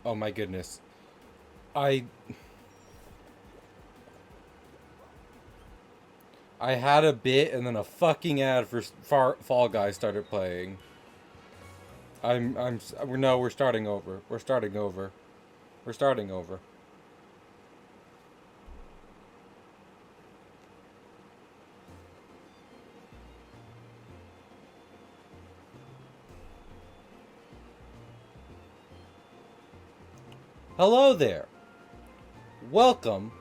Oh my goodness. I I had a bit and then a fucking ad for Fall Guys started playing. We're starting over. We're starting over. We're starting over. Hello there. Welcome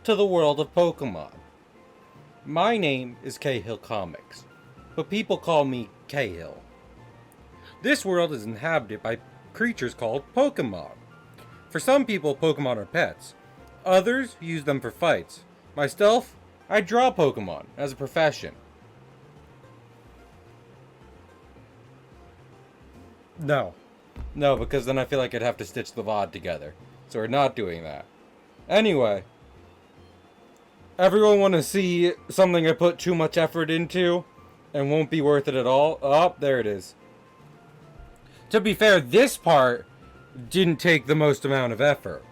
to the world of Pokemon. My name is Cahill Comics, but people call me Cahill. This world is inhabited by creatures called Pokemon. For some people, Pokemon are pets. Others use them for fights. Myself, I draw Pokemon as a profession. No. No, because then I feel like I'd have to stitch the VOD together. So we're not doing that. Anyway, everyone want to see something I put too much effort into and won't be worth it at all? Oh, there it is. To be fair, this part didn't take the most amount of effort.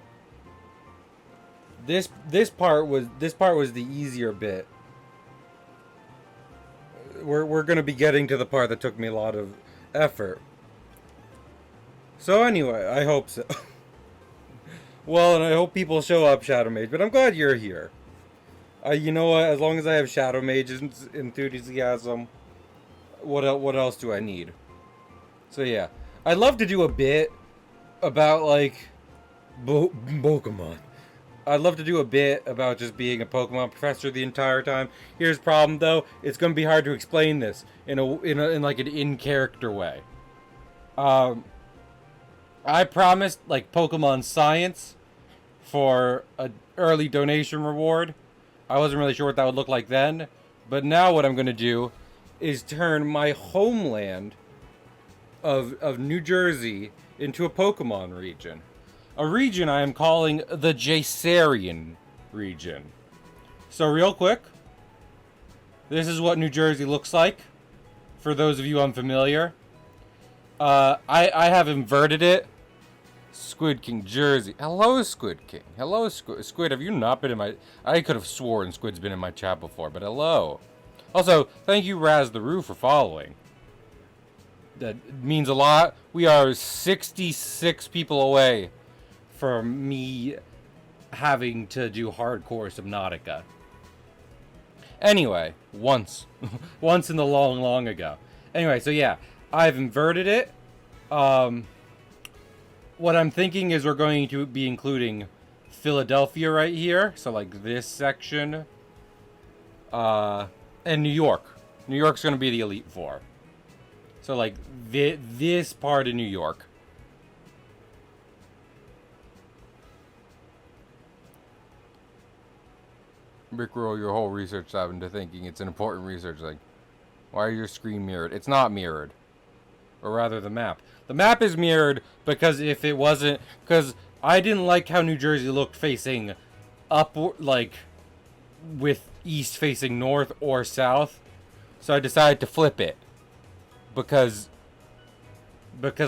This part was the easier bit. We're gonna be getting to the part that took me a lot of effort. So anyway, I hope so. Well, and I hope people show up, Shadow Mage, but I'm glad you're here. You know what? As long as I have Shadow Mage's enthusiasm, what else do I need? So yeah, I'd love to do a bit about like Pokemon. I'd love to do a bit about just being a Pokemon professor the entire time. Here's the problem though: it's gonna be hard to explain this in like an in-character way. I promised like Pokemon Science for an early donation reward. I wasn't really sure what that would look like then, but now what I'm gonna do is turn my homeland of New Jersey into a Pokemon region. A region I am calling the Jasarian region. So real quick, this is what New Jersey looks like, for those of you unfamiliar. I have inverted it. Squid King Jersey. Hello, Squid King. Hello, Squid. Have you not been in my... I could have sworn Squid's been in my chat before, but hello. Also, thank you, Raz the Roo, for following. That means a lot. We are 66 people away from me having to do hardcore Subnautica. Anyway, once. Once in the long, long ago. Anyway, so yeah, I've inverted it. What I'm thinking is we're going to be including Philadelphia right here. So like this section. And New York. New York's going to be the Elite Four. So like this part of New York. Rickroll your whole research lab into thinking it's an important research. Like, why are your screen mirrored? It's not mirrored. Or rather, the map. The map is mirrored because if it wasn't... Because I didn't like how New Jersey looked facing upward, like, with east facing north or south. So I decided to flip it. Because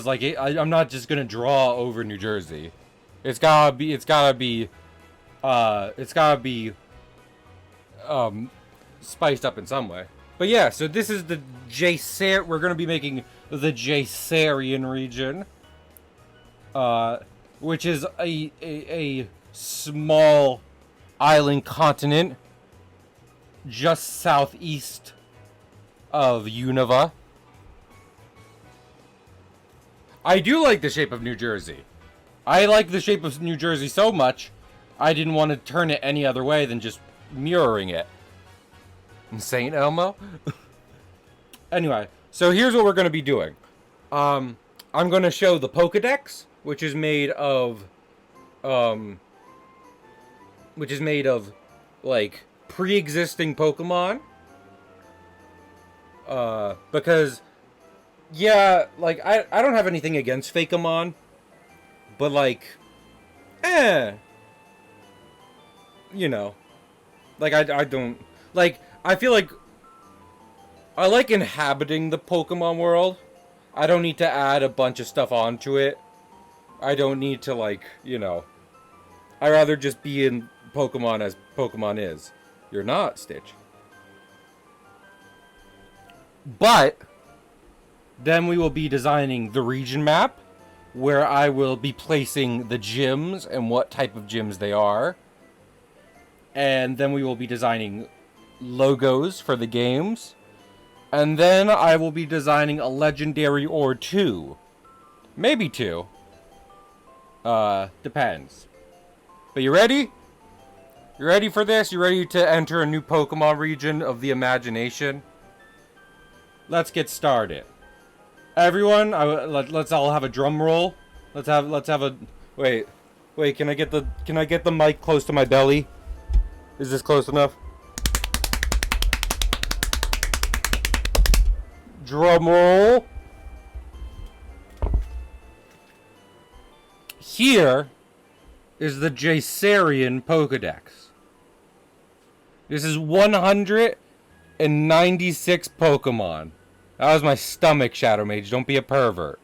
like, I'm not just gonna draw over New Jersey. It's gotta be spiced up in some way. But yeah, so this is the we're gonna be making the Jasarian region, which is a small island continent just southeast of Unova. I do like the shape of New Jersey. I like the shape of New Jersey so much, I didn't want to turn it any other way than just mirroring it. Saint Elmo? Anyway, so here's what we're going to be doing. I'm going to show the Pokedex, which is made of, like, pre-existing Pokemon. Because, yeah, like, I don't have anything against Fakeamon, but, like, you know, like, I don't, like, I feel like I like inhabiting the Pokemon world. I don't need to add a bunch of stuff onto it. I don't need to, like, you know. I'd rather just be in Pokemon as Pokemon is. You're not, Stitch. But then we will be designing the region map, where I will be placing the gyms and what type of gyms they are. And then we will be designing logos for the games. And then I will be designing a legendary or two. Maybe two. Depends. But you ready? You ready for this? You ready to enter a new Pokemon region of the imagination? Let's get started. Everyone, let's all have a drum roll. Let's have a wait. Can I get the mic close to my belly? Is this close enough? Drum roll. Here is the Jacerian Pokedex. This is 196 Pokemon. That was my stomach, Shadow Mage. Don't be a pervert.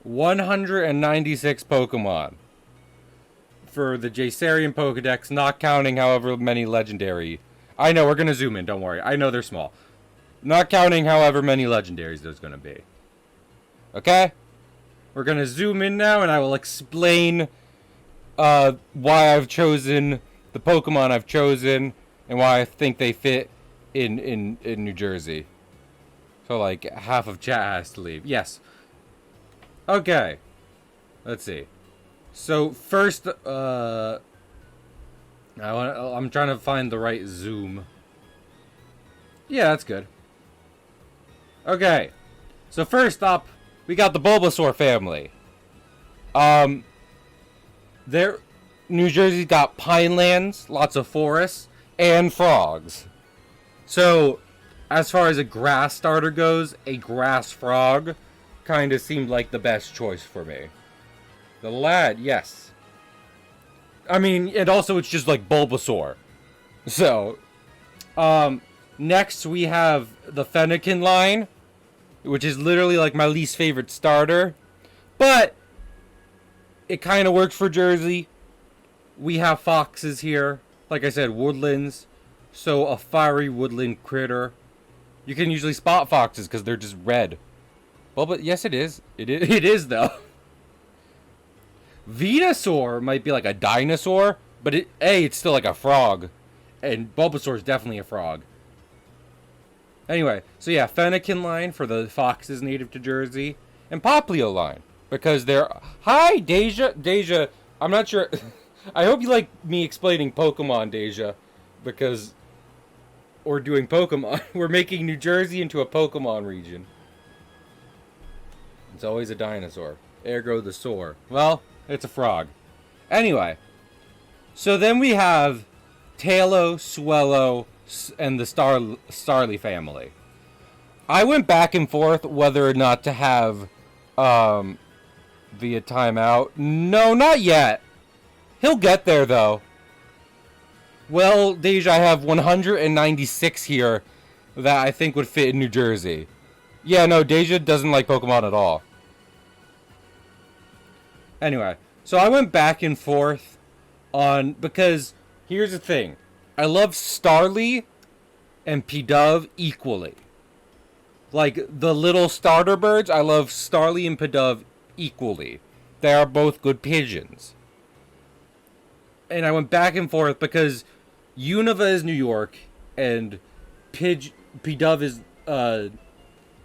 196 Pokemon for the Jacerian Pokedex, not counting however many legendary. I know, we're going to zoom in, don't worry. I know they're small. Not counting however many legendaries there's going to be. Okay? We're going to zoom in now, and I will explain why I've chosen the Pokemon I've chosen and why I think they fit in New Jersey. So, like, half of chat has to leave. Yes. Okay. Let's see. So, first, I'm trying to find the right zoom. Yeah, that's good. Okay. So, first up, we got the Bulbasaur family. New Jersey's got pinelands, lots of forests, and frogs. So, as far as a grass starter goes, a grass frog kind of seemed like the best choice for me. The lad, yes. I mean, and also it's just like Bulbasaur. So, next we have the Fennekin line, which is literally like my least favorite starter. But it kind of works for Jersey. We have foxes here. Like I said, woodlands. So a fiery woodland critter. You can usually spot foxes because they're just red. Well, but yes, it is. It is though. Venusaur might be like a dinosaur, but it's still like a frog. And Bulbasaur is definitely a frog. Anyway, so yeah, Fennekin line for the foxes native to Jersey. And Popplio line. Because they're... Hi, Deja. Deja, I'm not sure... I hope you like me explaining Pokemon, Deja. Because... We're doing Pokemon. We're making New Jersey into a Pokemon region. It's always a dinosaur. Ergo the soar. Well, it's a frog. Anyway. So then we have Tailo, Swellow, and the Starly family. I went back and forth whether or not to have via timeout. No, not yet. He'll get there though. Well, Deja, I have 196 here that I think would fit in New Jersey. Yeah, no, Deja doesn't like Pokemon at all. Anyway, so I went back and forth on... Because, here's the thing. I love Starly and Pidove equally. Like, the little starter birds, I love Starly and Pidove equally. They are both good pigeons. And I went back and forth because... Unova is New York, and Pidove is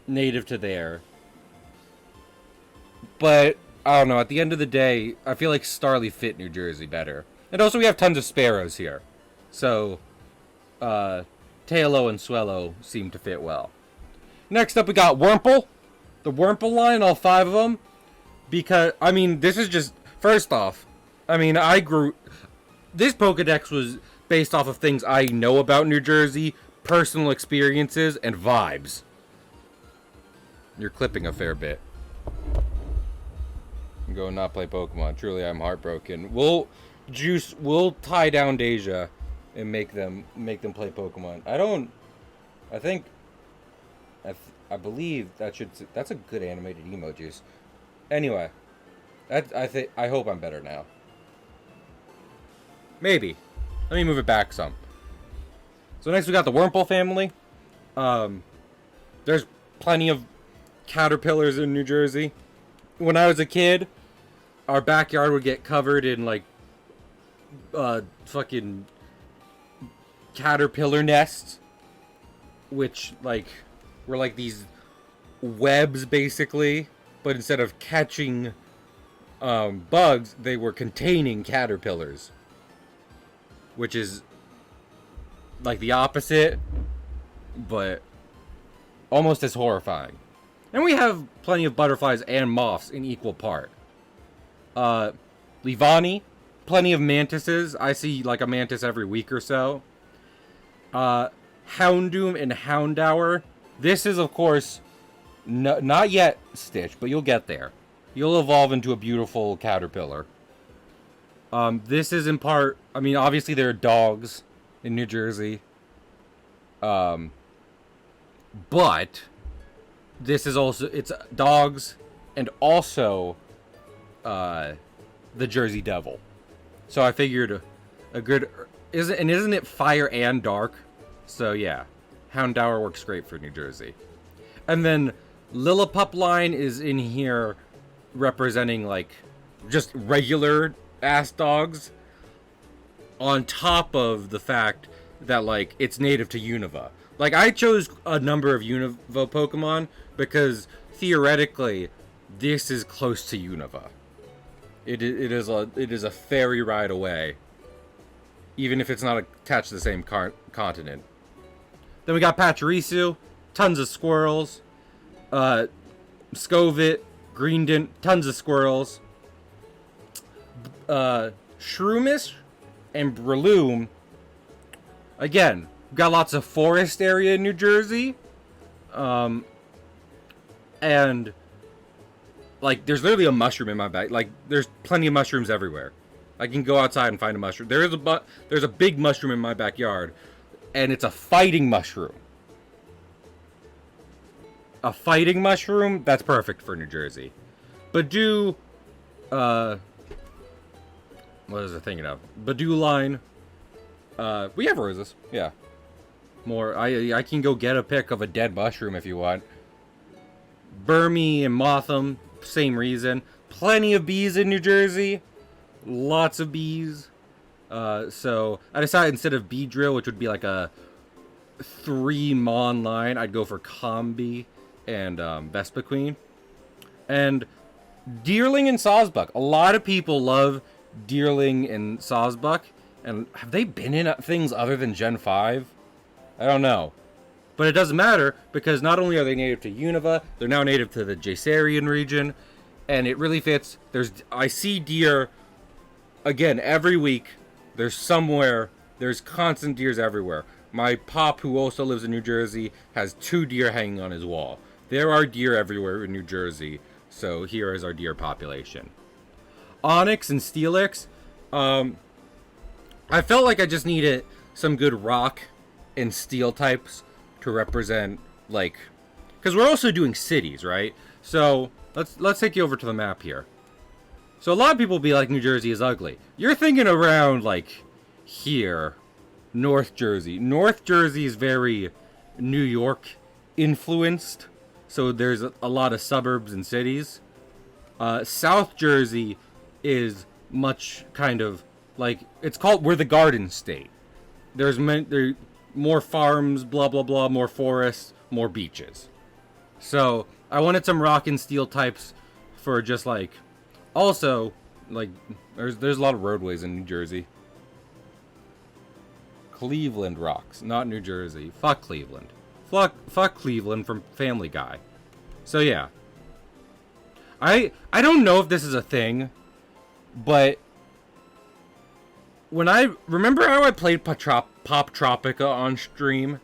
native to there. But, I don't know, at the end of the day, I feel like Starly fit New Jersey better. And also we have tons of sparrows here. So, Tailo and Swellow seem to fit well. Next up we got Wurmple. The Wurmple line, all 5 of them. Because, I mean, this is just... First off, I mean, this Pokedex was... based off of things I know about New Jersey, personal experiences, and vibes. You're clipping a fair bit. Go and not play Pokemon. Truly, I'm heartbroken. We'll tie down Deja and make them play Pokemon. I believe that's a good animated emojis. Anyway, I hope I'm better now. Maybe. Let me move it back some. So next we got the Wurmple family. There's plenty of caterpillars in New Jersey. When I was a kid, our backyard would get covered in like fucking caterpillar nests, which like were like these webs basically, but instead of catching bugs, they were containing caterpillars, which is like the opposite, but almost as horrifying. And we have plenty of butterflies and moths in equal part. Livani, plenty of mantises. I see like a mantis every week or so. Houndoom and Houndour. This is, of course, not yet Stitch, but you'll get there. You'll evolve into a beautiful caterpillar. This is in part... I mean, obviously there are dogs in New Jersey. But this is also... It's dogs and also the Jersey Devil. So I figured a good... Isn't it fire and dark? So yeah, Houndour works great for New Jersey. And then Lillipup line is in here representing like just regular ass dogs, on top of the fact that like it's native to Unova. Like I chose a number of Unova Pokemon because theoretically this is close to Unova. It is a ferry ride away, even if it's not attached to the same continent. Then we got Pachirisu, tons of squirrels, Scovit, Greendent, tons of squirrels, Shroomish and Breloom. Again, got lots of forest area in New Jersey, and like there's literally a mushroom in my bag. Like there's plenty of mushrooms everywhere. I can go outside and find a mushroom. There's a big mushroom in my backyard, and it's a fighting mushroom. A fighting mushroom? That's perfect for New Jersey. Badoo, what was I thinking of? Badoo line. We have roses. Yeah. More. I can go get a pic of a dead mushroom if you want. Burmy and Motham, same reason. Plenty of bees in New Jersey. Lots of bees. So I decided instead of Beedrill, which would be like a 3 Mon line, I'd go for Combi and Vespiquen. And Deerling and Sawsbuck. A lot of people love Deerling and Sawsbuck. And have they been in things other than Gen 5? I don't know. But it doesn't matter, because not only are they native to Unova, they're now native to the Jasarian region. And it really fits. I see deer, again, every week. There's constant deers everywhere. My pop, who also lives in New Jersey, has 2 deer hanging on his wall. There are deer everywhere in New Jersey, so here is our deer population. Onyx and Steelix. I felt like I just needed some good rock and steel types to represent, like... Because we're also doing cities, right? So, let's take you over to the map here. So a lot of people be like, New Jersey is ugly. You're thinking around, like, here. North Jersey. North Jersey is very New York influenced. So there's a lot of suburbs and cities. South Jersey is much kind of like, we're the Garden State. There's more farms, blah, blah, blah, more forests, more beaches. So I wanted some rock and steel types for just like, also, like, there's a lot of roadways in New Jersey. Cleveland rocks, not New Jersey. Fuck Cleveland. Fuck Cleveland from Family Guy. So yeah. I don't know if this is a thing, but when I remember how I played Pop Tropica on stream,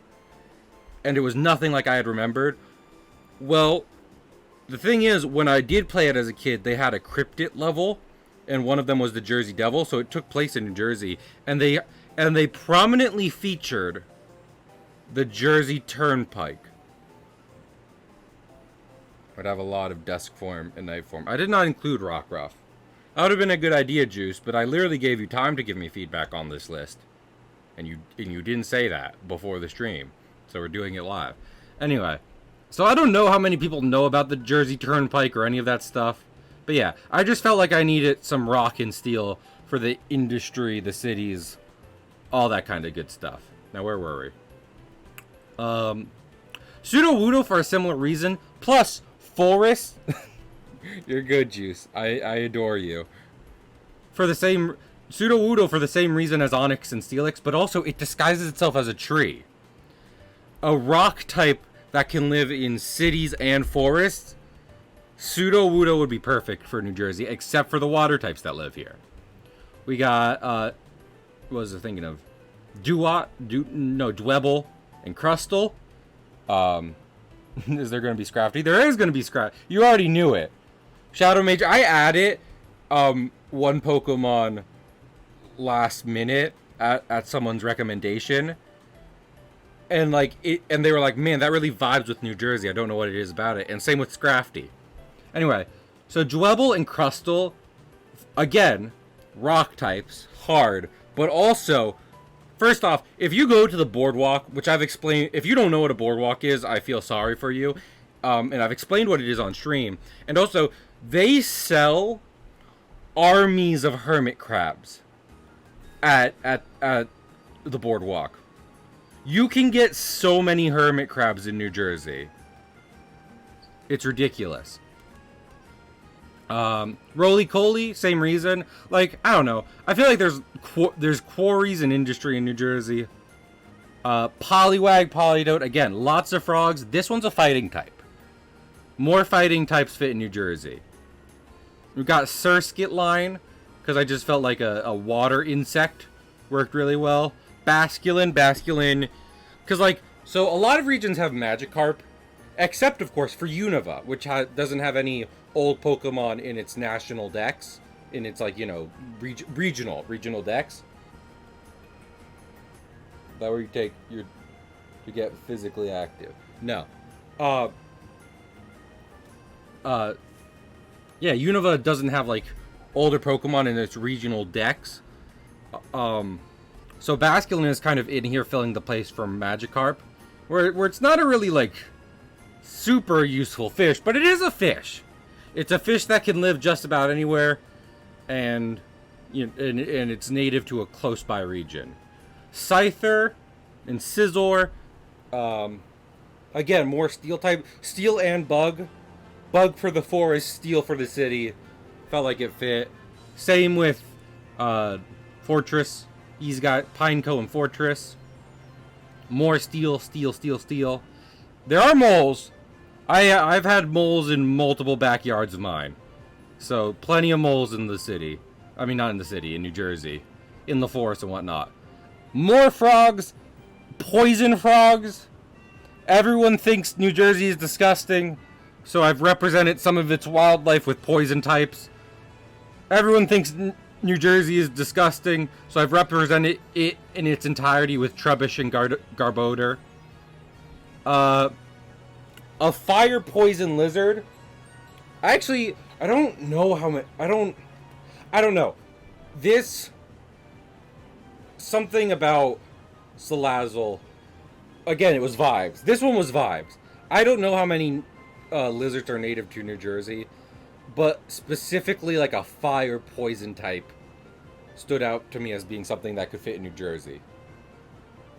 and it was nothing like I had remembered. Well, the thing is, when I did play it as a kid, they had a cryptid level, and one of them was the Jersey Devil, so it took place in New Jersey, and they prominently featured the Jersey Turnpike. would have a lot of dusk form and night form. I did not include Rockruff. That would have been a good idea, Juice, but I literally gave you time to give me feedback on this list. And you didn't say that before the stream. So we're doing it live. Anyway, so I don't know how many people know about the Jersey Turnpike or any of that stuff. But yeah, I just felt like I needed some rock and steel for the industry, the cities, all that kind of good stuff. Now, where were we? Sudowoodo for a similar reason. Plus, Forest. You're good, Juice. I adore you. For the same... Sudowoodo for the same reason as Onyx and Steelix, but also it disguises itself as a tree. A rock type that can live in cities and forests. Sudowoodo would be perfect for New Jersey, except for the water types that live here. We got, what was I thinking of? Dwebble and Crustle. Is there going to be Scrafty? There is going to be Scrafty. You already knew it. Shadow Major. I added, one Pokemon last minute at someone's recommendation. And, like, and they were like, man, that really vibes with New Jersey. I don't know what it is about it. And same with Scrafty. Anyway, so Dwebble and Crustle, again, rock types, hard, but also, first off, if you go to the boardwalk, which I've explained, if you don't know what a boardwalk is, I feel sorry for you, and I've explained what it is on stream, and also, they sell armies of hermit crabs at the boardwalk. You can get so many hermit crabs in New Jersey. It's ridiculous. Roly-Coly, same reason. Like, I don't know. I feel like there's quarries and industry in New Jersey. Poliwag, Polydot, again, lots of frogs. This one's a fighting type. More fighting types fit in New Jersey. We've got Surskit line, because I just felt like a water insect worked really well. Basculin, because, like, so a lot of regions have Magikarp, except, of course, for Unova, which doesn't have any old Pokemon in its national dex, in its, like, you know, regional dex. That where you take to get physically active. No. Yeah, Unova doesn't have, like, older Pokemon in its regional dex. So Basculin is kind of in here filling the place for Magikarp, where it's not a really, like, super useful fish, but it is a fish. It's a fish that can live just about anywhere, and it's native to a close-by region. Scyther and Scizor, again, more steel type. Steel and Bug. Bug for the forest, Steel for the city. Felt like it fit. Same with Fortress. He's got Pineco and Fortress. More steel. There are moles. I've had moles in multiple backyards of mine. So, plenty of moles in the city. I mean, not in the city, in New Jersey. In the forest and whatnot. More frogs. Poison frogs. Everyone thinks New Jersey is disgusting. So I've represented some of its wildlife with poison types. Everyone thinks New Jersey is disgusting. So I've represented it in its entirety with Trubbish and Garbodor. A fire poison lizard. I don't know how much. I don't know. This. Something about Salazzle. Again, it was vibes. This one was vibes. I don't know how many lizards are native to New Jersey, but specifically like a fire poison type stood out to me as being something that could fit in New Jersey.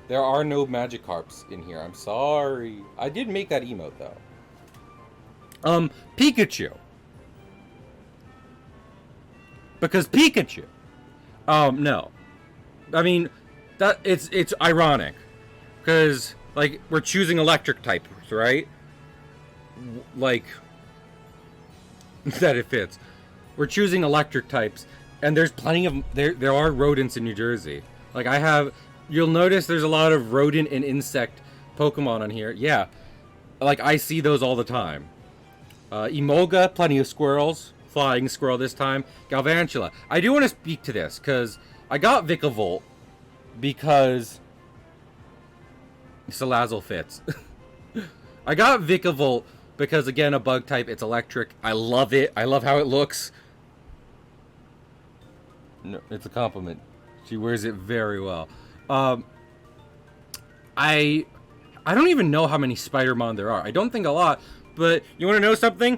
There are no Magikarps in here. I'm sorry. I did make that emote, though. Pikachu. Because Pikachu. No. I mean, it's ironic. Because, like, we're choosing electric types, right? Like, that it fits. We're choosing electric types, and there's plenty of... There are rodents in New Jersey. Like, you'll notice there's a lot of rodent and insect Pokemon on here. Yeah. Like, I see those all the time. Emolga, plenty of squirrels. Flying squirrel this time. Galvantula. I do want to speak to this, because I got Vikavolt because Salazzle fits. I got Vikavolt because again, a bug type, it's electric. I love it. I love how it looks. No, it's a compliment. She wears it very well. I don't even know how many Spider-Mon there are. I don't think a lot, but you want to know something?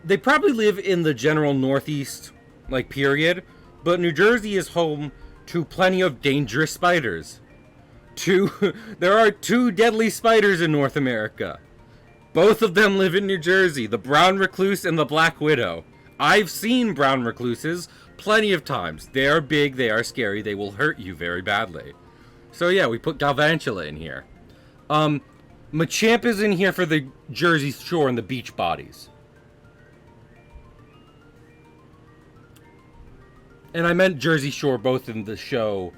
They probably live in the general Northeast, like, period, but New Jersey is home to plenty of dangerous spiders. There are 2 deadly spiders in North America. Both of them live in New Jersey, the brown recluse and the black widow. I've seen brown recluses plenty of times. They are big, they are scary, they will hurt you very badly. So yeah, we put Galvantula in here. Machamp is in here for the Jersey Shore and the beach bodies. And I meant Jersey Shore both in the show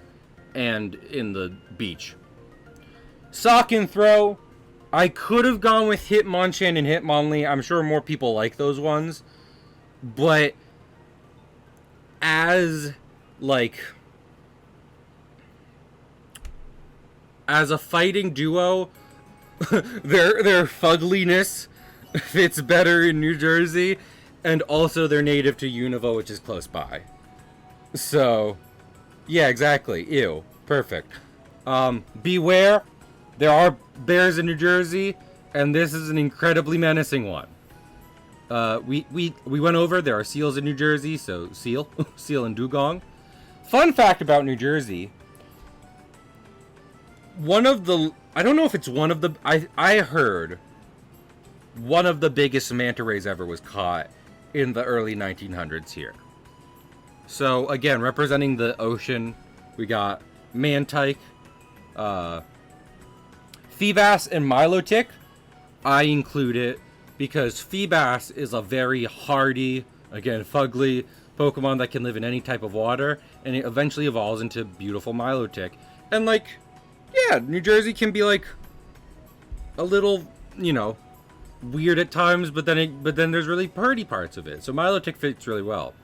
and in the beach. Sock and Throw. I could have gone with Hitmonchan and Hitmonlee. I'm sure more people like those ones. But as, like, as a fighting duo, their fugliness fits better in New Jersey. And also they're native to Unova, which is close by. So, yeah, exactly. Ew. Perfect. Beware. There are bears in New Jersey, and this is an incredibly menacing one. We went over, there are seals in New Jersey, so seal. Seal and dugong. Fun fact about New Jersey. I don't know if it's one of the, I heard one of the biggest manta rays ever was caught in the early 1900s here. So, again, representing the ocean, we got Mantike, Feebas, and Milotic. I include it because Feebas is a very hardy, again, fugly Pokemon that can live in any type of water, and it eventually evolves into beautiful Milotic. And, like, yeah, New Jersey can be, like, a little, you know, weird at times, but then there's really pretty parts of it. So Milotic fits really well.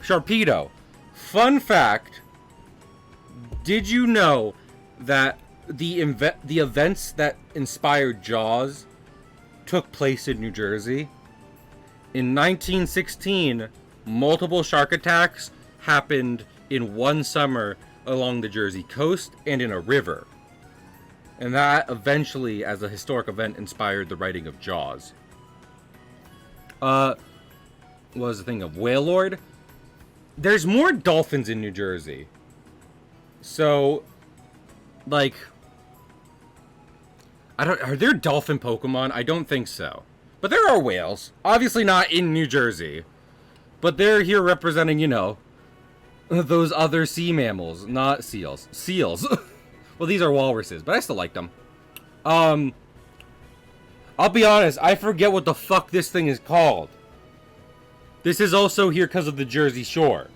Sharpedo. Fun fact, did you know that the events that inspired Jaws took place in New Jersey? In 1916, multiple shark attacks happened in one summer along the Jersey coast and in a river. And that eventually, as a historic event, inspired the writing of Jaws. What was the thing of Wailord? There's more dolphins in New Jersey. So, like, are there dolphin Pokemon? I don't think so. But there are whales. Obviously not in New Jersey. But they're here representing, you know, those other sea mammals, not seals. Seals. Well, these are walruses, but I still like them. I'll be honest, I forget what the fuck this thing is called. This is also here because of the Jersey Shore.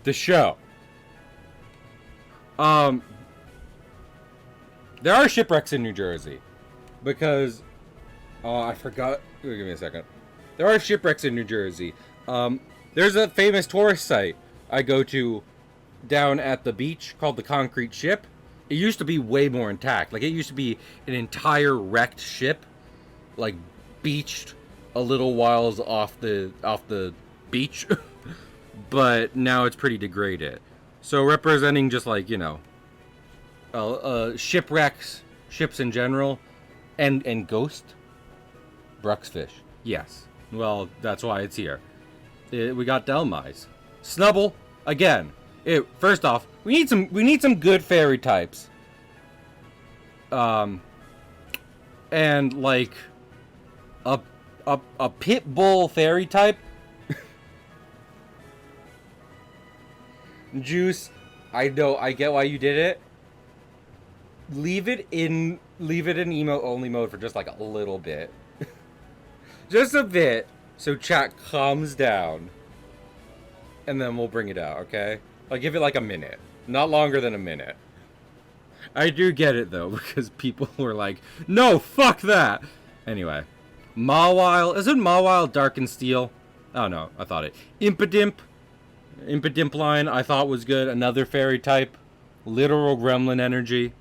The show. There are shipwrecks in New Jersey. Because... I forgot... Give me a second. There are shipwrecks in New Jersey. There's a famous tourist site I go to down at the beach called the Concrete Ship. It used to be way more intact. Like, it used to be an entire wrecked ship. Like, beached a little whiles off the beach. But now it's pretty degraded. So representing just, like, you know, shipwrecks, ships in general, and ghost Bruxfish. Yes. Well, that's why it's here. We got Delmise. Snubble, again. First off, we need some good fairy types. And like a pit bull fairy type. Juice, I know, I get why you did it. Leave it in emo only mode for just like a little bit. Just a bit, so chat calms down. And then we'll bring it out, okay? I'll give it like a minute. Not longer than a minute. I do get it though, because people were like, no, fuck that! Anyway. Mawile, isn't Mawile Dark and Steel? Oh no, I thought it. Impidimp line I thought was good. Another fairy type. Literal gremlin energy.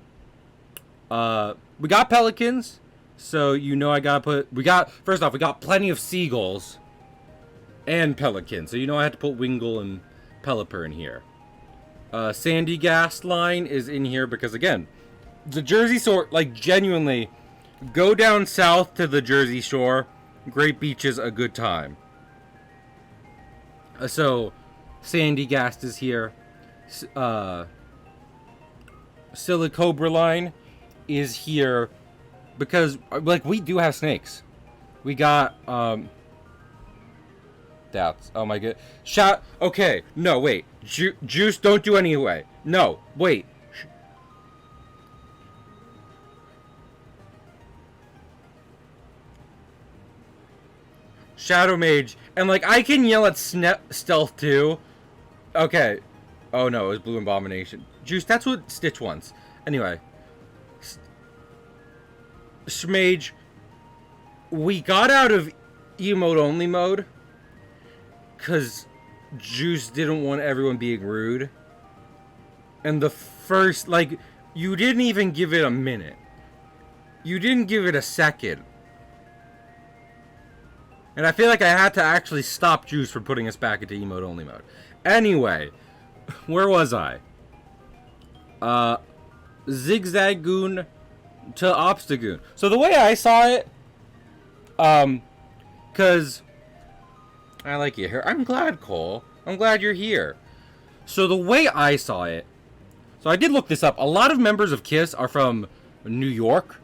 We got Pelicans. So you know I gotta put. First off, we got plenty of seagulls and pelicans. So you know I had to put Wingull and Pelipper in here. Sandygast line is in here because again, the Jersey Shore, like genuinely, go down south to the Jersey Shore. Great beaches, a good time. So, Sandygast is here. Silicobra line is here because, like, we do have snakes. We got, that's, oh my god. Okay, no, wait. Juice, don't do anyway. No, wait. Shadow Mage, and like I can yell at Stealth too. Okay. Oh no, it was Blue Abomination. Juice, that's what Stitch wants. Anyway. Schmage, we got out of emote only mode because Juice didn't want everyone being rude. And the first, like, you didn't even give it a minute. You didn't give it a second. And I feel like I had to actually stop Juice from putting us back into emote only mode. Anyway, where was I? Zigzagoon to Obstagoon. So the way I saw it, cause I like you here. I'm glad, Cole. I'm glad you're here. So the way I saw it, so I did look this up. A lot of members of KISS are from New York,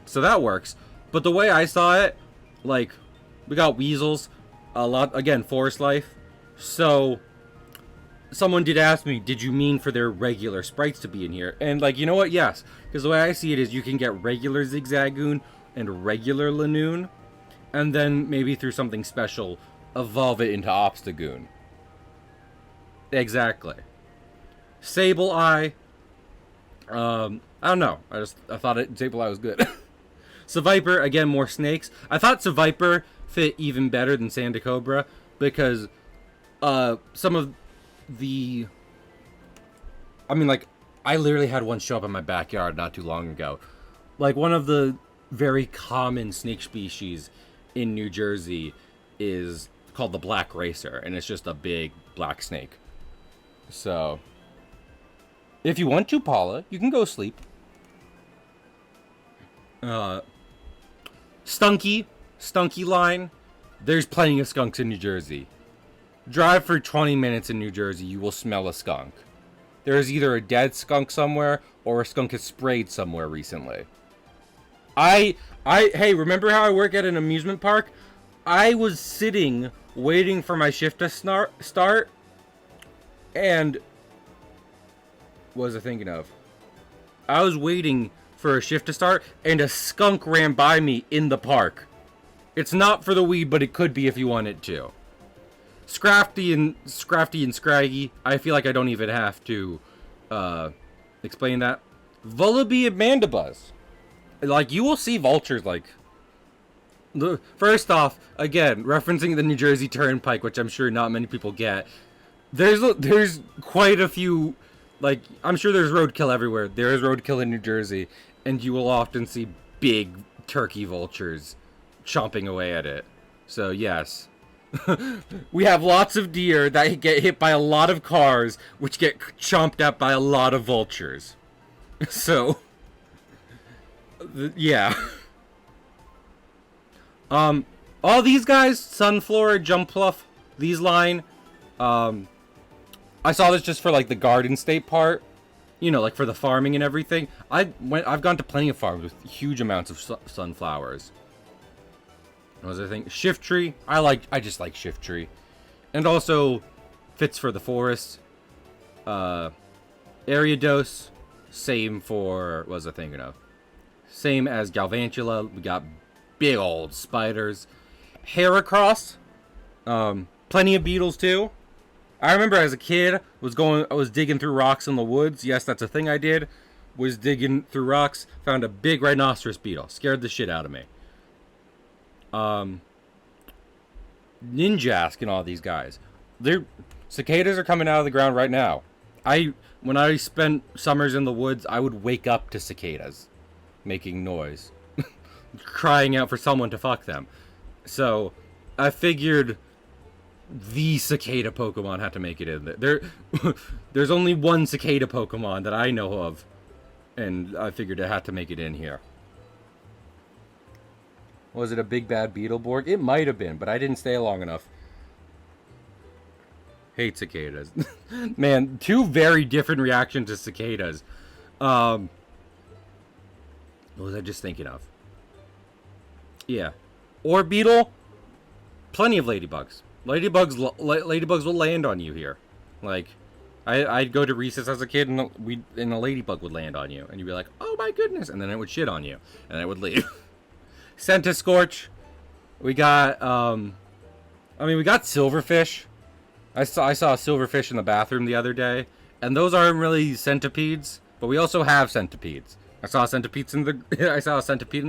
so that works. But the way I saw it, like, we got weasels, a lot, again, forest life. So someone did ask me, did you mean for their regular sprites to be in here? And like, you know what? Yes, because the way I see it is you can get regular Zigzagoon and regular Lanoon, and then maybe through something special evolve it into Obstagoon. Exactly. Sable Eye. I don't know. I thought Sable Eye was good. Seviper, again, more snakes. I thought Seviper fit even better than Sandicobra because some of the, I mean, like, I literally had one show up in my backyard not too long ago. Like, one of the very common snake species in New Jersey is called the Black Racer, and it's just a big black snake. So, if you want to, Paula, you can go sleep. Stunky line. There's plenty of skunks in New Jersey. Drive for 20 minutes in New Jersey, you will smell a skunk. There is either a dead skunk somewhere or a skunk has sprayed somewhere recently. Hey, remember how I work at an amusement park? I was sitting waiting for my shift to start, and what was I thinking of? I was waiting for a shift to start, and a skunk ran by me in the park. It's not for the weed, but it could be if you want it to. Scrafty and Scraggy, I feel like I don't even have to explain that. Vullaby and Mandibuzz. Like, you will see vultures, like... First off, again, referencing the New Jersey Turnpike, which I'm sure not many people get, there's quite a few, like, I'm sure there's roadkill everywhere. There is roadkill in New Jersey, and you will often see big turkey vultures chomping away at it. So, yes. We have lots of deer that get hit by a lot of cars, which get chomped at by a lot of vultures. So, yeah. All these guys, Sunflora, Jumpluff, these line, I saw this just for like the Garden State part, you know, like for the farming and everything. I've gone to plenty of farms with huge amounts of sunflowers. What was I think? Shiftry, I just like Shiftry, and also fits for the forest. Ariados, same for, what was I thinking of? Same as Galvantula. We got big old spiders. Heracross, plenty of beetles too. I remember as a kid I was digging through rocks in the woods. Yes, that's a thing I did. Was digging through rocks, found a big rhinoceros beetle. Scared the shit out of me. Ninjask and all these guys. Cicadas are coming out of the ground right now. When I spent summers in the woods, I would wake up to cicadas making noise. crying out for someone to fuck them. So I figured the cicada Pokemon had to make it in there. There's only one cicada Pokemon that I know of, and I figured it had to make it in here. Was it a big bad Beetleborg? It might have been, but I didn't stay long enough. Hate cicadas. Man, two very different reactions to cicadas. What was I just thinking of? Yeah. Or beetle. Plenty of ladybugs. Ladybugs will land on you here. Like, I'd go to recess as a kid and a ladybug would land on you. And you'd be like, oh my goodness. And then it would shit on you. And it would leave. Centiskorch. We got, we got silverfish. I saw a silverfish in the bathroom the other day. And those aren't really centipedes. But we also have centipedes. I saw a centipede in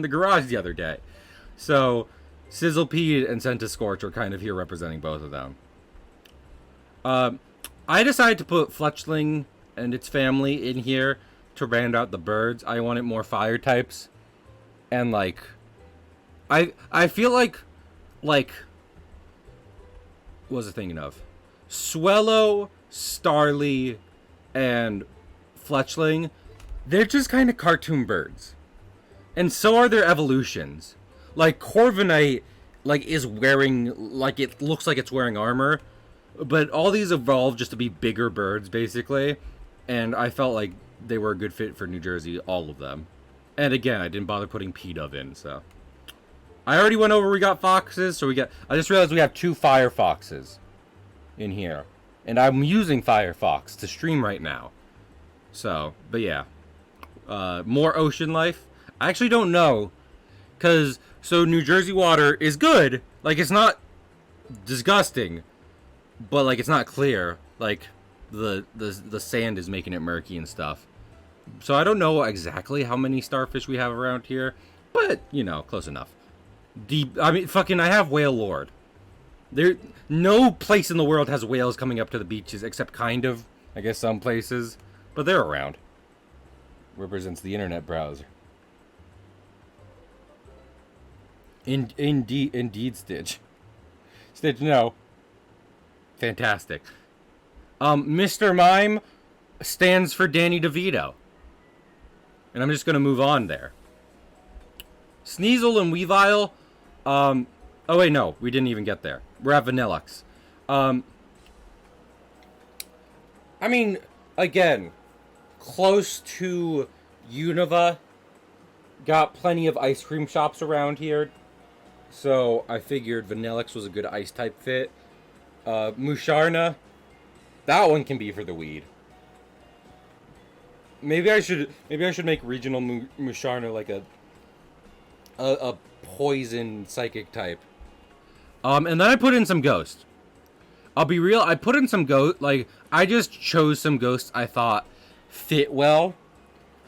the garage the other day. So, Sizzlepede and Centiskorch are kind of here representing both of them. I decided to put Fletchling and its family in here to round out the birds. I wanted more fire types. And, like, I feel like, what was I thinking of? Swellow, Starly, and Fletchling, they're just kind of cartoon birds. And so are their evolutions. Like, Corviknight, like, is wearing, like, it looks like it's wearing armor. But all these evolved just to be bigger birds, basically. And I felt like they were a good fit for New Jersey, all of them. And again, I didn't bother putting P-Dove in, so. I already went over, we got foxes, so I just realized we have 2 Firefoxes in here. And I'm using Firefox to stream right now. So, but yeah. More ocean life. I actually don't know. Because, so New Jersey water is good. Like, it's not disgusting. But, like, it's not clear. Like, the sand is making it murky and stuff. So I don't know exactly how many starfish we have around here. But, you know, close enough. I have Whale Lord. No place in the world has whales coming up to the beaches, except kind of, I guess, some places. But they're around. Represents the internet browser. Indeed, Stitch. Stitch, no. Fantastic. Mr. Mime stands for Danny DeVito. And I'm just going to move on there. Sneasel and Weavile. Oh, wait, no. We didn't even get there. We're at Vanillux. Again, close to Unova. Got plenty of ice cream shops around here. So I figured Vanillux was a good ice type fit. Musharna. That one can be for the weed. Maybe I should make regional Musharna like a poison psychic type. And then I put in some ghosts. I'll be real, I put in some ghosts, like, I just chose some ghosts I thought fit well.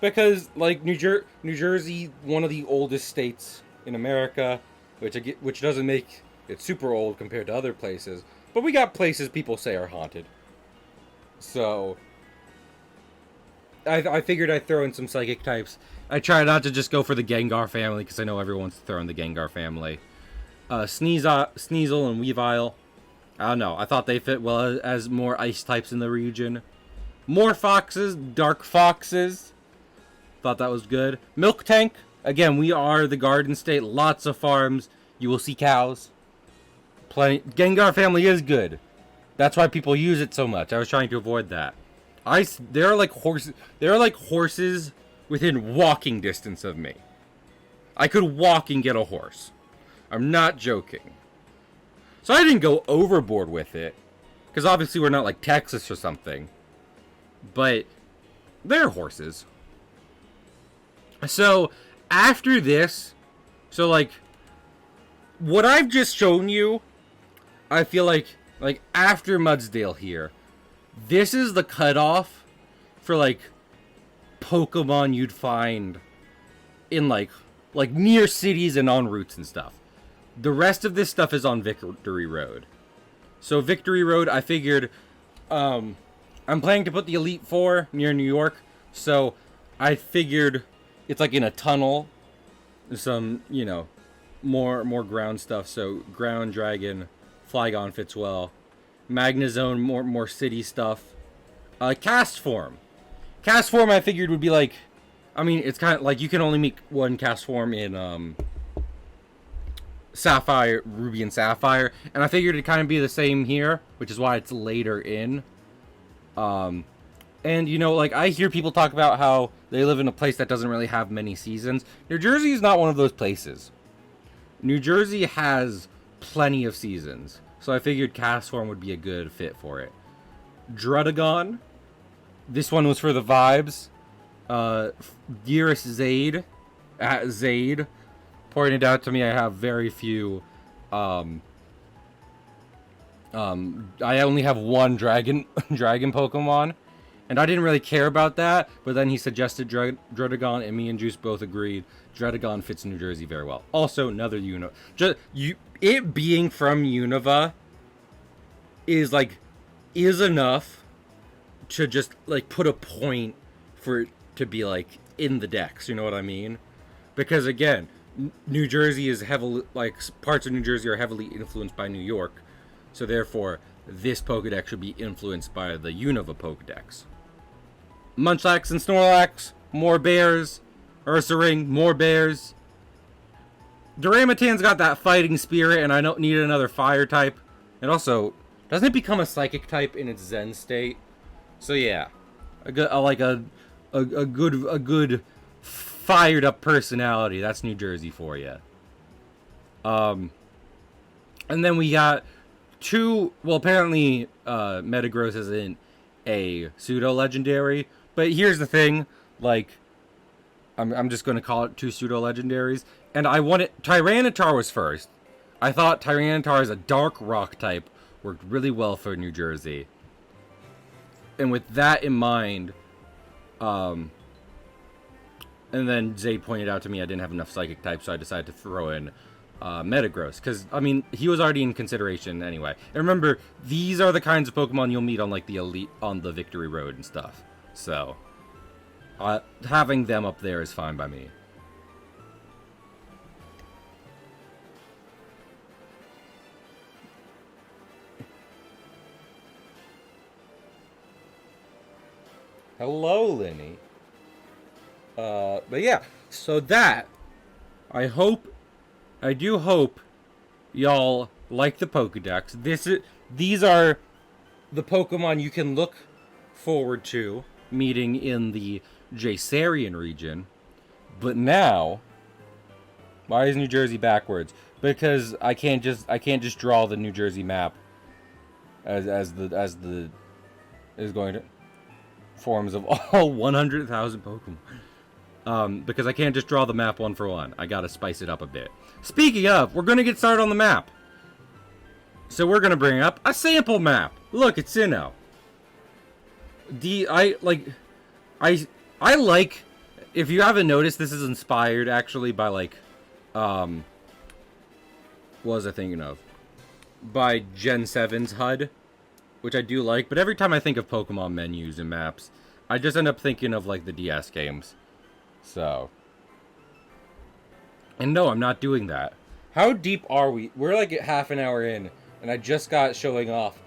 Because, like, New Jersey, one of the oldest states in America, which doesn't make it super old compared to other places. But we got places people say are haunted. So, I figured I'd throw in some psychic types. I try not to just go for the Gengar family, because I know everyone's throwing the Gengar family. Sneasel and Weavile. I don't know. I thought they fit well as more ice types in the region. More foxes, dark foxes. Thought that was good. Milk Tank. Again, we are the Garden State. Lots of farms. You will see cows. Plenty. Gengar family is good. That's why people use it so much. I was trying to avoid that. There are like horses. There are like horses within walking distance of me. I could walk and get a horse. I'm not joking. So I didn't go overboard with it. Because obviously we're not like Texas or something. But they're horses. So after this, so like what I've just shown you, I feel like after Mudsdale here, this is the cutoff for like Pokemon you'd find in like near cities and on routes and stuff. The rest of this stuff is on Victory Road. So Victory Road, I figured, I'm planning to put the Elite Four near New York. So I figured it's like in a tunnel. some, you know, more ground stuff. So ground dragon, Flygon fits well. Magnezone, more city stuff. Cast form. Cast form I figured would be like, I mean, it's kind of like you can only make one cast form in Sapphire, Ruby and Sapphire, and I figured it'd kind of be the same here, which is why it's later in. And you know, like I hear people talk about how they live in a place that doesn't really have many seasons. New Jersey is not one of those places. New Jersey has plenty of seasons, so I figured cast form would be a good fit for it. Druddigon. This one was for the vibes. Dearest Zaid at Zaid pointed out to me I have very few. I only have one dragon Pokemon, and I didn't really care about that. But then he suggested Druddigon, and me and Juice both agreed Druddigon fits New Jersey very well. Also, another Unova. It being from Unova is enough to just like put a point for it to be like in the decks, you know what I mean? Because again, New Jersey is heavily, like, parts of New Jersey are heavily influenced by New York, so therefore this Pokedex should be influenced by the Unova Pokedex. Munchlax and Snorlax, more bears. Ursaring, more bears. Duramatan's got that fighting spirit, and I don't need another fire type. And also, doesn't it become a psychic type in its Zen state? So yeah, a good fired up personality. That's New Jersey for you. And then we got two. Well, apparently, Metagross isn't a pseudo legendary. But here's the thing, like, I'm just gonna call it two pseudo legendaries. And I wanted Tyranitar was first. I thought Tyranitar as a dark rock type worked really well for New Jersey. And with that in mind, and then Zayd pointed out to me I didn't have enough psychic types, so I decided to throw in Metagross. Because, I mean, he was already in consideration anyway. And remember, these are the kinds of Pokemon you'll meet on, like, the Elite, on the Victory Road and stuff. So, having them up there is fine by me. Hello, Linny. But yeah, so that, I do hope y'all like the Pokedex. These are the Pokemon you can look forward to meeting in the Jasarian region. But now, why is New Jersey backwards? Because I can't just draw the New Jersey map as the is going to forms of all 100,000 Pokemon. Because I can't just draw the map one for one. I gotta spice it up a bit. Speaking of, we're gonna get started on the map. So we're gonna bring up a sample map. Look, it's Sinnoh. I like, if you haven't noticed, this is inspired actually by like, what was I thinking of? By Gen 7's HUD, which I do like, but every time I think of Pokemon menus and maps, I just end up thinking of like the DS games. So, and no, I'm not doing that. How deep are we? We're like half an hour in, and I just got showing off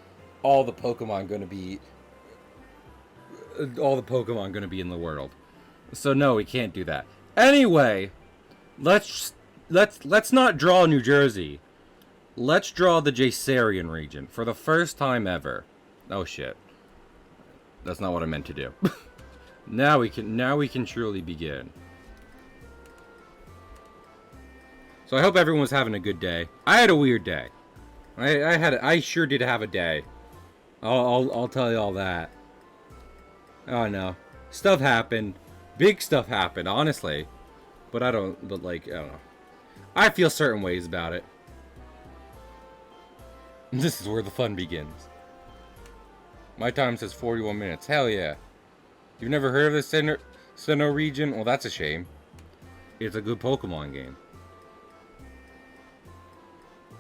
all the Pokemon going to be in the world. So no, we can't do that. Anyway, let's not draw New Jersey. Let's draw the Jasarian region for the first time ever. Oh shit. That's not what I meant to do. Now we can truly begin. So I hope everyone was having a good day. I had a weird day. I sure did have a day. I'll tell you all that. Oh no. Stuff happened. Big stuff happened, honestly. But I don't know. I feel certain ways about it. This is where the fun begins. My time says 41 minutes. Hell yeah. You've never heard of the Sinnoh region? Well, that's a shame. It's a good Pokemon game.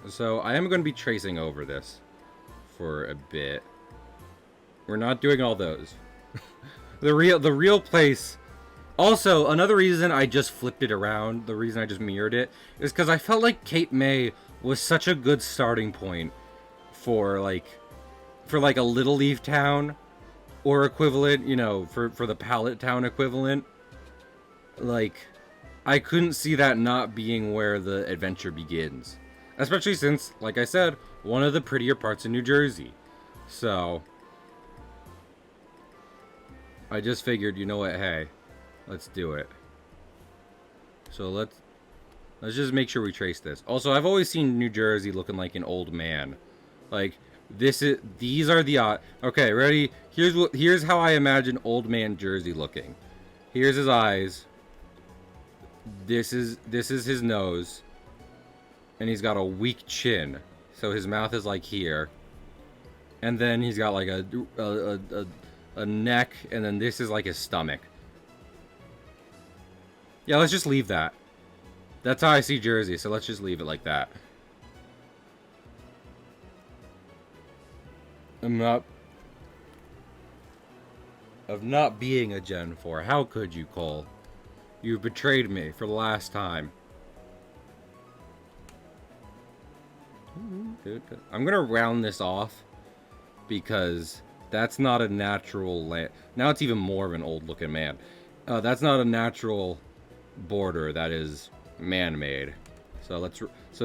So, I am going to be tracing over this for a bit. We're not doing all those. The real place Also, another reason I just flipped it around, the reason I just mirrored it, is because I felt like Cape May was such a good starting point for like a Little Leaf town or equivalent, you know, for the Pallet Town equivalent. Like, I couldn't see that not being where the adventure begins. Especially since, like I said, one of the prettier parts of New Jersey. So, I just figured, you know what, hey, let's do it. So let's just make sure we trace this. Also, I've always seen New Jersey looking like an old man. Like, these are the okay, ready? Here's how I imagine old man Jersey looking. Here's his eyes. This is his nose. And he's got a weak chin. So his mouth is like here. And then he's got like a neck, and then this is like his stomach. Yeah, let's just leave that. That's how I see Jersey, so let's just leave it like that. Of not being a Gen 4. How could you, Cole? You betrayed me for the last time. I'm gonna round this off because that's not a natural land. Now it's even more of an old looking man. That's not a natural border, that is man-made. So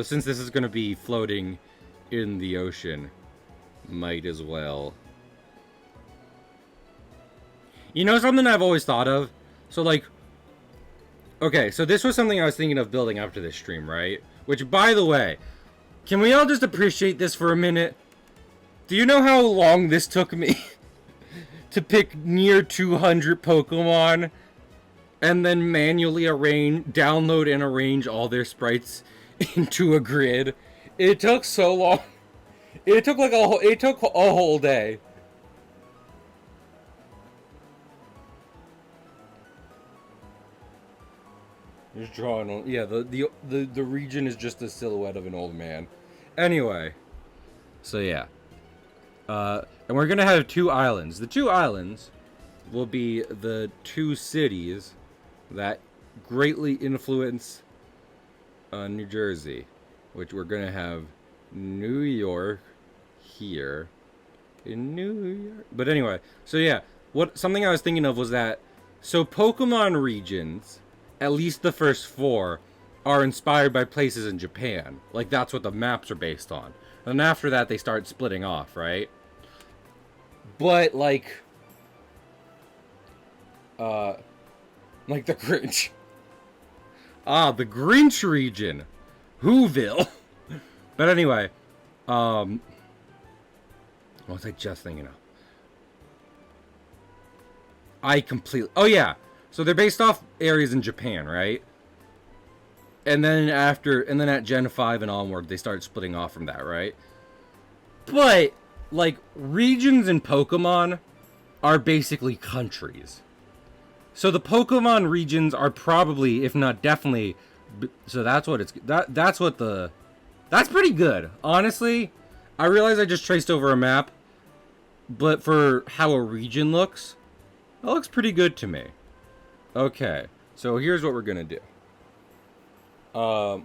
since this is gonna be floating in the ocean, might as well. You know something I've always thought of? So like, okay, so this was something I was thinking of building after this stream, right? Which, by the way, can we all just appreciate this for a minute? Do you know how long this took me to pick near 200 Pokemon and then manually download and arrange all their sprites into a grid? It took so long. It took a whole day. Just drawing on, yeah, the region is just a silhouette of an old man. Anyway, so yeah. And we're gonna have 2 islands. The 2 islands will be the 2 cities that greatly influence New Jersey, which we're gonna have New York here in New York. But anyway, so yeah, something I was thinking of was that, so Pokemon regions, at least the first 4, are inspired by places in Japan. Like, that's what the maps are based on. And after that, they start splitting off, right? But, like the Grinch. The Grinch region. Whoville. But anyway, what was I just thinking of? Oh yeah. So they're based off areas in Japan, right? And then at Gen 5 and onward, they start splitting off from that, right? But, like, regions in Pokemon are basically countries. So the Pokemon regions are probably, if not definitely, so that's pretty good. Honestly, I realize I just traced over a map, but for how a region looks, that looks pretty good to me. Okay, so here's what we're gonna do. What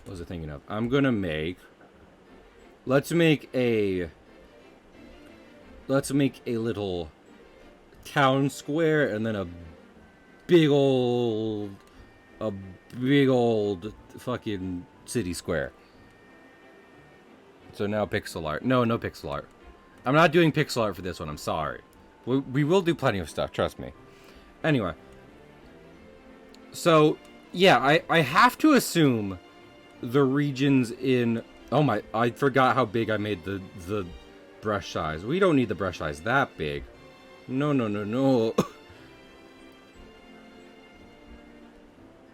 was I thinking of? I'm gonna let's make a little town square, and then a big old fucking city square. So now pixel art. No pixel art. I'm not doing pixel art for this one, I'm sorry. We will do plenty of stuff, trust me. Anyway. So, yeah, I have to assume the regions in... Oh my, I forgot how big I made the brush size. We don't need the brush size that big. No.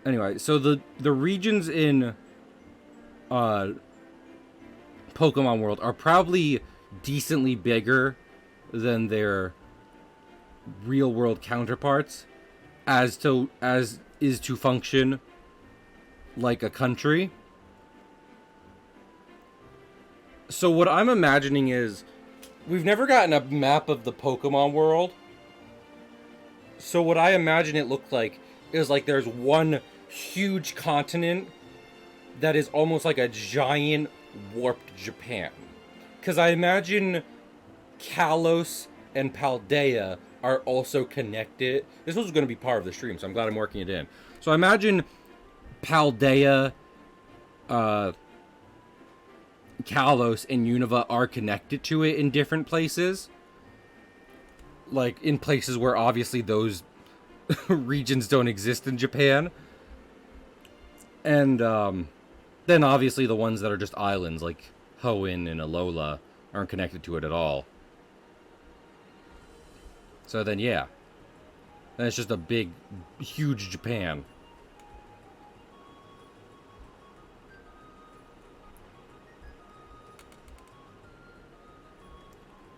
Anyway, so the regions in Pokemon World are probably decently bigger than their real world counterparts, as is to function like a country. So what I'm imagining is, we've never gotten a map of the Pokemon world, So what I imagine it looked like is like there's one huge continent that is almost like a giant warped Japan. Because I imagine Kalos and Paldea are also connected. This was going to be part of the stream, so I'm glad I'm working it in. So I imagine Paldea, Kalos, and Unova are connected to it in different places. Like, in places where obviously those regions don't exist in Japan. And, then obviously the ones that are just islands, like Hoenn and Alola, aren't connected to it at all. So then, yeah. Then it's just a big, huge Japan.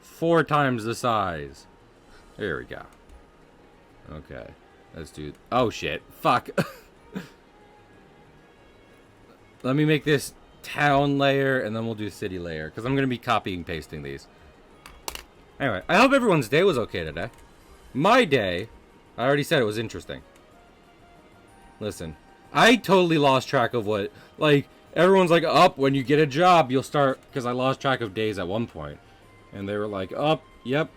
Four times the size. There we go. Okay. Let's do... Oh, shit. Fuck. Let me make this town layer, and then we'll do city layer, because I'm going to be copying and pasting these. Anyway, I hope everyone's day was okay today. My day, I already said it was interesting. Listen, I totally lost track of what... Like, everyone's like, up, when you get a job, you'll start... Because I lost track of days at one point. And they were like, up, yep.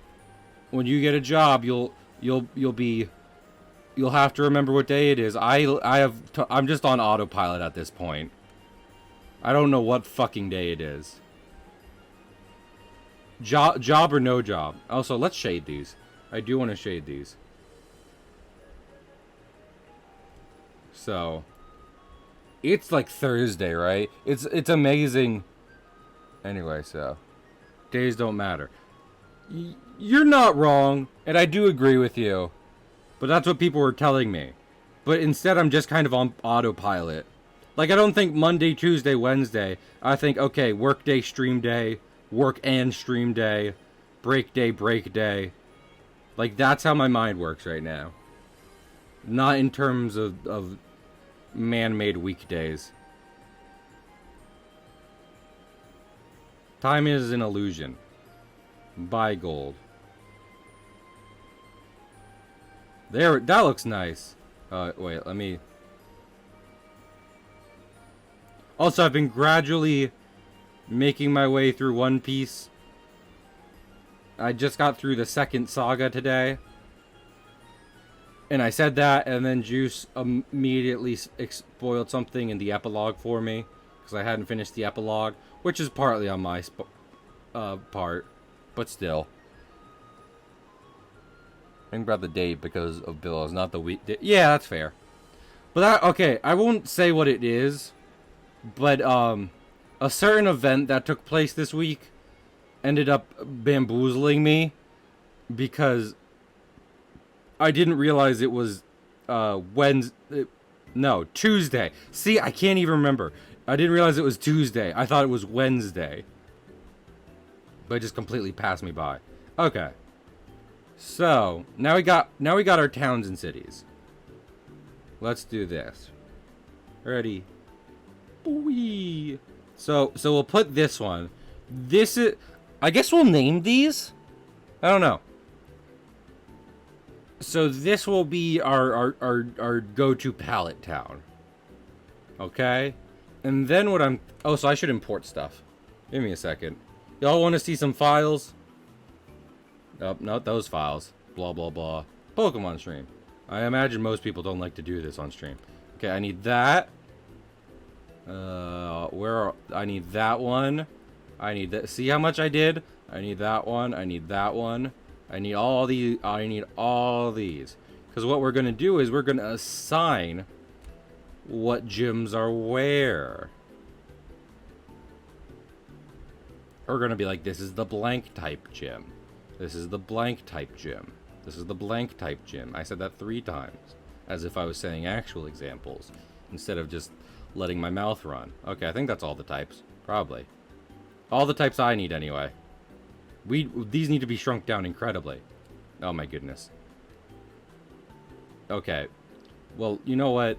When you get a job, you'll be... You'll have to remember what day it is. I'm just on autopilot at this point. I don't know what fucking day it is. Job or no job. Also, let's shade these. I do want to shade these. So, it's like Thursday, right? It's amazing. Anyway, so days don't matter. You're not wrong, and I do agree with you. But that's what people were telling me. But instead, I'm just kind of on autopilot. Like, I don't think Monday, Tuesday, Wednesday. I think, okay, work day, stream day, work and stream day, break day, break day. Like, that's how my mind works right now. Not in terms of man-made weekdays. Time is an illusion. Buy gold. There, that looks nice. Wait, let me... Also, I've been gradually making my way through One Piece. I just got through the second saga today. And I said that, and then Juice immediately spoiled something in the epilogue for me. Because I hadn't finished the epilogue. Which is partly on my part. But still. I think about the date because of bills, not the week. Yeah, that's fair. But that, okay, I won't say what it is. But, a certain event that took place this week ended up bamboozling me. Because I didn't realize it was, Wednesday. No, Tuesday. See, I can't even remember. I didn't realize it was Tuesday. I thought it was Wednesday. But it just completely passed me by. Okay. So, now we got our towns and cities. Let's do this. Ready? Wee. So we'll put this one. This is... I guess we'll name these? I don't know. So this will be our go-to pallet town. Okay? And then what I'm... Oh, so I should import stuff. Give me a second. Y'all want to see some files? Nope, not those files. Blah, blah, blah. Pokemon stream. I imagine most people don't like to do this on stream. Okay, I need that. I need that one. I need that. See how much I did? I need that one. I need that one. I need all these. I need all these. Because what we're going to do is we're going to assign what gyms are where. We're going to be like, this is the blank type gym. This is the blank type gym. This is the blank type gym. I said that 3 times. As if I was saying actual examples. Instead of just letting my mouth run. Okay, I think that's all the types. Probably. All the types I need anyway. These need to be shrunk down incredibly. Oh my goodness. Okay. Well, you know what?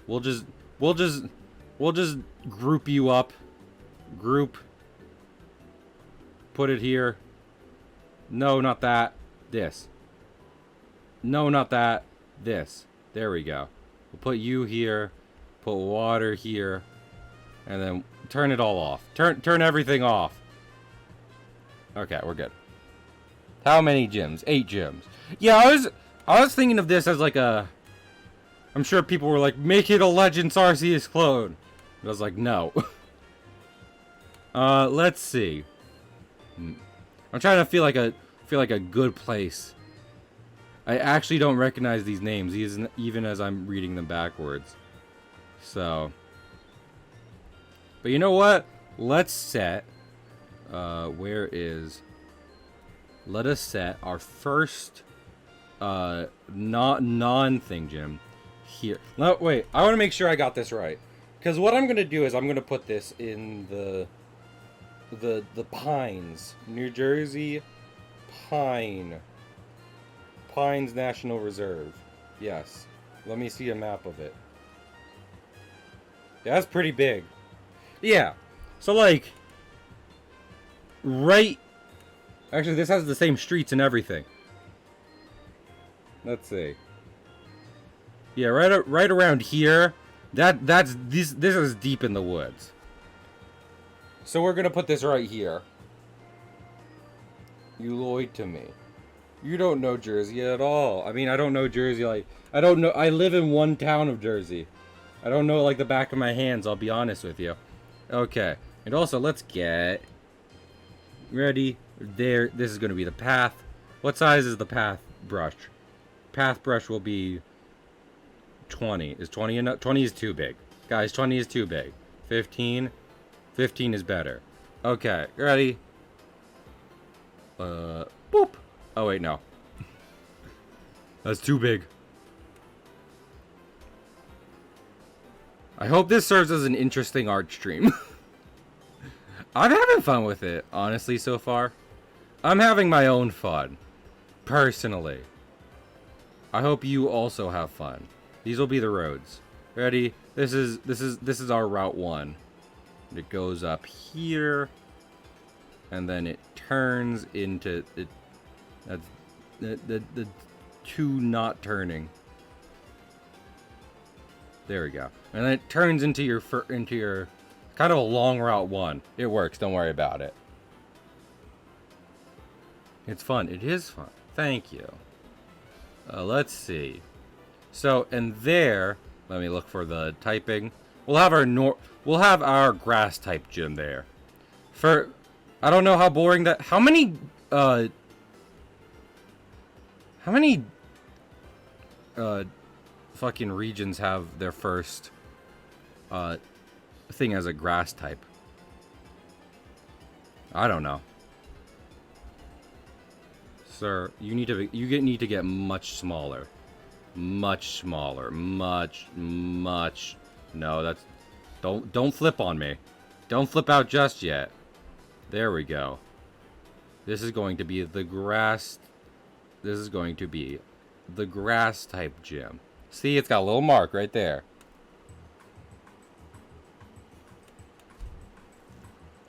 We'll just group you up. Group. Put it here. No, not that. This. No, not that. This. There we go. We'll put you here. Put water here. And then turn it all off. Turn everything off. Okay, we're good. How many gyms? 8 gyms. Yeah, I was thinking of this as like a... I'm sure people were like, make it a Legends Arceus clone. But I was like, no. Let's see. I'm trying to feel like a good place. I actually don't recognize these names, even as I'm reading them backwards. So... But you know what? Let's set... where is... Let us set our first... non-thing gym here. No, wait. I want to make sure I got this right. Because what I'm going to do is I'm going to put this in the Pines. New Jersey Pines National Reserve. Yes. Let me see a map of it. Yeah, that's pretty big. Yeah. So, like... Right... Actually, this has the same streets and everything. Let's see. Yeah, right around here. This is deep in the woods. So we're gonna put this right here. You lied to me. You don't know Jersey at all. I mean, I don't know Jersey like I don't know. I live in one town of Jersey. I don't know it like the back of my hands. I'll be honest with you. Okay, and also let's get ready. There. This is gonna be the path. What size is the path brush? Path brush will be 20. Is 20 enough? 20 is too big. Guys, 20 is too big. 15? 15 is better. Okay, ready? Boop. Oh, wait, no. That's too big. I hope this serves as an interesting art stream. I'm having fun with it, honestly, so far. I'm having my own fun. Personally. I hope you also have fun. These will be the roads. Ready? This is our Route 1. It goes up here, and then it turns into it. That's the two not turning. There we go. And then it turns into your kind of a long Route 1. It works. Don't worry about it. It's fun. It is fun. Thank you. Let's see. So, and there, let me look for the typing. We'll have our grass type gym there. I don't know how boring that. How many fucking regions have their first thing as a grass type? I don't know. Sir, you need to get much smaller. Much smaller. Much. No, that's... Don't flip on me. Don't flip out just yet. There we go. This is going to be the grass... This is going to be the grass type gym. See, it's got a little mark right there.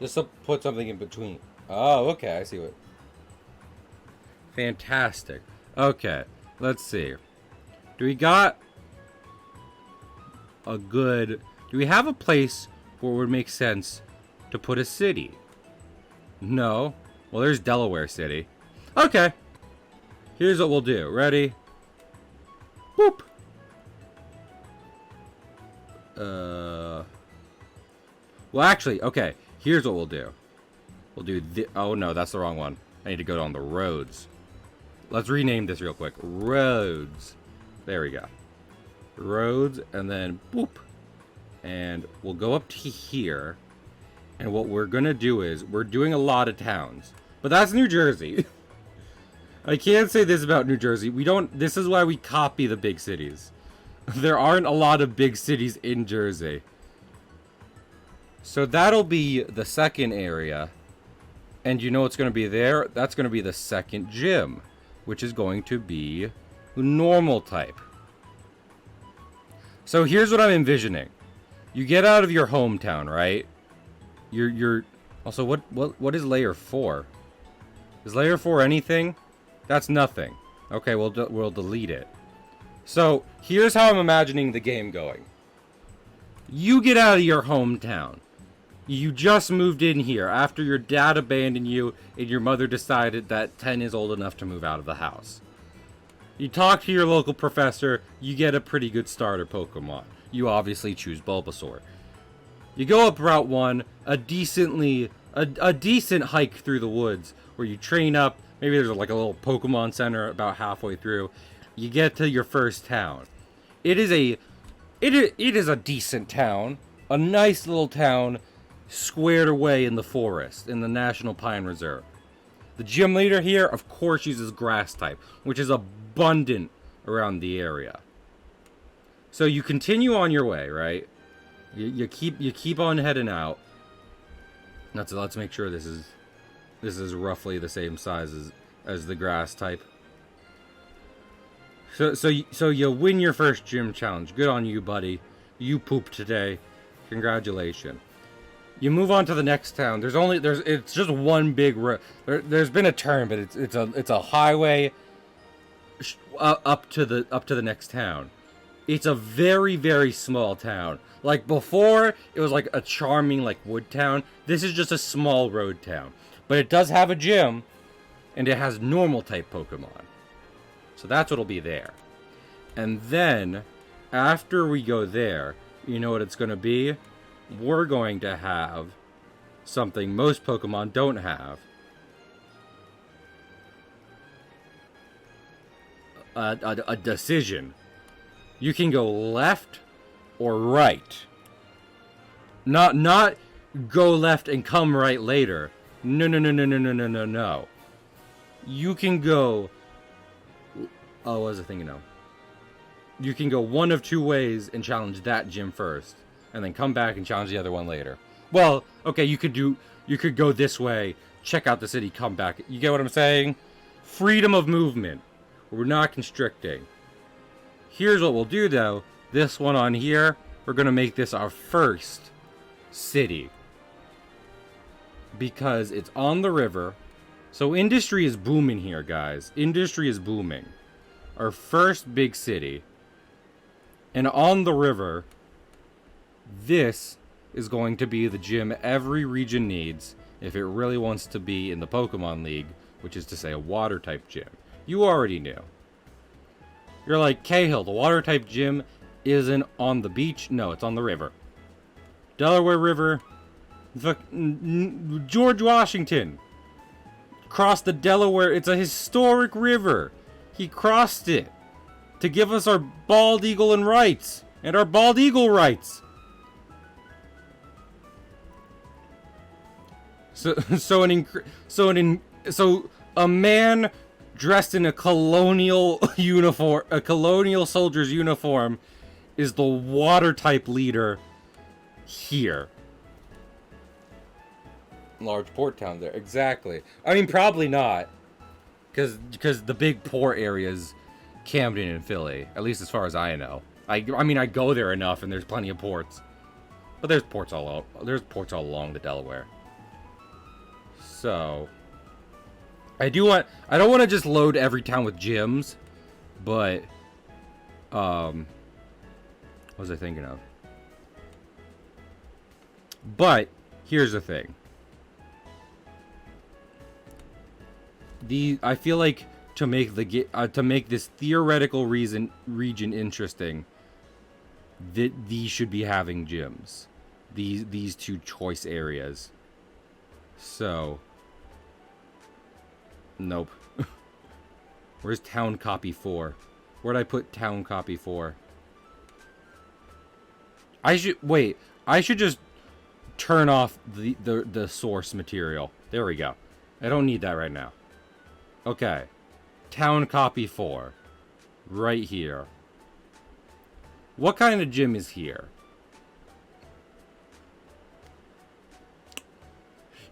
Just to put something in between. Oh, okay, I see what... Fantastic. Okay, let's see. Do we got a good... Do we have a place where it would make sense to put a city? No. Well, there's Delaware City. Okay. Here's what we'll do. Ready? Boop. Well, actually, okay. Here's what we'll do. We'll do oh, no, that's the wrong one. I need to go on the roads. Let's rename this real quick. Roads. There we go. Roads, and then boop. And we'll go up to here. And what we're going to do is, we're doing a lot of towns. But that's New Jersey. I can't say this about New Jersey. This is why we copy the big cities. There aren't a lot of big cities in Jersey. So that'll be the second area. And you know what's going to be there? That's going to be the second gym. Which is going to be normal type. So here's what I'm envisioning. You get out of your hometown, right? You're also what is layer 4? Is layer 4 anything? That's nothing. Okay, we'll delete it. So, here's how I'm imagining the game going. You get out of your hometown. You just moved in here after your dad abandoned you and your mother decided that 10 is old enough to move out of the house. You talk to your local professor, you get a pretty good starter Pokemon. You obviously choose Bulbasaur. You go up Route 1, a decent hike through the woods where you train up. Maybe there's like a little Pokemon Center about halfway through. You get to your first town. It is a decent town, a nice little town squared away in the forest, in the National Pine Reserve. The gym leader here, of course, uses grass type, which is abundant around the area. So you continue on your way, right? You keep on heading out. Let's make sure this is roughly the same size as the grass type. So you win your first gym challenge. Good on you, buddy. You pooped today. Congratulations. You move on to the next town. It's just one big road. There's been a turn, but it's a highway up to the next town. It's a very, very small town. Like before, it was like a charming like wood town. This is just a small road town, but it does have a gym, and it has normal type Pokemon. So that's what'll be there. And then after we go there, you know what it's going to be? We're going to have something most Pokemon don't have. A decision. You can go left or right. Not go left and come right later. No. You can go... Oh, what was I thinking of? You can go one of two ways and challenge that gym first, and then come back and challenge the other one later. Well, okay, you could go this way, check out the city, come back. You get what I'm saying? Freedom of movement. We're not constricting. Here's what we'll do, though. This one on here, we're going to make this our first city. Because it's on the river. So industry is booming here, guys. Industry is booming. Our first big city. And on the river, this is going to be the gym every region needs if it really wants to be in the Pokemon League, which is to say a water-type gym. You already knew. You're like, Cahill, the water-type gym isn't on the beach. No, it's on the river. Delaware River. George Washington crossed the Delaware. It's a historic river. He crossed it to give us our bald eagle and rights. And our bald eagle rights. So a man dressed in a colonial uniform, a colonial soldier's uniform, is the water type leader here. Large port town there, exactly. I mean, probably not, because the big port areas, Camden and Philly, at least as far as I know. I mean, I go there enough, and there's plenty of ports, but there's ports all along the Delaware. So, I don't want to just load every town with gyms, but, what was I thinking of? But, here's the thing. I feel like to make this theoretical region interesting, that these should be having gyms. These two choice areas. So, nope. Where's town copy 4? Where'd I put town copy 4? I should just turn off the source material. There we go. I don't need that right now. Okay. Town copy 4. Right here. What kind of gym is here?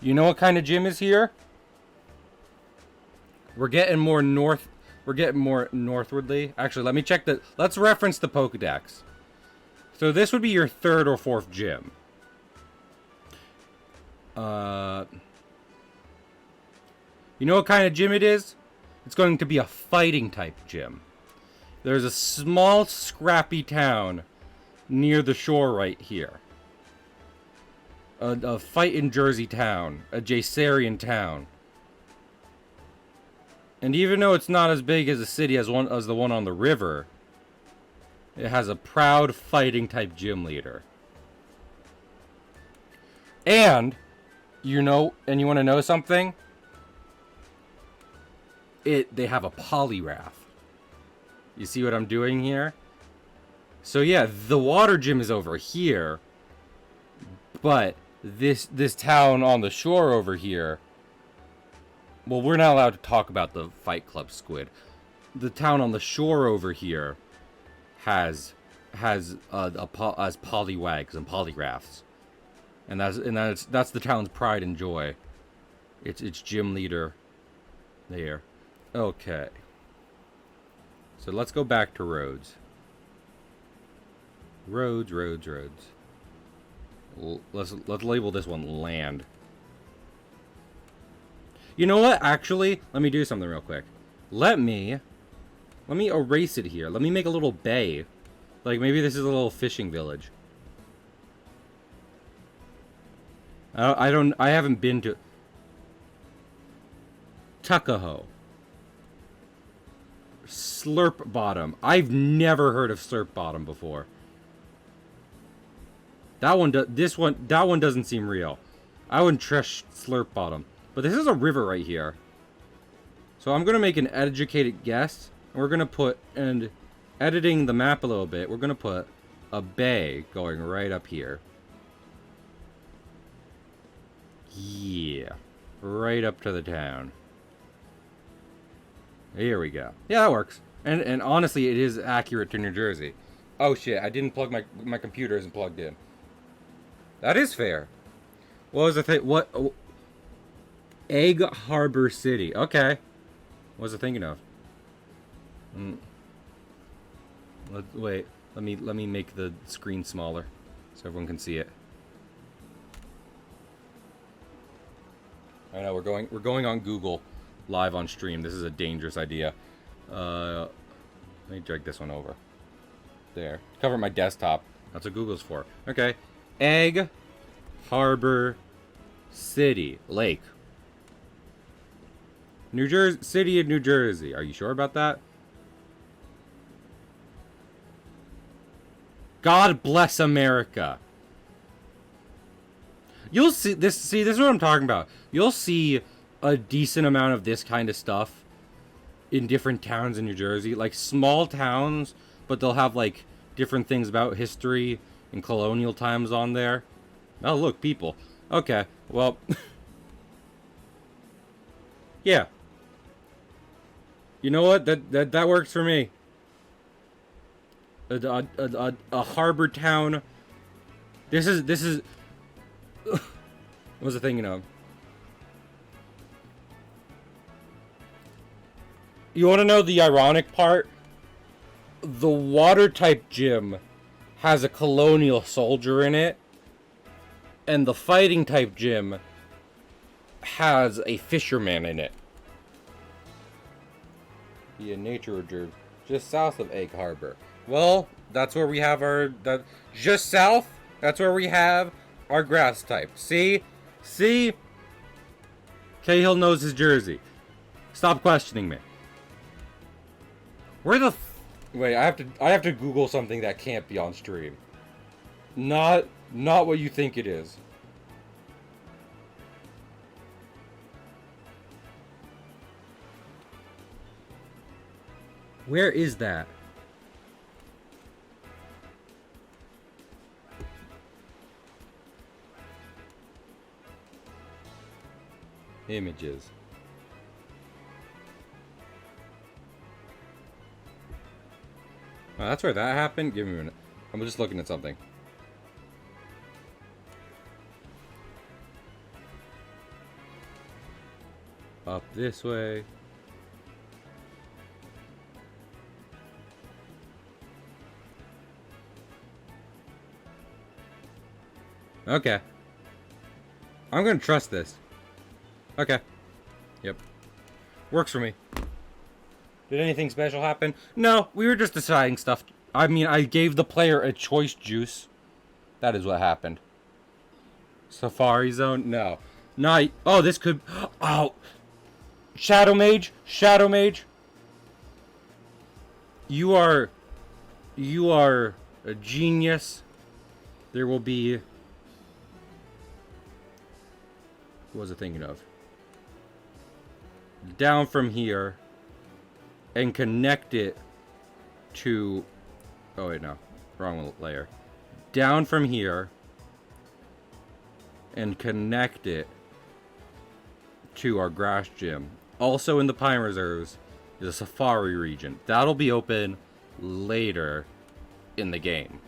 You know what kind of gym is here? We're getting more northwardly. Actually, let me check let's reference the Pokedex. So this would be your third or fourth gym. You know what kind of gym it is? It's going to be a fighting type gym. There's a small, scrappy town near the shore right here. A fight in Jersey town. A Jacearian town. And even though it's not as big as a city as the one on the river, it has a proud fighting type gym leader. And, you want to know something? They have a polyrath. You see what I'm doing here? So yeah, the water gym is over here, but this town on the shore over here. Well, we're not allowed to talk about the Fight Club Squid. The town on the shore over here has polywags and polygraphs, and that's the town's pride and joy. Its gym leader there. Okay. So let's go back to roads. Roads. Let's label this one land. You know what? Actually, let me do something real quick. Let me erase it here. Let me make a little bay. Like maybe this is a little fishing village. I haven't been to Tuckahoe. Slurp Bottom. I've never heard of Slurp Bottom before. That one doesn't seem real. I wouldn't trust Slurp Bottom. But this is a river right here. So I'm going to make an educated guess. And we're going to put, and editing the map a little bit, we're going to put a bay going right up here. Yeah. Right up to the town. Here we go. Yeah, that works. And honestly, it is accurate to New Jersey. Oh shit, I didn't plug my computer isn't plugged in. That is fair. What was the thing? What? Oh, Egg Harbor City. Okay. What was I thinking of? Wait. Let me make the screen smaller so everyone can see it. I know we're going on Google live on stream. This is a dangerous idea. Let me drag this one over. There. Cover my desktop. That's what Google's for. Okay. Egg Harbor City. Lake. New Jersey, City of New Jersey. Are you sure about that? God bless America. You'll see this. See, this is what I'm talking about. You'll see a decent amount of this kind of stuff in different towns in New Jersey, like small towns, but they'll have like different things about history and colonial times on there. Oh, look, people. Okay, well, yeah. You know what? That works for me. A harbor town. This is. What was I thinking of? You want to know the ironic part? The water type gym has a colonial soldier in it, and the fighting type gym has a fisherman in it. Yeah, nature reserve just south of Egg Harbor. Well, that's where we have just south. That's where we have our grass type. See, Cahill knows his Jersey. Stop questioning me. Where the wait? I have to Google something that can't be on stream. Not what you think it is. Where is that? Images. Oh, that's where that happened? Give me a minute. I'm just looking at something. Up this way. Okay. I'm gonna trust this. Okay. Yep. Works for me. Did anything special happen? No, we were just deciding stuff. I mean, I gave the player a choice juice. That is what happened. Safari Zone? No. Not. Oh, this could. Oh. Shadow Mage? Shadow Mage? You are. You are a genius. There will be. What was I thinking of? Down from here. And connect it to. Oh, wait, no. Wrong layer. Down from here. And connect it to our grass gym. Also in the Pine Reserves is a safari region. That'll be open later in the game.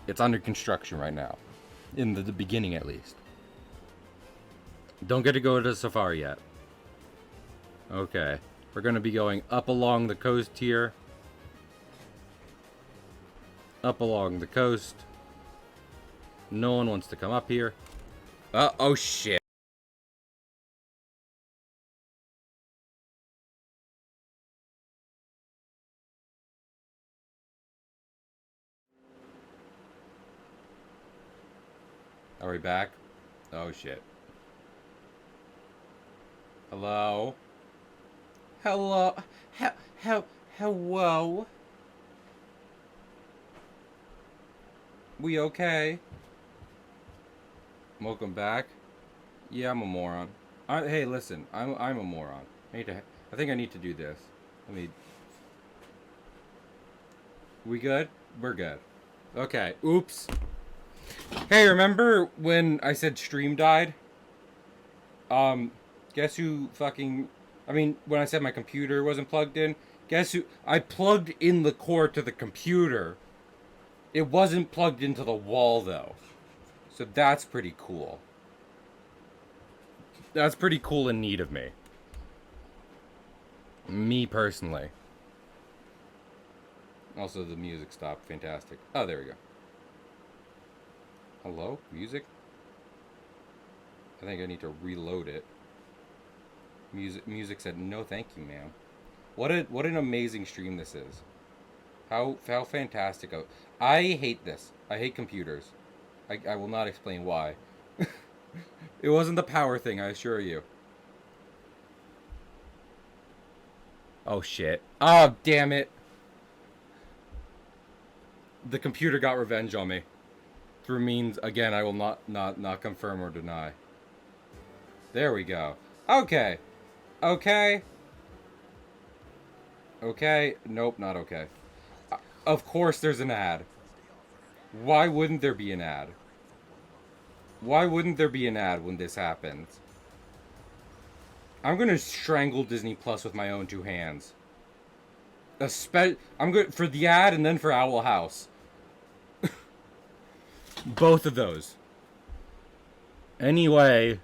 It's under construction right now. In the beginning, at least. Don't get to go to the safari yet. Okay. We're going to be going up along the coast here. Up along the coast. No one wants to come up here. Oh shit. Are we back? Oh shit. Hello? Hello? Hello? We okay? Welcome back. Yeah, I'm a moron. Hey, listen, I'm a moron. I think I need to do this. Let me. We good? We're good. Okay. Oops. Hey, remember when I said stream died? Guess who fucking. I mean, when I said my computer wasn't plugged in, guess who. I plugged in the cord to the computer. It wasn't plugged into the wall, though. So that's pretty cool. That's pretty cool and neat of me. Me personally. Also, the music stopped. Fantastic. Oh, there we go. Hello? Music? I think I need to reload it. Music said, no thank you, ma'am. What an amazing stream this is. How fantastic. I hate this. I hate computers. I will not explain why. It wasn't the power thing, I assure you. Oh shit. Oh, damn it. The computer got revenge on me. Through means, again, I will not confirm or deny. There we go. Okay. Okay. Okay. Nope, not okay. Of course there's an ad. Why wouldn't there be an ad? Why wouldn't there be an ad when this happens? I'm gonna strangle Disney Plus with my own two hands. I'm good for the ad and then for Owl House. Both of those. Anyway,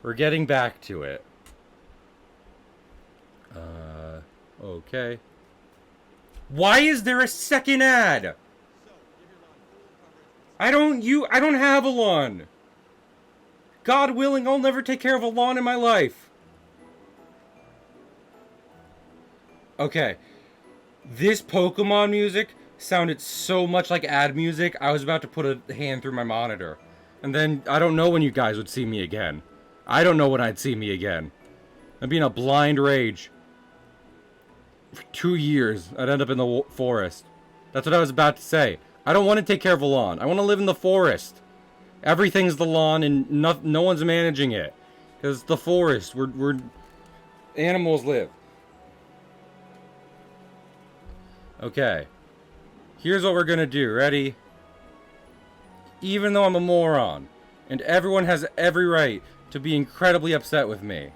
we're getting back to it. Okay. Why is there a second ad? I don't have a lawn. God willing, I'll never take care of a lawn in my life. Okay. This Pokemon music sounded so much like ad music, I was about to put a hand through my monitor. And then, I don't know when you guys would see me again. I don't know when I'd see me again. I'd be in a blind rage. For 2 years, I'd end up in the forest. That's what I was about to say. I don't want to take care of a lawn. I want to live in the forest. Everything's the lawn and no one's managing it. Because the forest, where animals live. Okay. Here's what we're gonna do. Ready? Even though I'm a moron, and everyone has every right to be incredibly upset with me,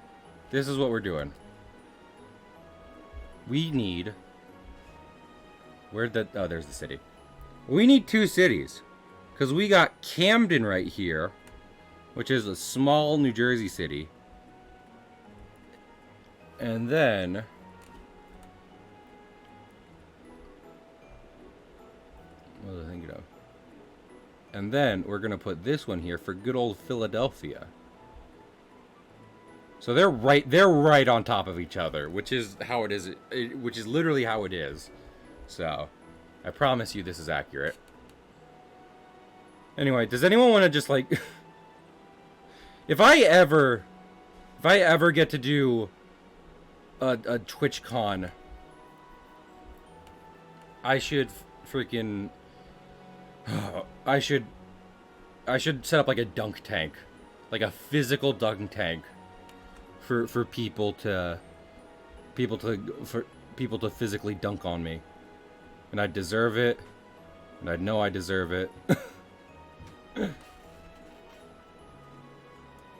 this is what we're doing. We need... Oh, there's the city. We need 2 cities. Because we got Camden right here, which is a small New Jersey city. And then... what was I thinking of? And then we're going to put this one here for good old Philadelphia. So they're right on top of each other, which is how it is, which is literally how it is. So, I promise you this is accurate. Anyway, does anyone want to just like if I ever get to do a TwitchCon, I should freaking I should set up like a dunk tank, like a physical dunk tank for people to physically dunk on me, and I deserve it, and I know I deserve it.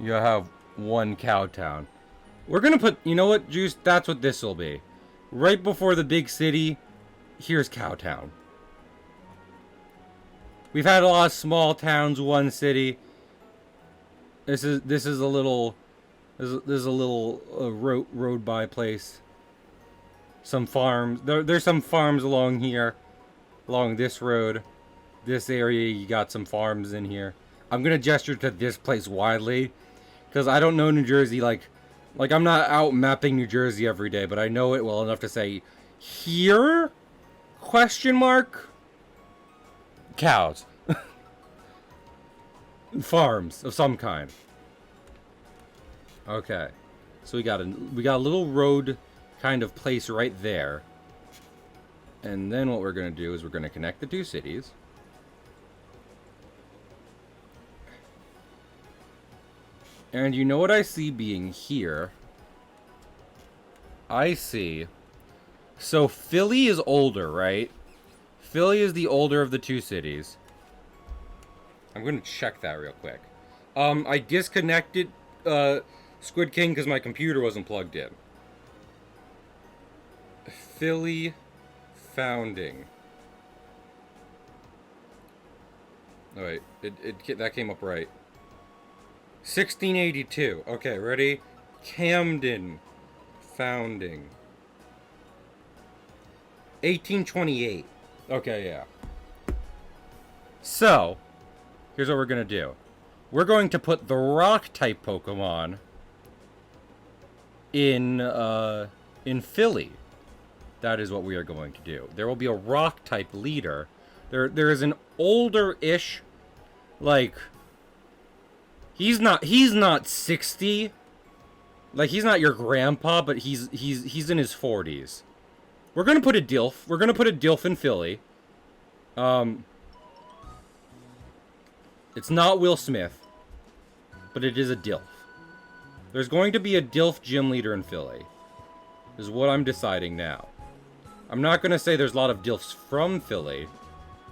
You have one Cowtown. We're gonna put, you know what, Juice? That's what this will be. Right before the big city, here's Cowtown. We've had a lot of small towns, one city. This is a little, there's a little road by place. Some farms. There's some farms along here, along this road. This area, you got some farms in here. I'm gonna gesture to this place widely, because I don't know New Jersey like I'm not out mapping New Jersey every day, but I know it well enough to say, here? Question mark? Cows. Farms of some kind. Okay, so we got a little road kind of place right there, and then what we're gonna do is we're gonna connect the two cities. And you know what I see being here? I see. So Philly is older, right? Philly is the older of the two cities. I'm gonna check that real quick. I disconnected Squid King because my computer wasn't plugged in. Philly founding. Oh wait, that came up right. 1682. Okay, ready? Camden founding. 1828. Okay, yeah. So, here's what we're gonna do. We're going to put the rock-type Pokemon in Philly. That is what we are going to do. There will be a rock-type leader. There is an older-ish, like, he's not 60. Like, he's not your grandpa, but he's in his 40s. We're gonna put a Dilf. We're gonna put a Dilf in Philly. It's not Will Smith, but it is a Dilf. There's going to be a Dilf gym leader in Philly. Is what I'm deciding now. I'm not gonna say there's a lot of Dilfs from Philly,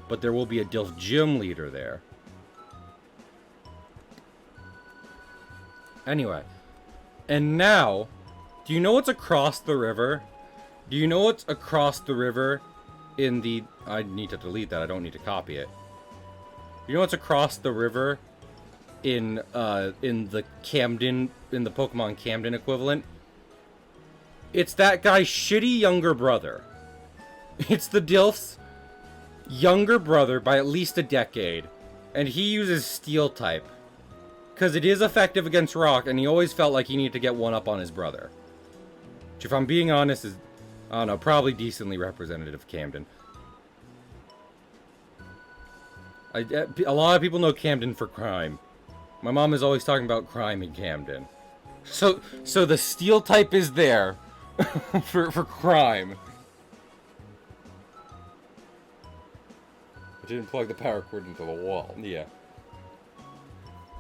but there will be a Dilf gym leader there. Anyway, and now, do you know what's across the river? Do you know what's across the river in the... I need to delete that, I don't need to copy it. You know what's across the river in the Camden, in the Pokemon Camden equivalent? It's that guy's shitty younger brother. It's the Dilf's younger brother by at least a decade, and he uses Steel type. Because it is effective against Rock, and he always felt like he needed to get one up on his brother. Which, if I'm being honest, is, I don't know, probably decently representative of Camden. A lot of people know Camden for crime. My mom is always talking about crime in Camden. So the Steel type is there for crime. I didn't plug the power cord into the wall. Yeah.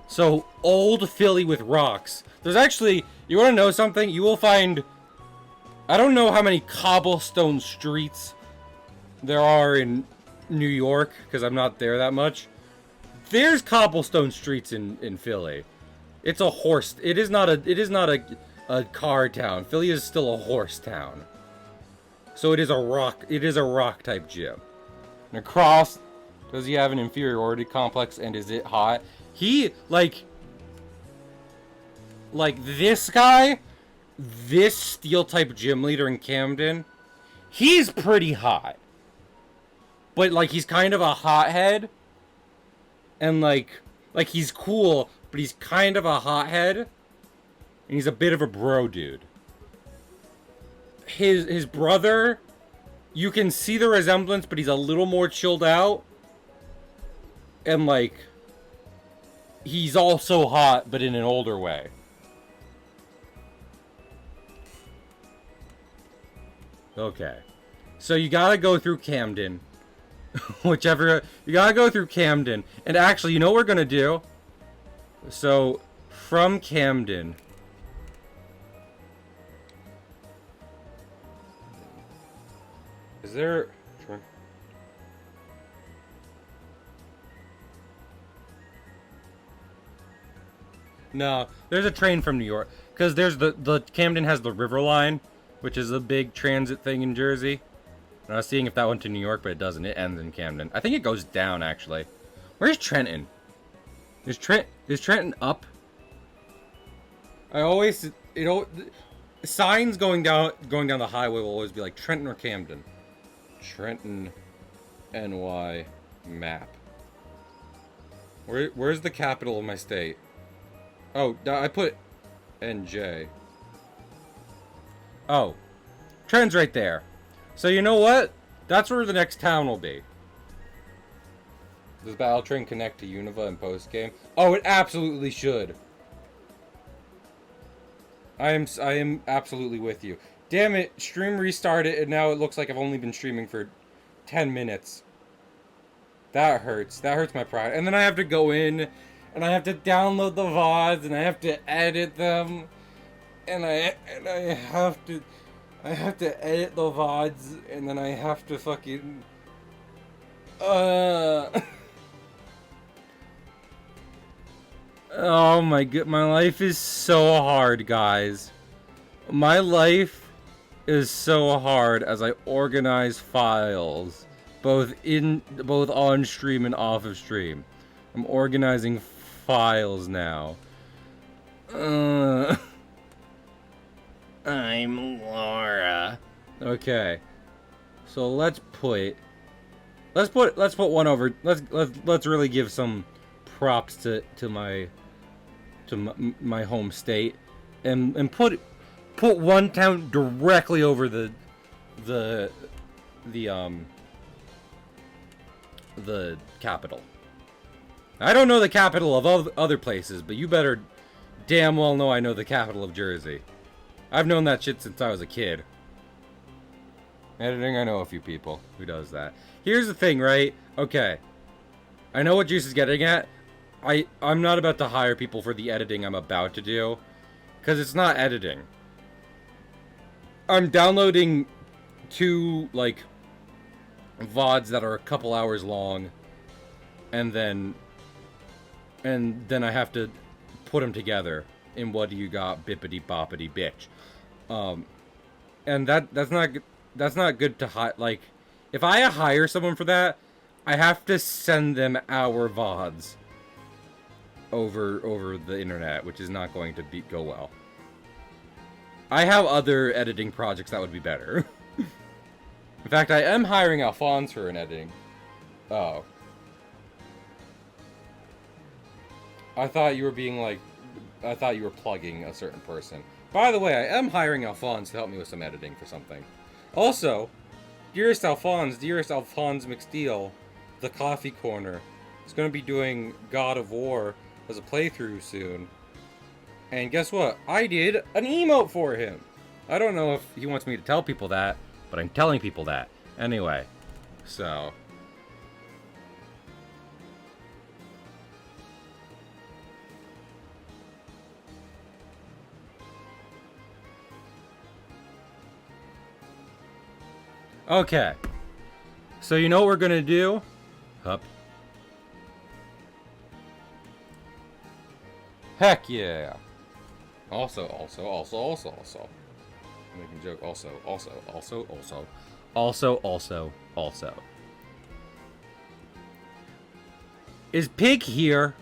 So, old Philly with rocks. There's actually, you want to know something? You will find, I don't know how many cobblestone streets there are in New York, because I'm not there that much. There's cobblestone streets in Philly. It's a horse, it is not a car town. Philly is still a horse town. So it is a rock type gym. And across, does he have an inferiority complex, and is it hot? He, like this guy, this Steel type gym leader in Camden, he's pretty hot. But, like, he's kind of a hothead. And, like he's cool, but he's kind of a hothead. and he's a bit of a bro dude. His brother, you can see the resemblance, but he's a little more chilled out. And, like, he's also hot, but in an older way. Okay. So you gotta go through Camden. Whichever... You gotta go through Camden. And actually, you know what we're gonna do? So, from Camden... Is there... No, there's a train from New York. Because there's the Camden has the River Line, which is a big transit thing in Jersey. And I was seeing if that went to New York, but it doesn't. It ends in Camden. I think it goes down, actually. Where's Trenton? Is Trenton up? I always... You know, signs going down the highway will always be like Trenton or Camden. Trenton, NY, map. Where's the capital of my state? Oh, I put NJ. Oh. Trenton's right there. So you know what? That's where the next town will be. Does Battle Train connect to Unova in post-game? Oh, it absolutely should. I am absolutely with you. Damn it, stream restarted and now it looks like I've only been streaming for 10 minutes. That hurts. That hurts my pride. And then I have to go in and I have to download the VODs and I have to edit them. And I have to edit the VODs and then I have to fucking Oh my god, my life is so hard, guys. My life is so hard as I organize files, both on stream and off of stream. I'm organizing files now. I'm Laura. Okay, so let's put one over. Let's really give some props to my home state, and put one town directly over the capital. I don't know the capital of other places, but you better damn well know I know the capital of Jersey. I've known that shit since I was a kid. Editing, I know a few people who does that. Here's the thing, right? Okay. I know what Juice is getting at. I'm not about to hire people for the editing I'm about to do. Because it's not editing. I'm downloading 2, like, VODs that are a couple hours long. And then I have to put them together in What Do You Got, Bippity Boppity Bitch. And that's not good to hire. Like, if I hire someone for that, I have to send them our VODs over the internet, which is not going to go well. I have other editing projects that would be better. In fact, I am hiring Alphonse for an editing. Oh. I thought you were being like... I thought you were plugging a certain person. By the way, I am hiring Alphonse to help me with some editing for something. Also, Dearest Alphonse McSteele, the Coffee Corner, is going to be doing God of War as a playthrough soon. And guess what? I did an emote for him. I don't know if he wants me to tell people that, but I'm telling people that. Anyway, so... Okay. So you know what we're gonna do? Hup. Heck yeah. Also. I'm making a joke. Also. Is Pig here?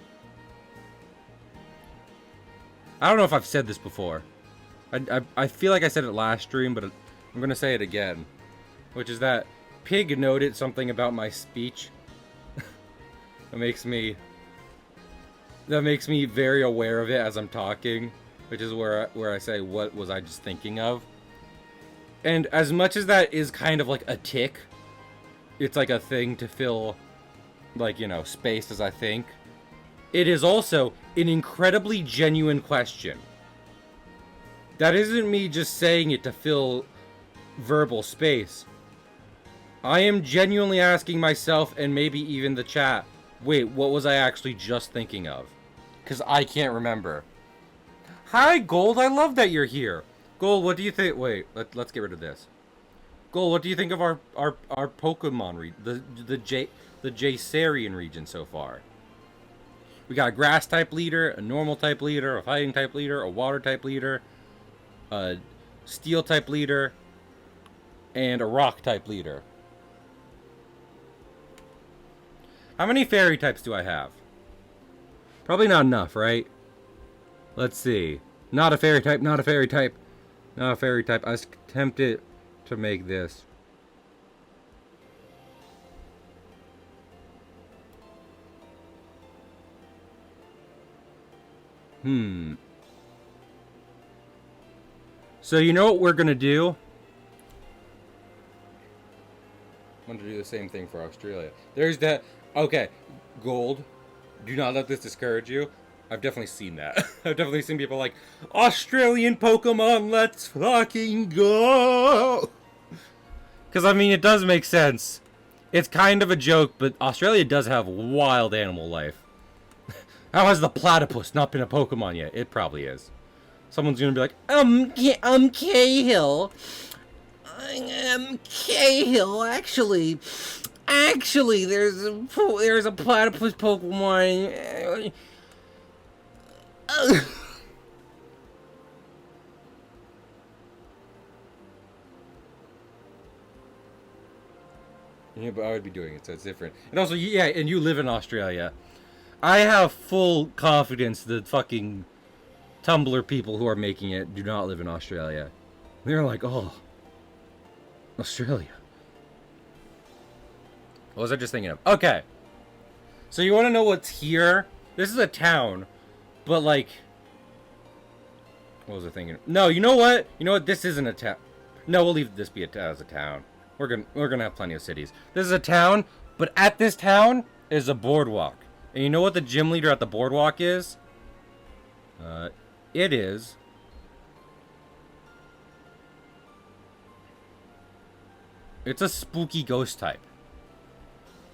I don't know if I've said this before. I feel like I said it last stream, but I'm gonna say it again. Which is that Pig noted something about my speech that makes me very aware of it as I'm talking. which is where I say, what was I just thinking of? And as much as that is kind of like a tick, it's like a thing to fill, like, you know, space as I think. It is also an incredibly genuine question. That isn't me just saying it to fill verbal space. I am genuinely asking myself, and maybe even the chat, wait, what was I actually just thinking of? Because I can't remember. Hi, Gold, I love that you're here. Gold, what do you think? Wait, let's get rid of this. Gold, what do you think of our Pokemon the Jacearian region so far? We got a grass type leader, a normal type leader, a fighting type leader, a water type leader, a steel type leader, and a rock type leader. How many fairy types do I have? Probably not enough, right? Let's see. Not a fairy type, not a fairy type, not a fairy type. I was tempted to make this. So you know what we're gonna do? I'm gonna do the same thing for Australia. There's that. Okay, Gold. Do not let this discourage you. I've definitely seen that. I've definitely seen people like, Australian Pokemon, let's fucking go! Because, I mean, it does make sense. It's kind of a joke, but Australia does have wild animal life. How has the platypus not been a Pokemon yet? It probably is. Someone's gonna be like, Cahill. Cahill, actually, there's a platypus Pokemon. Yeah, but I would be doing it, so it's different. And also, yeah, and you live in Australia. I have full confidence that fucking Tumblr people who are making it do not live in Australia. They're like, oh, Australia. What was I just thinking of? Okay. So you want to know what's here? This is a town, but like, what was I thinking? No, you know what? You know what? This isn't a town. No, we'll leave this be as a town. We're gonna have plenty of cities. This is a town, but at this town is a boardwalk. And you know what the gym leader at the boardwalk is? It is it's a spooky ghost type.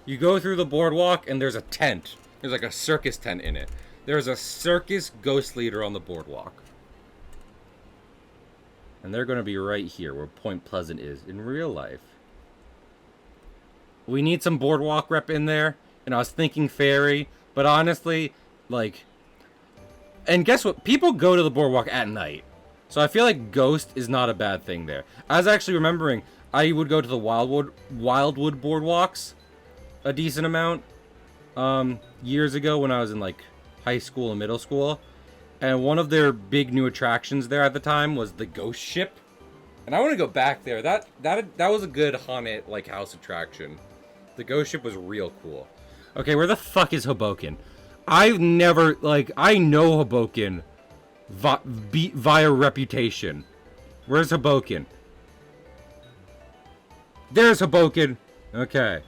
You go through the boardwalk and there's a tent. There's like a circus tent in it. There's a circus ghost leader on the boardwalk. And they're going to be right here where Point Pleasant is in real life. We need some boardwalk rep in there. And I was thinking fairy. But honestly, like... And guess what? People go to the boardwalk at night. So I feel like ghost is not a bad thing there. I was actually remembering I would go to the Wildwood boardwalks a decent amount years ago when I was in like high school and middle school. And one of their big new attractions there at the time was the ghost ship. And I want to go back there. That was a good haunted like house attraction. The ghost ship was real cool. Okay, where the fuck is Hoboken? I've never, like, I know Hoboken via reputation. Where's Hoboken? There's Hoboken. Okay.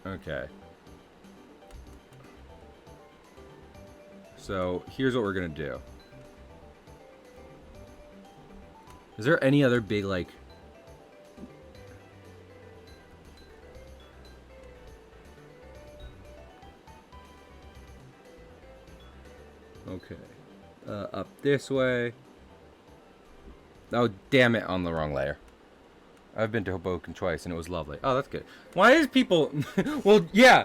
Okay. So, here's what we're gonna do. Is there any other big, like... Okay. Up this way. Oh, damn it, on the wrong layer. I've been to Hoboken twice, and it was lovely. Oh, that's good. Why is people... Well, yeah.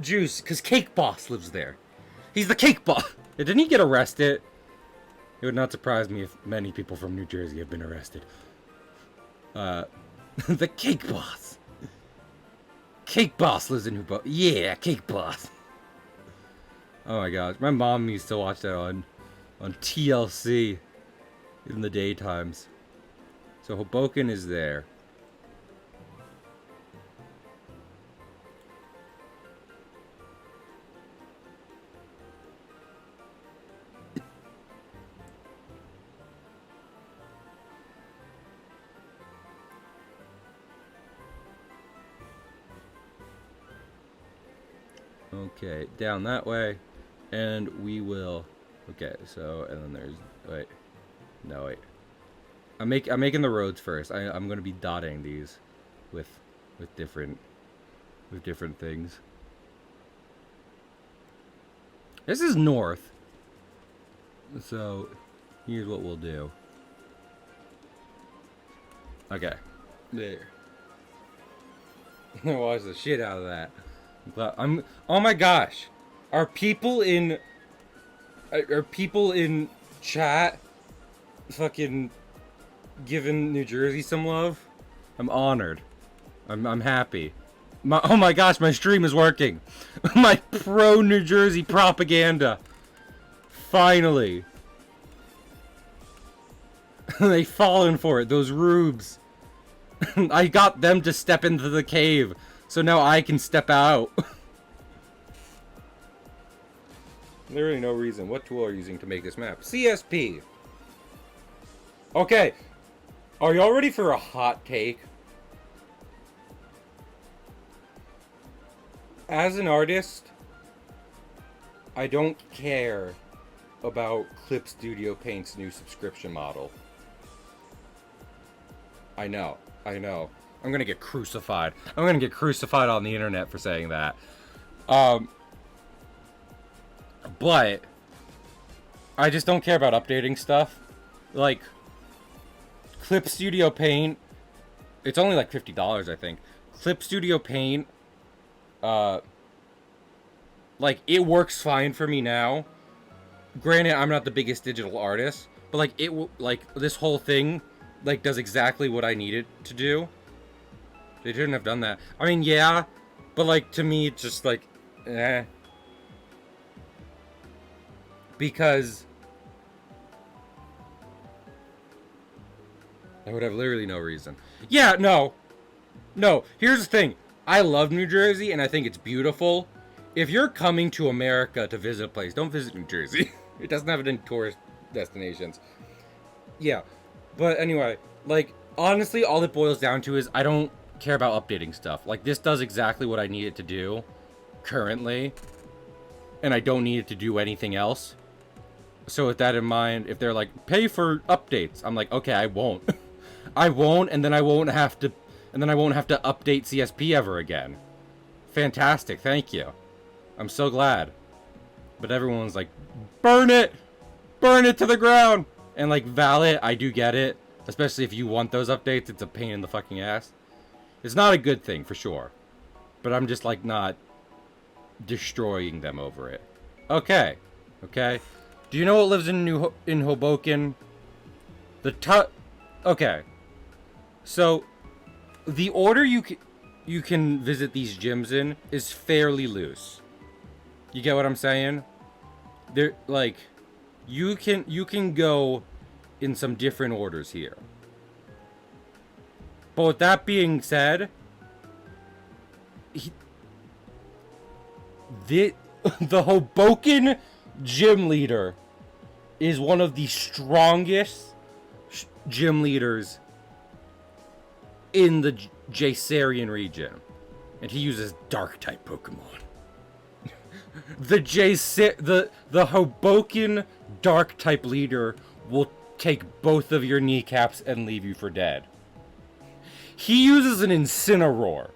Juice, because Cake Boss lives there. He's the Cake Boss. Didn't he get arrested? It would not surprise me if many people from New Jersey have been arrested. The Cake Boss. Cake Boss lives in Hoboken. Yeah, Cake Boss. Oh my gosh. My mom used to watch that on TLC in the daytimes. So Hoboken is there. Okay, down that way. And we will... Okay, so, and then there's... Wait. No, wait. I'm making the roads first. I'm going to be dotting these with different things. This is north. So, here's what we'll do. Okay. There. Watch the shit out of that. But oh my gosh. Are people in chat fucking giving New Jersey some love? I'm honored. I'm happy. Oh my gosh, my stream is working. My pro New Jersey propaganda. Finally. They fallen for it, those rubes. I got them to step into the cave, so now I can step out. Literally no reason. What tool are you using to make this map? CSP. Okay. Are y'all ready for a hot take? As an artist, I don't care about Clip Studio Paint's new subscription model. I know. I'm gonna get crucified. I'm gonna get crucified on the internet for saying that. But I just don't care about updating stuff. Like, Clip Studio Paint, it's only like $50, I think. Clip Studio Paint, like, it works fine for me now. Granted, I'm not the biggest digital artist, but like this whole thing like does exactly what I need it to do. They shouldn't have done that. I mean, yeah, but like to me it's just like because I would have literally no reason. Yeah, no. Here's the thing. I love New Jersey and I think it's beautiful. If you're coming to America to visit a place, don't visit New Jersey. It doesn't have any tourist destinations. Yeah. But anyway, like, honestly, all it boils down to is I don't care about updating stuff. Like, this does exactly what I need it to do currently. And I don't need it to do anything else. So with that in mind, if they're like, pay for updates, I'm like, okay, I won't. I won't, and then I won't have to update CSP ever again. Fantastic, thank you. I'm so glad. But everyone's like, burn it! Burn it to the ground! And like, valid, I do get it. Especially if you want those updates, it's a pain in the fucking ass. It's not a good thing, for sure. But I'm just like, not destroying them over it. Okay. Do you know what lives in Hoboken? Okay. So, the order you can visit these gyms in is fairly loose. You get what I'm saying? They're like, you can go in some different orders here. But with that being said, the Hoboken gym leader is one of the strongest gym leaders in the Jacearian region. And he uses dark type Pokemon. The Hoboken dark type leader will take both of your kneecaps and leave you for dead. He uses an Incineroar.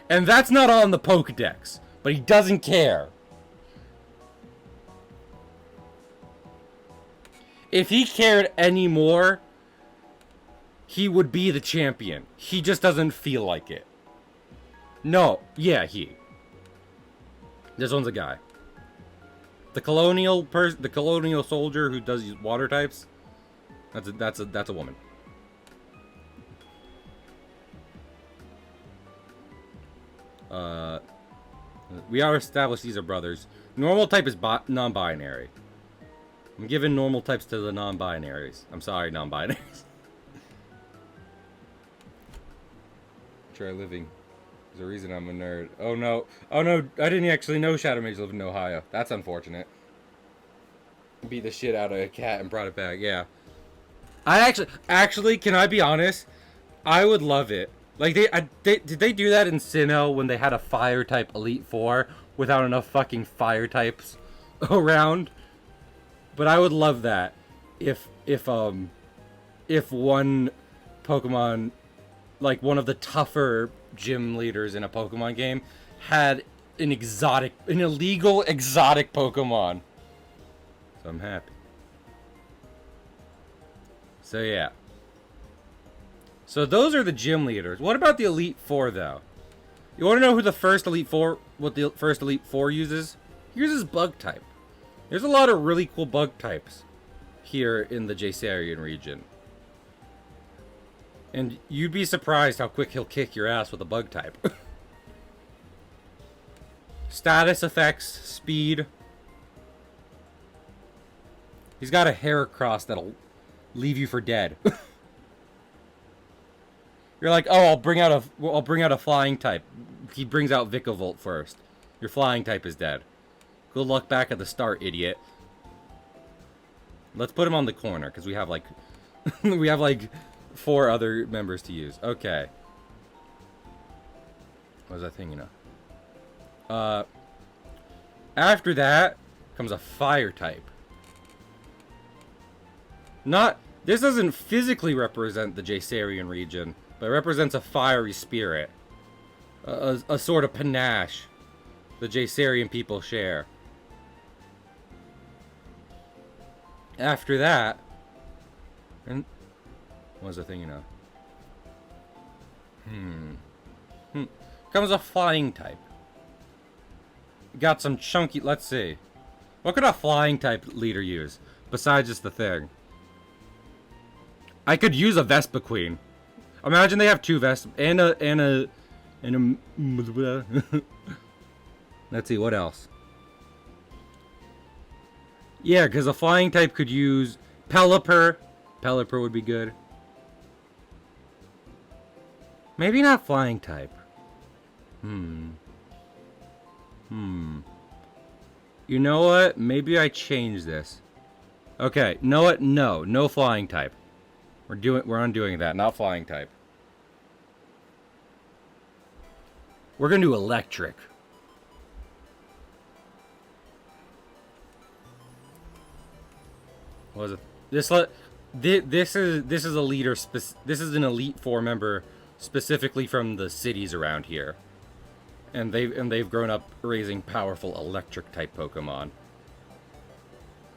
And that's not on the Pokedex, but he doesn't care. If he cared anymore, he would be the champion. He just doesn't feel like it. No, yeah, he. This one's a guy. The colonial soldier who does use water types. That's a woman. We are established these are brothers. Normal type is non-binary. I'm giving normal types to the non-binaries. I'm sorry, non-binaries. Try living. There's a reason I'm a nerd. Oh no, I didn't actually know Shadow Mage lived in Ohio. That's unfortunate. Beat the shit out of a cat and brought it back. Yeah. I actually, can I be honest? I would love it. Like did they do that in Sinnoh when they had a fire type Elite Four without enough fucking fire types around. But I would love that if one Pokemon, like one of the tougher gym leaders in a Pokemon game, had an illegal exotic Pokemon. So I'm happy. So yeah. So those are the gym leaders. What about the Elite Four though? You want to know who the first Elite Four, what the first Elite Four uses? He uses Bug type. There's a lot of really cool Bug types here in the Jacearian region. And you'd be surprised how quick he'll kick your ass with a Bug type. Status effects, speed. He's got a Heracross that'll leave you for dead. You're like, oh, I'll bring out a flying type. He brings out Vikavolt first. Your flying type is dead. Good luck back at the start, idiot. Let's put him on the corner because we have like we have like 4 other members to use. Okay. What was I thinking of? After that comes a fire type. This doesn't physically represent the Jacearian region, but it represents a fiery spirit. A sort of panache the Jacearian people share. After that, and what was I thinking of? Comes a flying type. Got some chunky. Let's see. What could a flying type leader use besides just the thing? I could use a Vespiquen. Imagine they have 2 Vesp and a. Let's see what else. Yeah, because a flying type could use Pelipper. Pelipper would be good. Maybe not flying type. You know what? Maybe I change this. Okay, know what? No flying type. We're undoing that. Not flying type. We're gonna do electric. What was it? This is a leader. This is an Elite Four member specifically from the cities around here, and they've grown up raising powerful electric type Pokemon.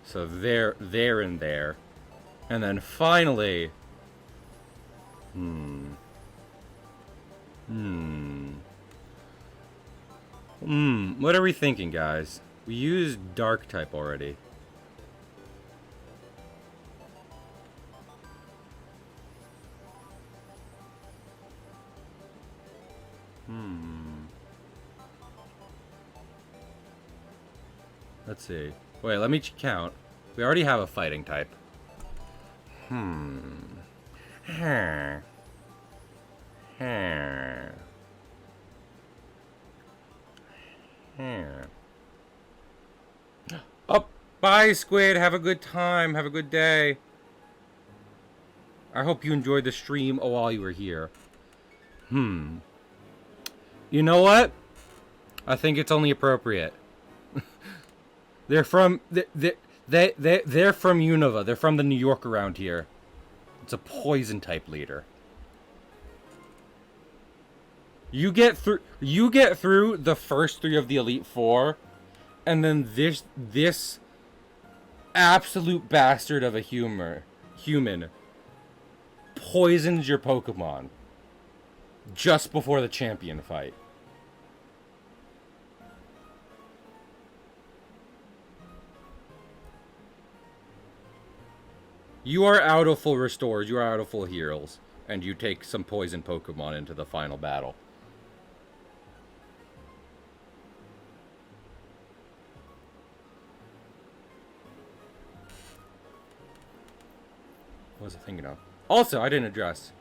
So they're in there, and then finally, what are we thinking, guys? We used Dark type already. Let's see. Wait, let me count. We already have a fighting type. Oh, bye, Squid. Have a good time. Have a good day. I hope you enjoyed the stream while you were here. You know what? I think it's only appropriate. They're from they're from Unova. They're from the New York around here. It's a poison type leader. You get through the first 3 of the Elite Four, and then this absolute bastard of a human poisons your Pokemon just before the champion fight. You are out of full restores, you are out of full heals, and you take some poison Pokemon into the final battle. What was I thinking of? Also, I didn't address.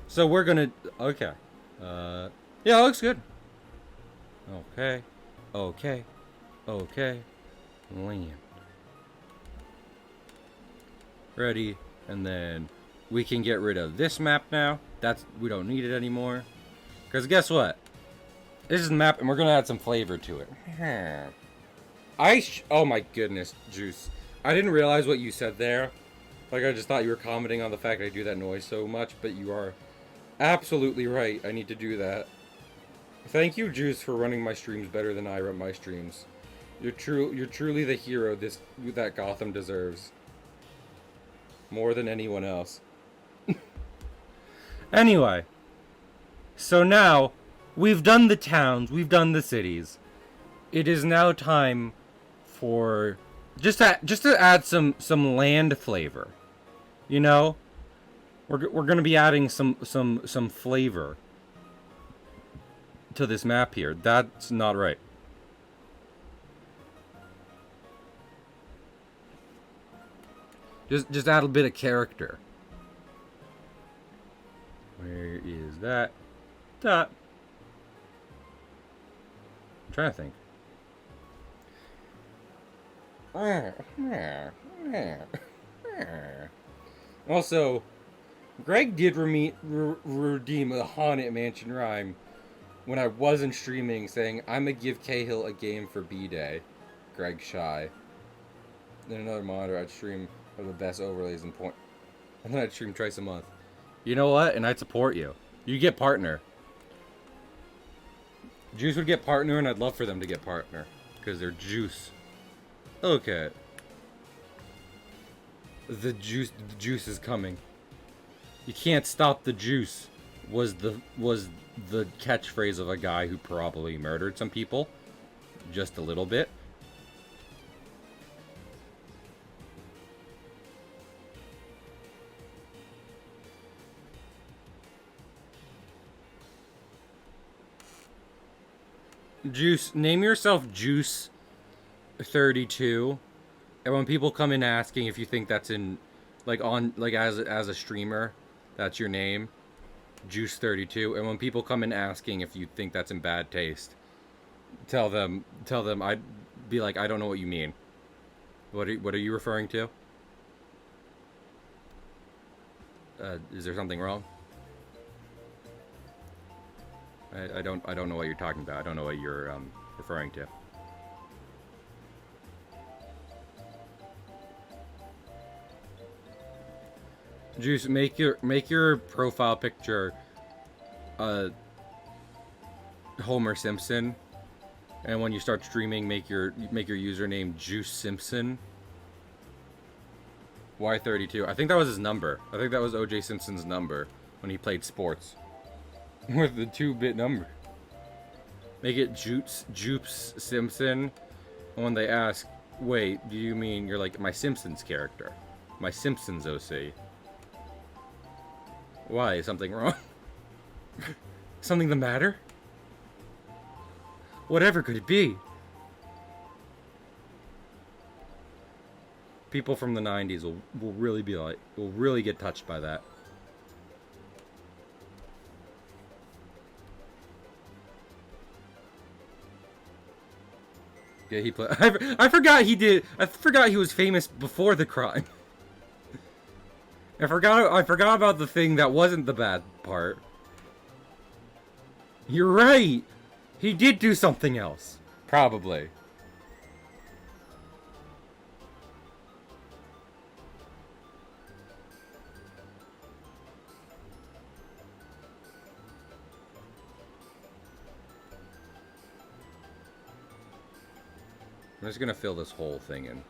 So we're gonna... Okay. Yeah, it looks good. Okay. Okay. Okay. Land. Ready, and then we can get rid of this map now. We don't need it anymore. Because guess what? This is the map, and we're gonna add some flavor to it. Oh my goodness, Juice. I didn't realize what you said there. Like, I just thought you were commenting on the fact I do that noise so much, but you are absolutely right. I need to do that. Thank you, Juice, for running my streams better than I run my streams. You're truly the hero that Gotham deserves. More than anyone else. Anyway. So now, we've done the towns, we've done the cities. It is now time for just to add some land flavor. You know, we're gonna be adding some flavor to this map here. That's not right. Just add a bit of character. Where is that? That. I'm trying to think. Also, Greg did redeem a Haunted Mansion rhyme when I wasn't streaming, saying, I'm gonna give Cahill a game for B-Day. Greg Shy. Then another monitor, I'd stream of the best overlays and point. And then I'd stream twice a month. You know what? And I'd support you. You get partner. Juice would get partner, and I'd love for them to get partner. Because they're Juice. Okay. The juice is coming. You can't stop the juice was the catchphrase of a guy who probably murdered some people. Just a little bit. Juice, name yourself Juice 32. And when people come in asking if you think that's in, like, on, like, as a streamer, that's your name, Juice 32. And when people come in asking if you think that's in bad taste, tell them I'd be like, I don't know what you mean. What are you referring to? Is there something wrong? I don't know what you're talking about. I don't know what you're referring to. Juice, make your profile picture Homer Simpson, and when you start streaming, make your username Juice Simpson. Y32. I think that was his number. I think that was O.J. Simpson's number when he played sports. With the 2-bit number. Make it Jupes Simpson. And when they ask, wait, do you mean you're like my Simpsons character? My Simpsons OC. Why? Is something wrong? Something the matter? Whatever could it be? People from the 90s will really be like, will really get touched by that. Yeah, he played. I forgot he did. I forgot he was famous before the crime. I forgot about the thing that wasn't the bad part. You're right. He did do something else. Probably. I'm just gonna fill this whole thing in.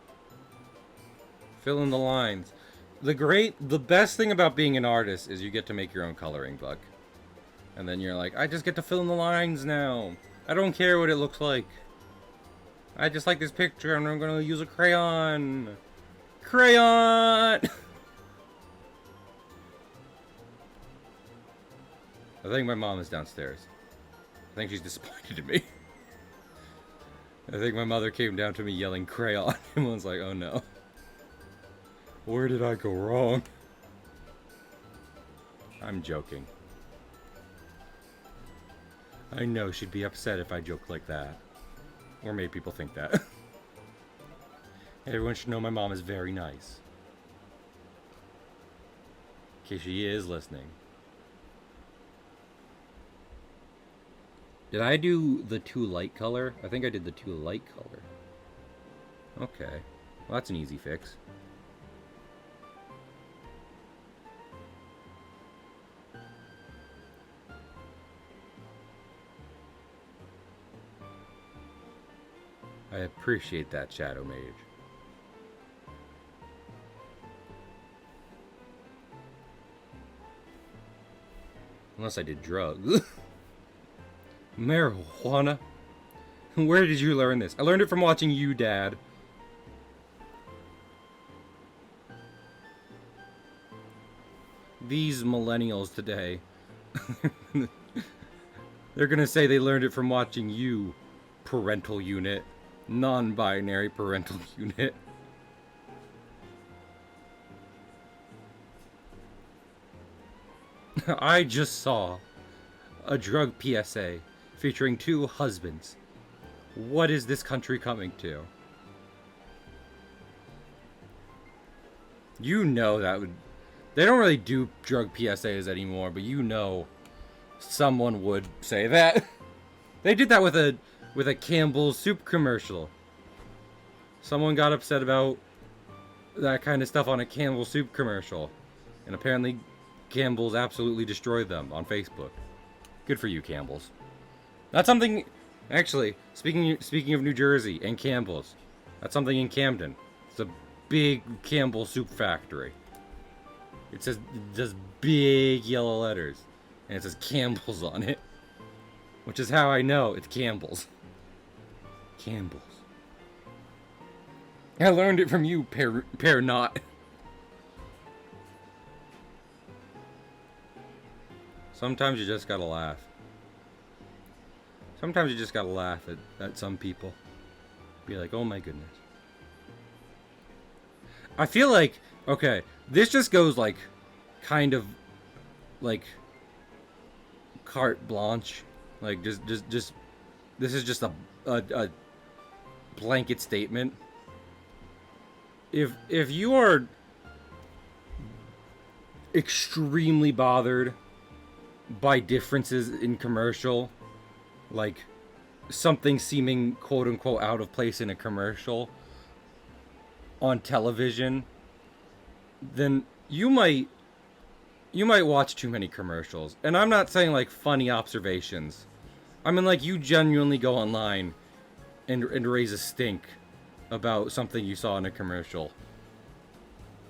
Fill in the lines. The best thing about being an artist is you get to make your own coloring book. And then you're like, I just get to fill in the lines now. I don't care what it looks like. I just like this picture and I'm gonna use a crayon. Crayon! I think my mom is downstairs. I think she's disappointed in me. I think my mother came down to me yelling crayon and was like, oh no. Where did I go wrong? I'm joking. I know she'd be upset if I joked like that. Or made people think that. Everyone should know my mom is very nice. In case she is listening. Did I do the 2 light color? I think I did the 2 light color. Okay. Well, that's an easy fix. I appreciate that, Shadow Mage. Unless I did drugs. Marijuana? Where did you learn this? I learned it from watching you, Dad. These millennials today. They're gonna say they learned it from watching you, parental unit. Non-binary parental unit. I just saw a drug PSA featuring 2 husbands. What is this country coming to? You know that would... They don't really do drug PSAs anymore, but you know someone would say that. They did that with a Campbell's soup commercial. Someone got upset about that kind of stuff on a Campbell's soup commercial. And apparently Campbell's absolutely destroyed them on Facebook. Good for you, Campbell's. That's something... Actually, speaking of New Jersey and Campbell's, that's something in Camden. It's a big Campbell soup factory. It says just big yellow letters. And it says Campbell's on it. Which is how I know it's Campbell's. Campbell's. I learned it from you, Pear Not. Sometimes you just gotta laugh. Sometimes you just gotta laugh at some people. Be like, oh my goodness. I feel like, okay, this just goes like, kind of, like, carte blanche. Like, just, this is just a blanket statement. If you are extremely bothered by differences in commercial, like something seeming quote unquote out of place in a commercial on television, then you might watch too many commercials. And I'm not saying like funny observations. I mean like you genuinely go online and raise a stink about something you saw in a commercial.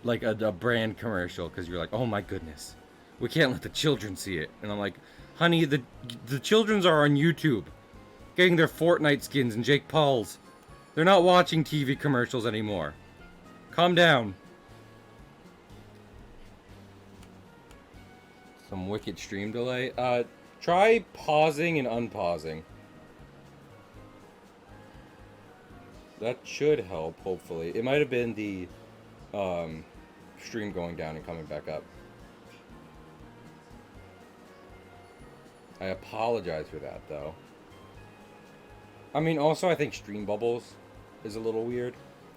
Like a brand commercial, because you're like, oh my goodness, we can't let the children see it. And I'm like, honey, the children's are on YouTube, getting their Fortnite skins and Jake Paul's. They're not watching TV commercials anymore. Calm down. Some wicked stream delay. Try pausing and unpausing. That should help, hopefully. It might have been the stream going down and coming back up. I apologize for that, though. I mean, also, I think Stream Bubbles is a little weird.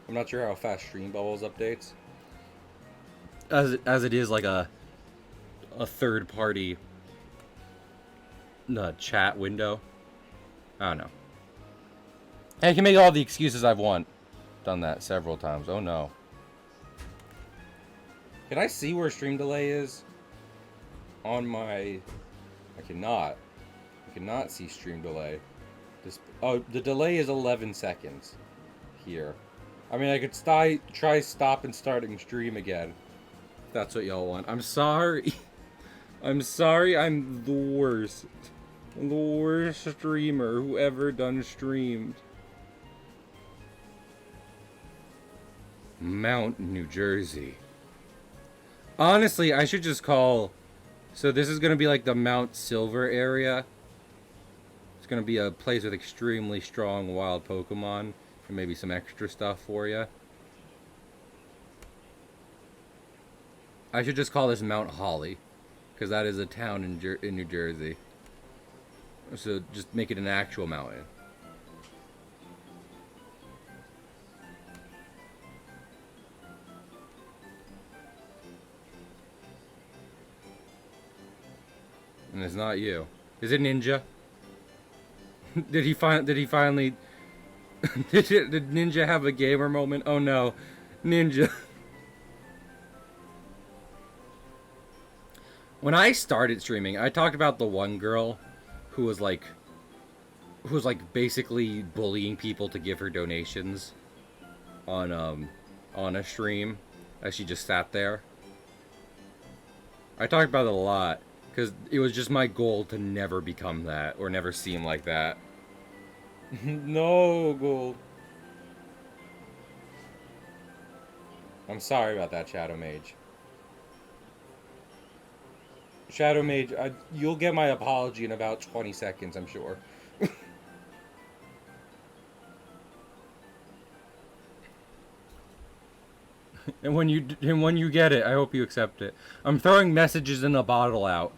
I'm not sure how fast Stream Bubbles updates. As it is like a third-party chat window. I don't know. I can make all the excuses I've done that several times. Oh no. Can I see where stream delay is on my... I cannot see stream delay. Oh, the delay is 11 seconds here. I mean, I could try stop and starting stream again. If that's what y'all want. I'm sorry. I'm sorry, I'm the worst. I'm the worst streamer who ever done streamed. Mount New Jersey. Honestly, I should just call... So this is going to be like the Mount Silver area. It's going to be a place with extremely strong wild Pokemon. And maybe some extra stuff for you. I should just call this Mount Holly. Because that is a town in New Jersey. So just make it an actual mountain. And it's not you. Is it Ninja? Did he finally? Did Ninja have a gamer moment? Oh no, Ninja. When I started streaming, I talked about the one girl who was like basically bullying people to give her donations on a stream as she just sat there. I talked about it a lot because it was just my goal to never become that or never seem like that. No goal. I'm sorry about that, Shadow Mage. Shadow Mage, you'll get my apology in about 20 seconds, I'm sure. And when you get it, I hope you accept it. I'm throwing messages in a bottle out,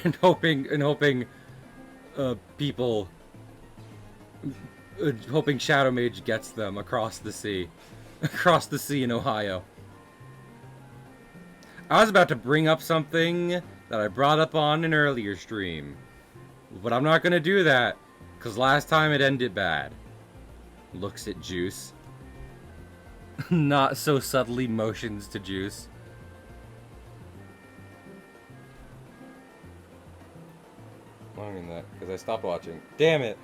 and hoping people, hoping Shadow Mage gets them across the sea, across the sea in Ohio. I was about to bring up something that I brought up on an earlier stream, but I'm not gonna do that, cause last time it ended bad. Looks at Juice. Not so subtly motions to Juice. Longer than that, because I stopped watching. Damn it!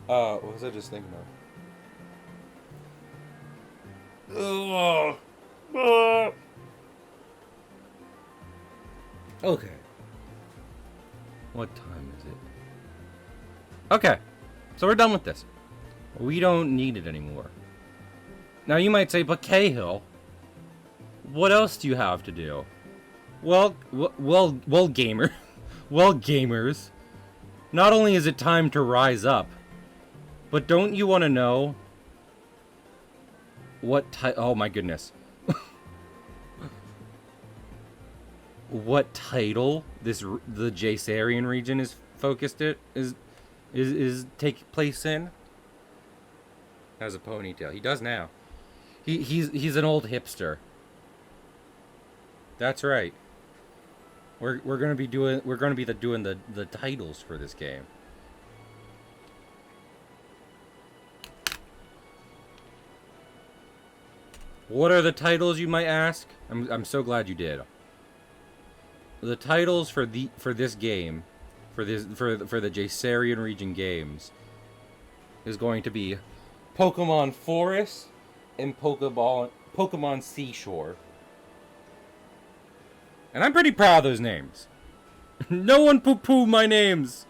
What was I just thinking of? Okay. What time is it? Okay. So we're done with this. We don't need it anymore. Now you might say, but Cahill, what else do you have to do? Well, gamer. Well, gamers. Not only is it time to rise up, but don't you want to know what oh my goodness. What title the Jacearian region is focused is take place in? Has a ponytail. He does now. He's an old hipster. That's right. We're gonna be doing the titles for this game. What are the titles, you might ask? I'm so glad you did. The titles for this game, for the Jacearian region games, is going to be Pokemon Forest and Pokemon Seashore. And I'm pretty proud of those names. No one poo-poo my names.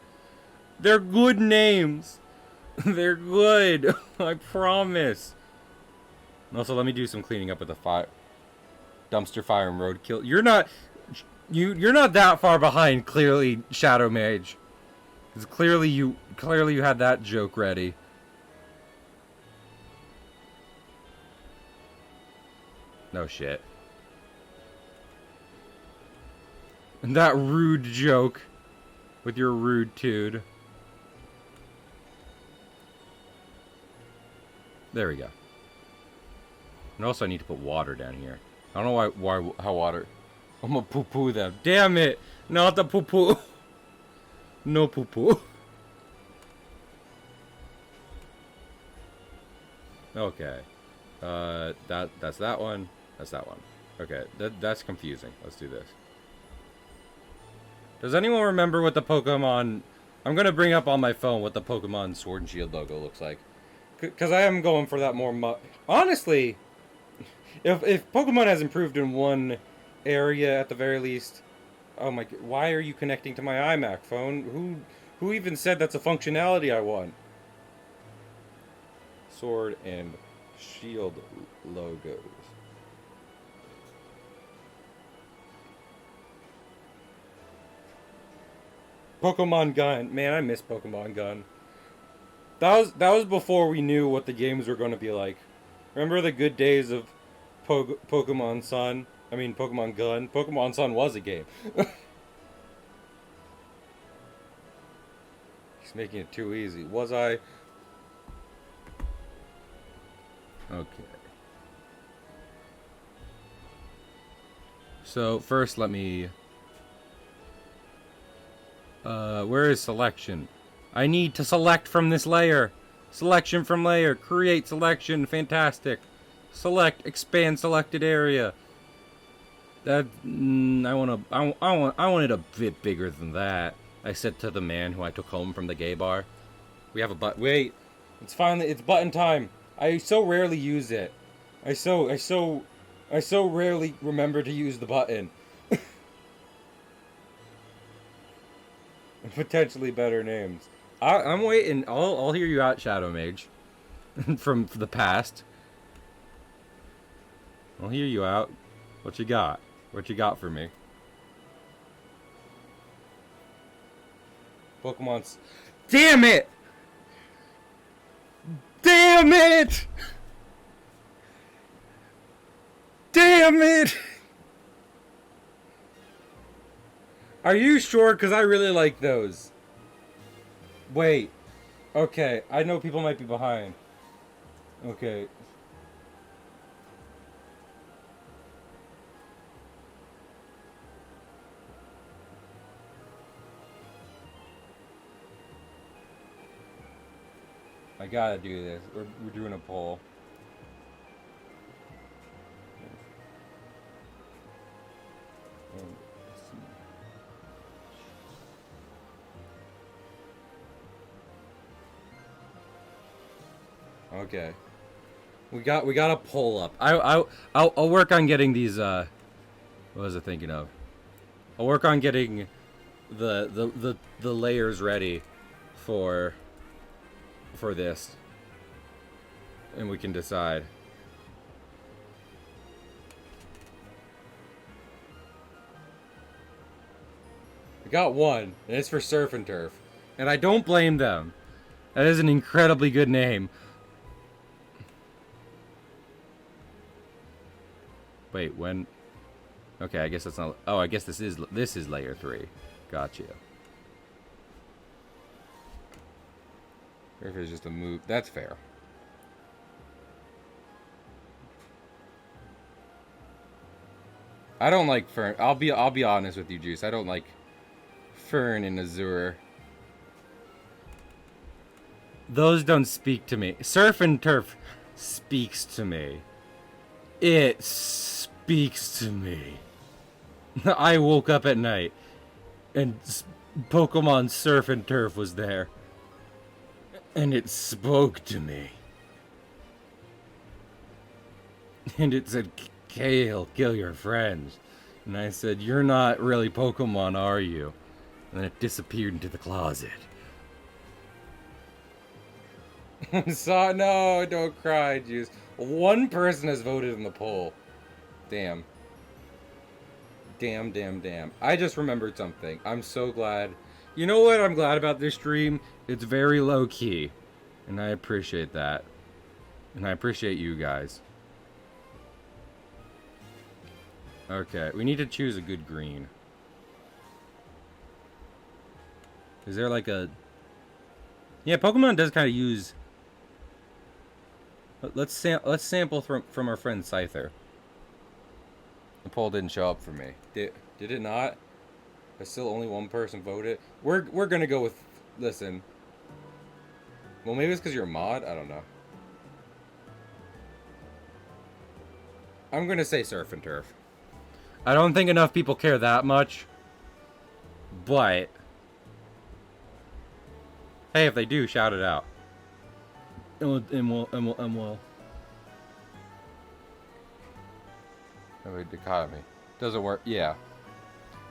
They're good names. They're good. I promise. Also, let me do some cleaning up with the dumpster fire and roadkill. You're not that far behind. Clearly, Shadow Mage. Because clearly you had that joke ready. No shit. And that rude joke with your rude tude. There we go. And also I need to put water down here. I don't know how water. I'm gonna poo-poo them. Damn it! Not the poo-poo. No poo-poo. Okay. That's that one. That's that one. Okay, that's confusing. Let's do this. Does anyone remember what the Pokemon... I'm gonna bring up on my phone what the Pokemon Sword and Shield logo looks like. Because I am going for that more... Honestly, if Pokemon has improved in one area at the very least... Oh my... Why are you connecting to my iMac phone? Who even said that's a functionality I want? Sword and Shield logos. Pokemon Gun. Man, I miss Pokemon Gun. That was before we knew what the games were going to be like. Remember the good days of Pokemon Sun? I mean, Pokemon Gun. Pokemon Sun was a game. He's making it too easy. Was I? Okay. So, first let me... Where is selection? I need to select from this layer. Selection from layer. Create selection. Fantastic. Select. Expand selected area. That I want it a bit bigger than that. I said to the man who I took home from the gay bar. We have a wait. It's button time. I so rarely use it. I so rarely remember to use the button. Potentially better names. I'm waiting. I'll hear you out, Shadow Mage. From the past. I'll hear you out. What you got? What you got for me? Pokemon's. Damn it! Damn it! Damn it! Are you sure? Because I really like those. Wait. Okay, I know people might be behind. Okay. I gotta do this. We're doing a poll. Okay. We got a poll up. I'll work on getting these. What was I thinking of? I'll work on getting the layers ready for this, and we can decide. I got one, and it's for Surf and Turf, and I don't blame them. That is an incredibly good name. Wait, when? Okay, I guess that's not. Oh, I guess this is layer 3. Gotcha. Or if it's just a move, that's fair. I don't like Fern. I'll be honest with you, Juice. I don't like Fern and Azure. Those don't speak to me. Surf and Turf speaks to me. It speaks to me. I woke up at night and Pokemon Surf and Turf was there. And it spoke to me. And it said, Kale, kill your friends. And I said, you're not really Pokemon, are you? And then it disappeared into the closet. No, don't cry, Juice. One person has voted in the poll. Damn. Damn. I just remembered something. I'm so glad. You know what I'm glad about this stream? It's very low key. And I appreciate that. And I appreciate you guys. Okay, we need to choose a good green. Is there like a... Yeah, Pokemon does kind of use... Let's sample from our friend Scyther. The poll didn't show up for me. Did it not? There's still only one person voted. We're gonna go with... Listen. Well, maybe it's because you're a mod? I don't know. I'm gonna say Surf and Turf. I don't think enough people care that much. But... Hey, if they do, shout it out. And we'll... Oh, dichotomy. Doesn't work. Yeah.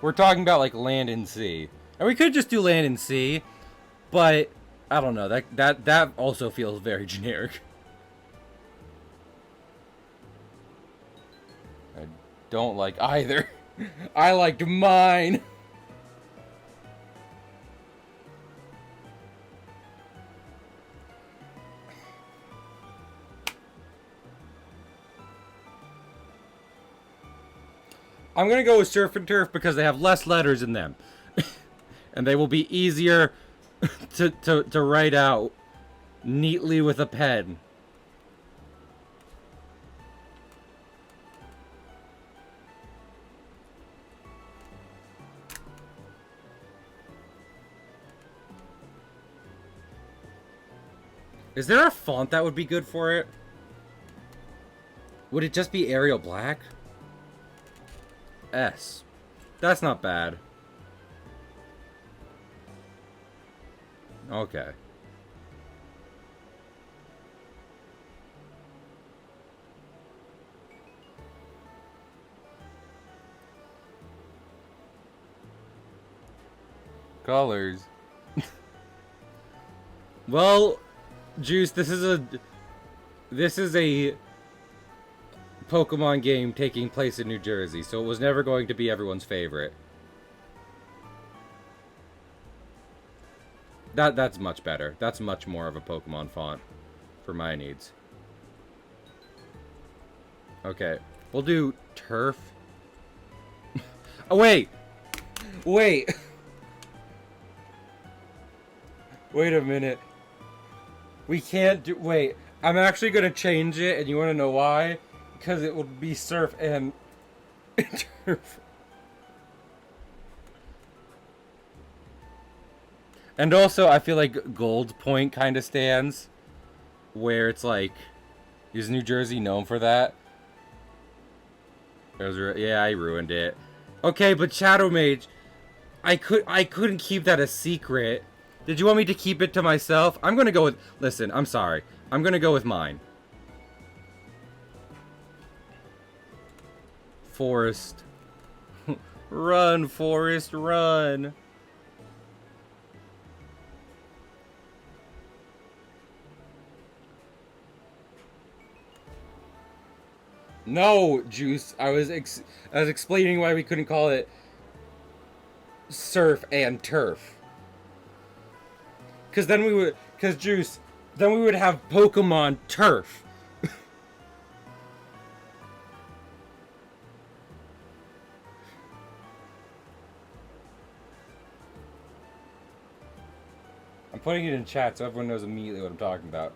We're talking about, like, land and sea. And we could just do land and sea. But... I don't know. That also feels very generic. I don't like either. I liked mine. I'm gonna go with Surf and Turf because they have less letters in them. And they will be easier to write out neatly with a pen. Is there a font that would be good for it? Would it just be Arial Black? S. That's not bad. Okay. Colors. Well, Juice, this is a Pokemon game taking place in New Jersey, so it was never going to be everyone's favorite. That's much better. That's much more of a Pokemon font for my needs. Okay, we'll do turf. Oh wait, wait, wait a minute. We can't do. Wait, I'm actually gonna change it, and you want to know why? Because it would be surf and turf. And also, I feel like Gold Point kind of stands, where it's like, is New Jersey known for that? Yeah, I ruined it. Okay, but Shadow Mage, I couldn't keep that a secret. Did you want me to keep it to myself? I'm gonna go with. Listen, I'm sorry. I'm gonna go with mine. Forest. Run, Forest, run. No, Juice. I was explaining why we couldn't call it surf and turf. Cause then we would, cause Juice, then we would have Pokemon Turf. I'm putting it in chat so everyone knows immediately what I'm talking about.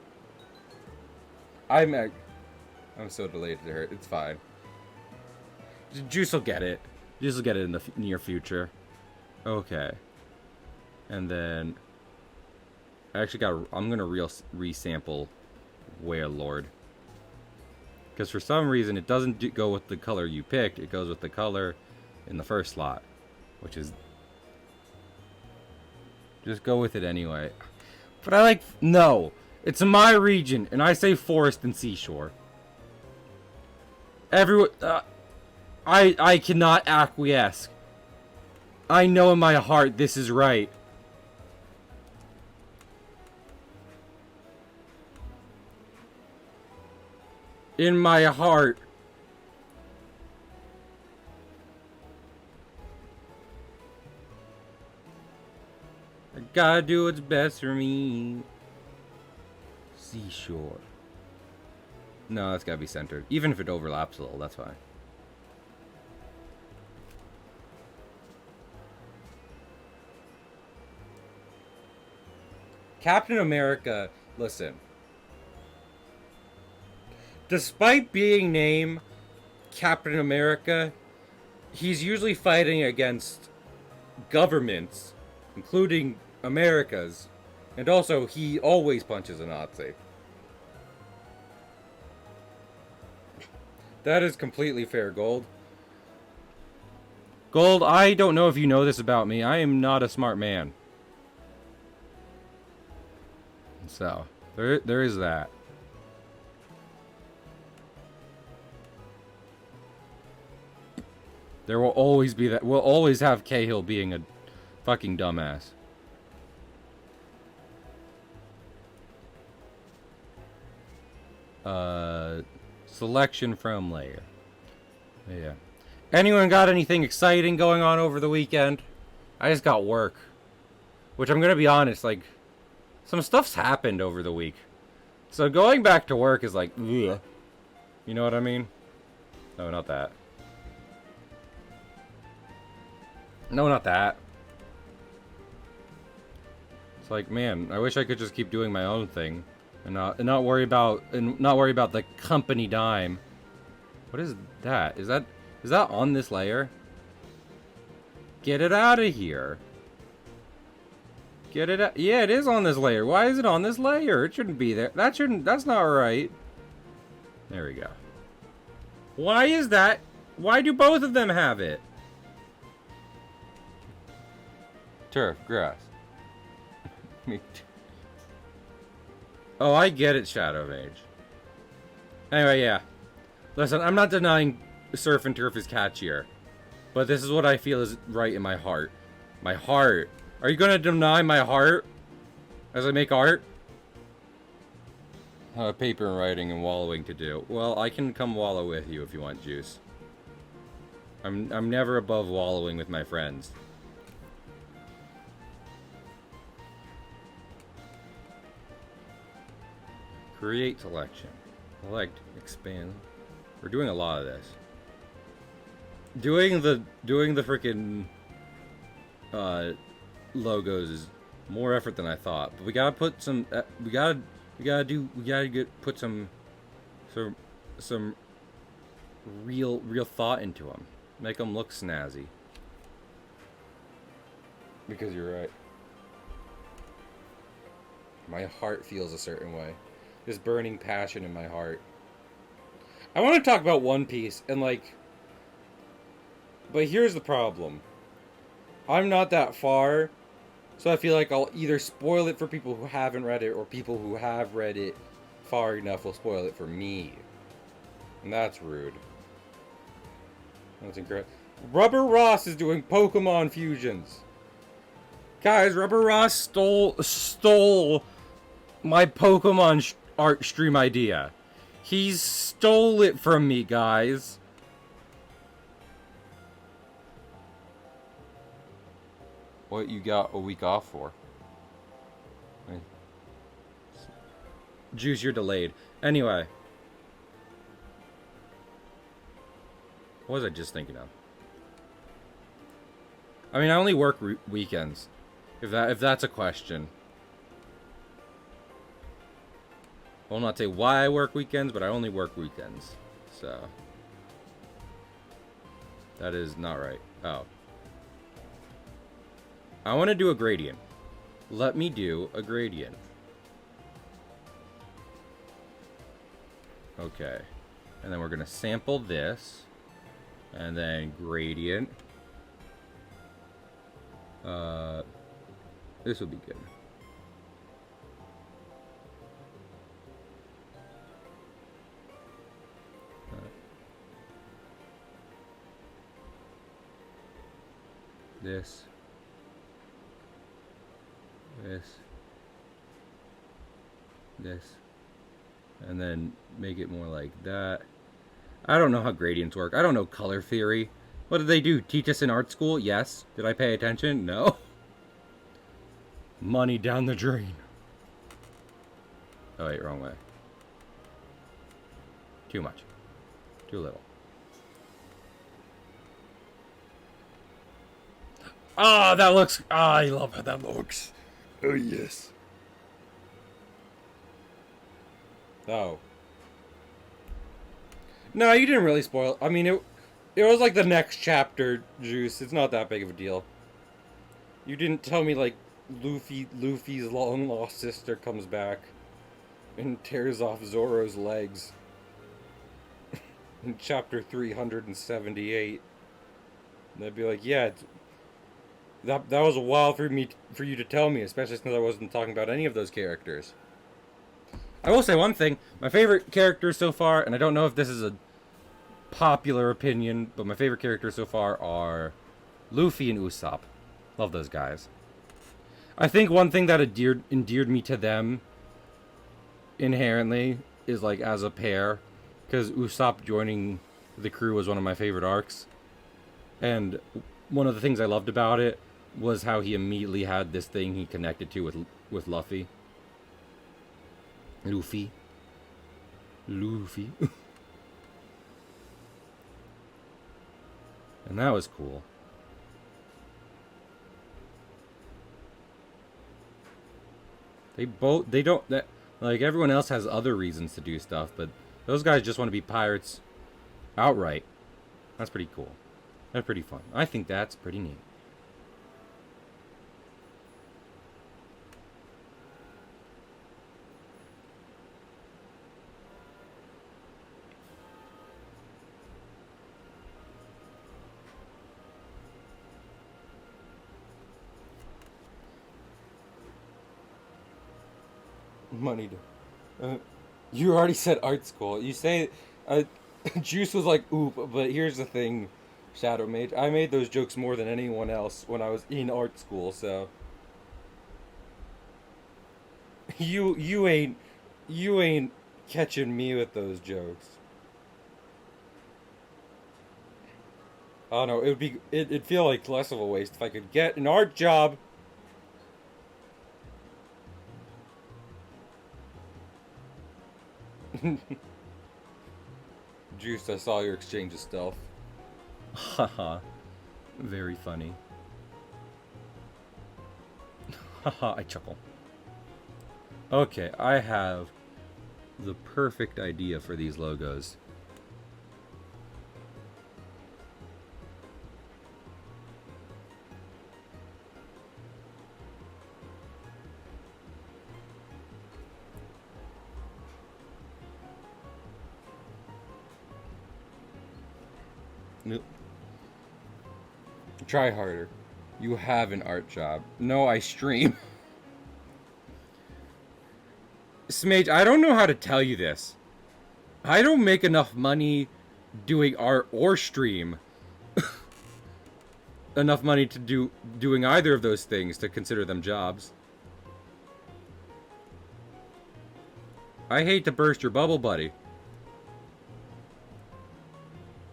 I'm so delayed to her. It's fine. Juice will get it. Juice will get it in the near future. Okay. And then I actually I'm gonna resample Wailord. Because for some reason it doesn't go with the color you picked. It goes with the color in the first slot, which is. Just go with it anyway. But I like. No. It's my region, and I say forest and seashore. Everyone. I cannot acquiesce. I know in my heart this is right. In my heart. I gotta do what's best for me. Seashore. No, that's gotta be centered. Even if it overlaps a little, that's fine. Captain America, listen. Despite being named Captain America, he's usually fighting against governments, including America's, and also he always punches a Nazi. That is completely fair, Gold. Gold, I don't know if you know this about me. I am not a smart man. So, there is that. There will always be that. We'll always have Cahill being a fucking dumbass. Selection from layer. Yeah. Anyone got anything exciting going on over the weekend? I just got work. Which I'm gonna be honest, like, some stuff's happened over the week. So going back to work is like, ugh. You know what I mean? No, not that. No, not that. It's like, man, I wish I could just keep doing my own thing, and not worry about the company dime. What is that? Is that on this layer? Get it out of here. Get it out. Yeah, it is on this layer. Why is it on this layer? It shouldn't be there. That's not right. There we go. Why is that? Why do both of them have it? Turf, grass. Oh, I get it, Shadow Mage. Anyway, yeah. Listen, I'm not denying Surf and Turf is catchier. But this is what I feel is right in my heart. My heart. Are you gonna deny my heart? As I make art? Paper and writing and wallowing to do. Well, I can come wallow with you if you want, Juice. I'm never above wallowing with my friends. Create selection. Select, expand. We're doing a lot of this. Doing the freaking logos is more effort than I thought. But we gotta put some. We gotta put some real thought into them. Make them look snazzy. Because you're right. My heart feels a certain way. This burning passion in my heart. I want to talk about One Piece and like. But here's the problem. I'm not that far, so I feel like I'll either spoil it for people who haven't read it, or people who have read it far enough will spoil it for me. And that's rude. That's incredible. Rubber Ross is doing Pokemon fusions. Guys, Rubber Ross stole my Pokemon art stream idea. He stole it from me, guys. What you got a week off for? Juice, you're delayed. Anyway. What was I just thinking of? I mean, I only work weekends. If that's a question. I will not say why I work weekends, but I only work weekends. So. That is not right. Oh. I want to do a gradient. Let me do a gradient. Okay. And then we're going to sample this. And then gradient. This will be good. This. And then make it more like that. I don't know how gradients work. I don't know color theory. What did they do? Teach us in art school? Yes. Did I pay attention? No. Money down the drain. Oh wait, wrong way. Too much. Too little. Ah, that looks... Ah, I love how that looks. Oh, yes. Oh. No, you didn't really spoil... I mean, it was like the next chapter, Juice. It's not that big of a deal. You didn't tell me, like, Luffy's long-lost sister comes back and tears off Zoro's legs. In chapter 378. And they'd be like, yeah, that was a while for you to tell me, especially since I wasn't talking about any of those characters. I will say one thing. My favorite characters so far, and I don't know if this is a popular opinion, but my favorite characters so far are Luffy and Usopp. Love those guys. I think one thing that endeared me to them inherently is like as a pair, because Usopp joining the crew was one of my favorite arcs, and one of the things I loved about it was how he immediately had this thing he connected to with Luffy. Luffy. And that was cool. Like, everyone else has other reasons to do stuff, but those guys just want to be pirates outright. That's pretty cool. That's pretty fun. I think that's pretty neat. Money to. You already said art school. You say. Uh, Juice was like, oop, but here's the thing, Shadow Mage. I made those jokes more than anyone else when I was in art school, so. You ain't. You ain't catching me with those jokes. Oh no, it would be. It'd feel like less of a waste if I could get an art job. Juice, I saw your exchange of stealth. Haha. Very funny. Haha, I chuckle. Okay, I have the perfect idea for these logos. Nope. Try harder. You have an art job. No, I stream. Smage, I don't know how to tell you this. I don't make enough money doing art or stream. Enough money to doing either of those things to consider them jobs. I hate to burst your bubble, buddy.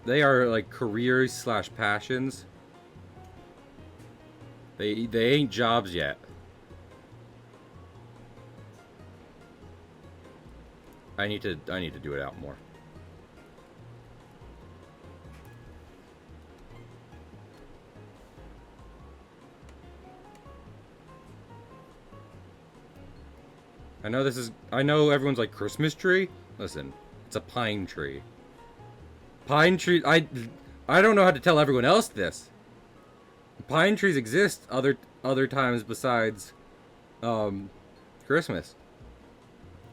They are like careers slash passions. They ain't jobs yet. I need to do it out more. I know everyone's like Christmas tree. Listen, it's a pine tree. Pine tree I don't know how to tell everyone else this. Pine trees exist other times besides Christmas.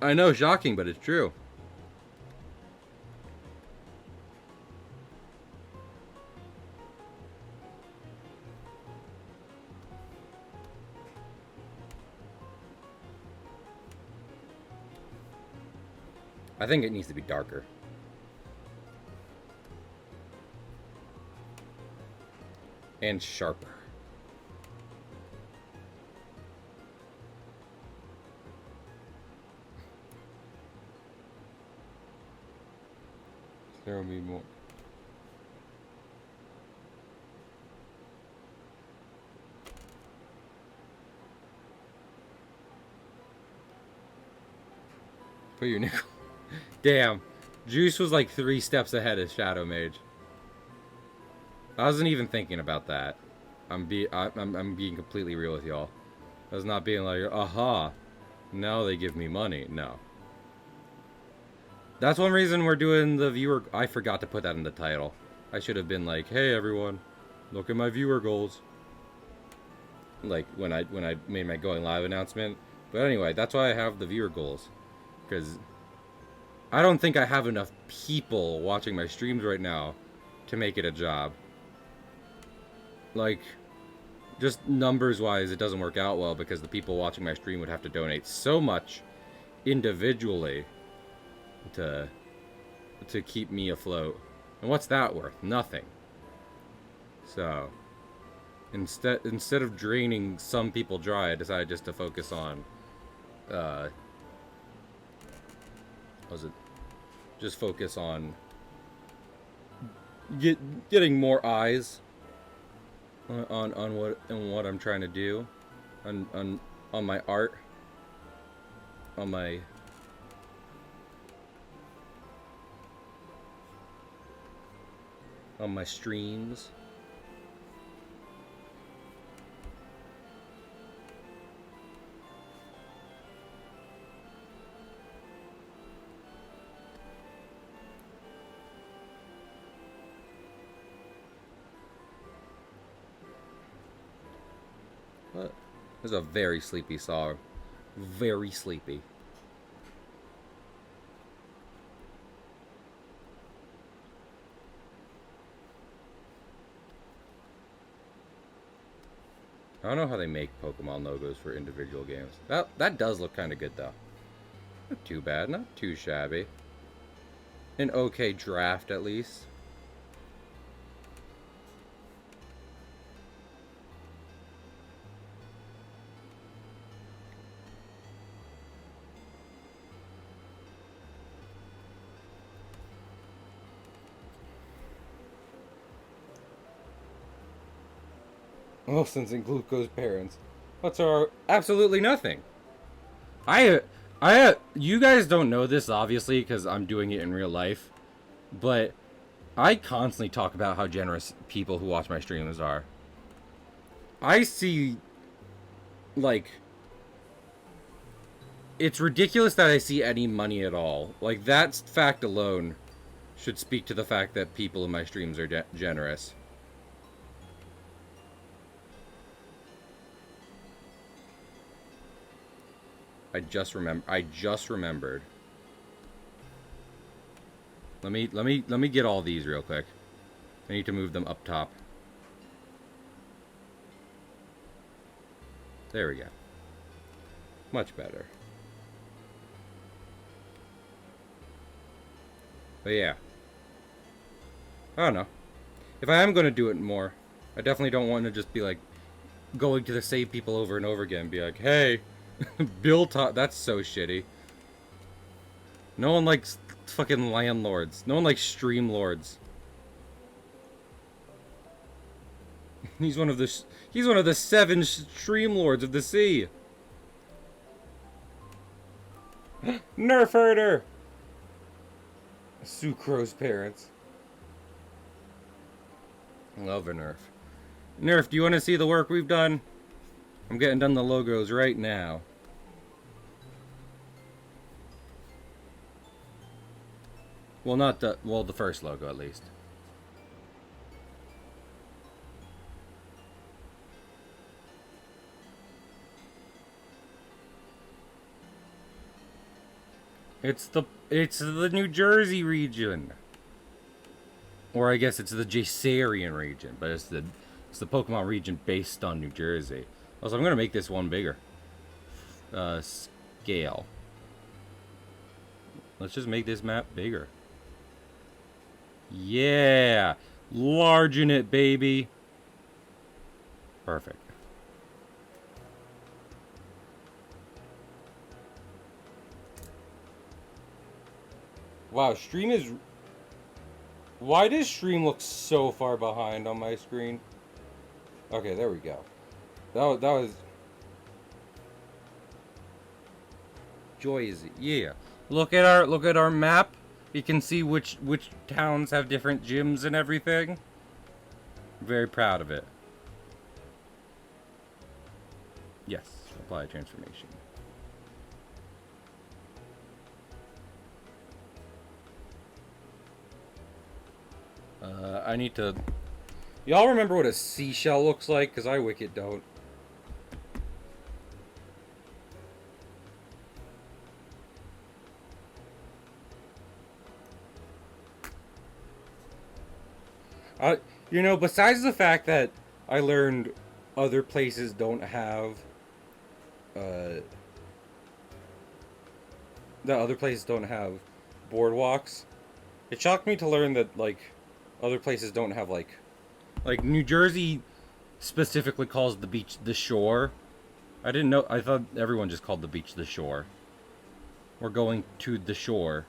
I know, shocking, but it's true. I think it needs to be darker. And sharper. There will be more. Put your nickel. Damn. Juice was like 3 steps ahead of Shadow Mage. I wasn't even thinking about that. I'm being completely real with y'all. I was not being like, aha, now they give me money. No. That's one reason we're doing the viewer... I forgot to put that in the title. I should have been like, hey everyone, look at my viewer goals. Like when I made my going live announcement. But anyway, that's why I have the viewer goals. Because I don't think I have enough people watching my streams right now to make it a job. Like, just numbers wise, it doesn't work out well because the people watching my stream would have to donate so much individually to keep me afloat. And what's that worth? Nothing. So instead of draining some people dry, I decided just to focus on just focus on getting more eyes on what I'm trying to do, on my art, on my streams. What? This is a very sleepy song. Very sleepy. I don't know how they make Pokemon logos for individual games. That does look kind of good though. Not too bad, not too shabby. An okay draft, at least. Wilson's and Gluco's parents. What's our absolutely nothing. You guys don't know this obviously because I'm doing it in real life, but I constantly talk about how generous people who watch my streams are. I see, like, it's ridiculous that I see any money at all. Like, that fact alone should speak to the fact that people in my streams are generous. I just remembered. Let me get all these real quick. I need to move them up top. There we go. Much better. But yeah. I don't know. If I am going to do it more, I definitely don't want to just be like going to the same people over and over again and be like, hey, Bill taught. That's so shitty. No one likes fucking landlords. No one likes stream lords. He's one of the 7 stream lords of the sea. Nerf herder. Sucrose parents. Love a Nerf. Nerf, do you want to see the work we've done? I'm getting done the logos right now. Well, not the... Well, the first logo, at least. It's the New Jersey region. Or I guess it's the Jasarian region, but it's the Pokemon region based on New Jersey. Also, I'm gonna make this one bigger. Scale. Let's just make this map bigger. Yeah! Largen it, baby! Perfect. Wow, stream is... Why does stream look so far behind on my screen? Okay, there we go. That was... Joy, yeah. Look at our map. You can see which towns have different gyms and everything. I'm very proud of it. Yes, apply transformation. I need to... Y'all remember what a seashell looks like? Because I wicked don't. You know, besides the fact that I learned other places don't have... that other places don't have boardwalks, it shocked me to learn that, like, other places don't have, like New Jersey specifically calls the beach the shore. I didn't know. I thought everyone just called the beach the shore. We're going to the shore.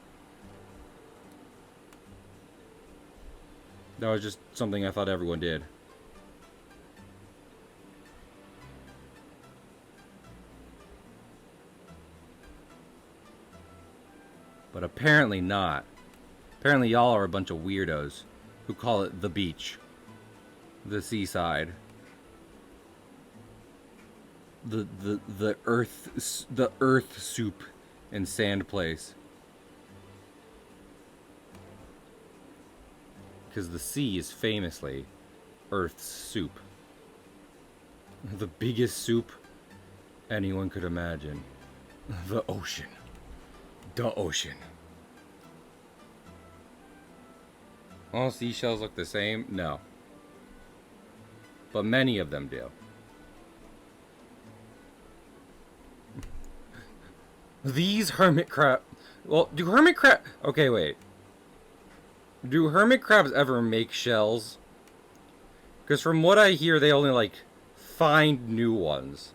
That was just something I thought everyone did. But apparently not. Apparently y'all are a bunch of weirdos who call it the beach. The seaside. The earth soup and sand place. Because the sea is famously Earth's soup. The biggest soup anyone could imagine. The ocean. The ocean. All seashells look the same? No. But many of them do. These hermit crab. Well, do hermit crab. Okay, wait. Do hermit crabs ever make shells? Because from what I hear, they only, like, find new ones.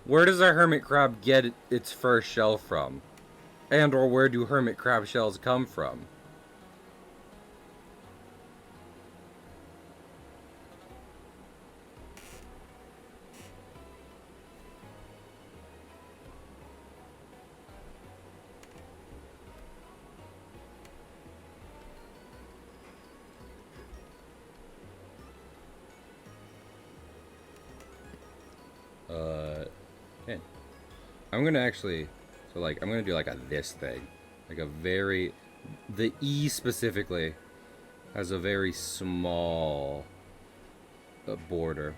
Where does a hermit crab get its first shell from? And or where do hermit crab shells come from? Man. I'm gonna actually, so like, I'm gonna do like a this thing. Like a very, the E specifically has a very small border.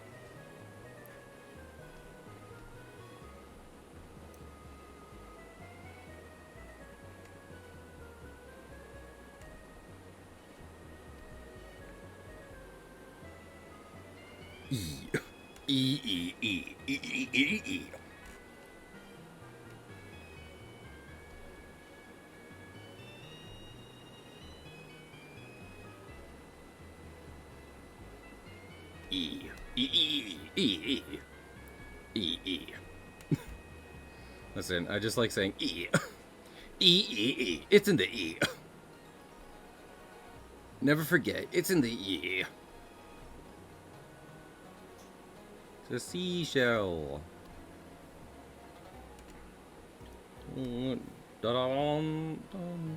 E. E, E, E, E, E, E, E. E. E, E, E, E, E, E. Listen, I just like saying E. E, E, E. It's in the E. Never forget, it's in the E. It's a seashell. Da-dum, dum.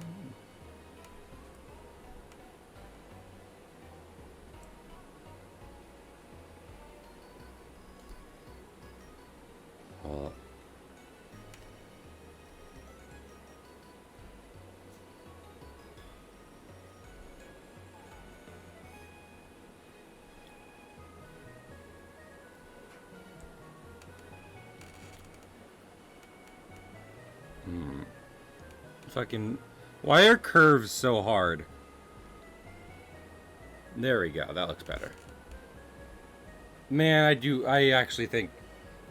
Oh. Fucking. Why are curves so hard? There we go. That looks better. Man, I actually think.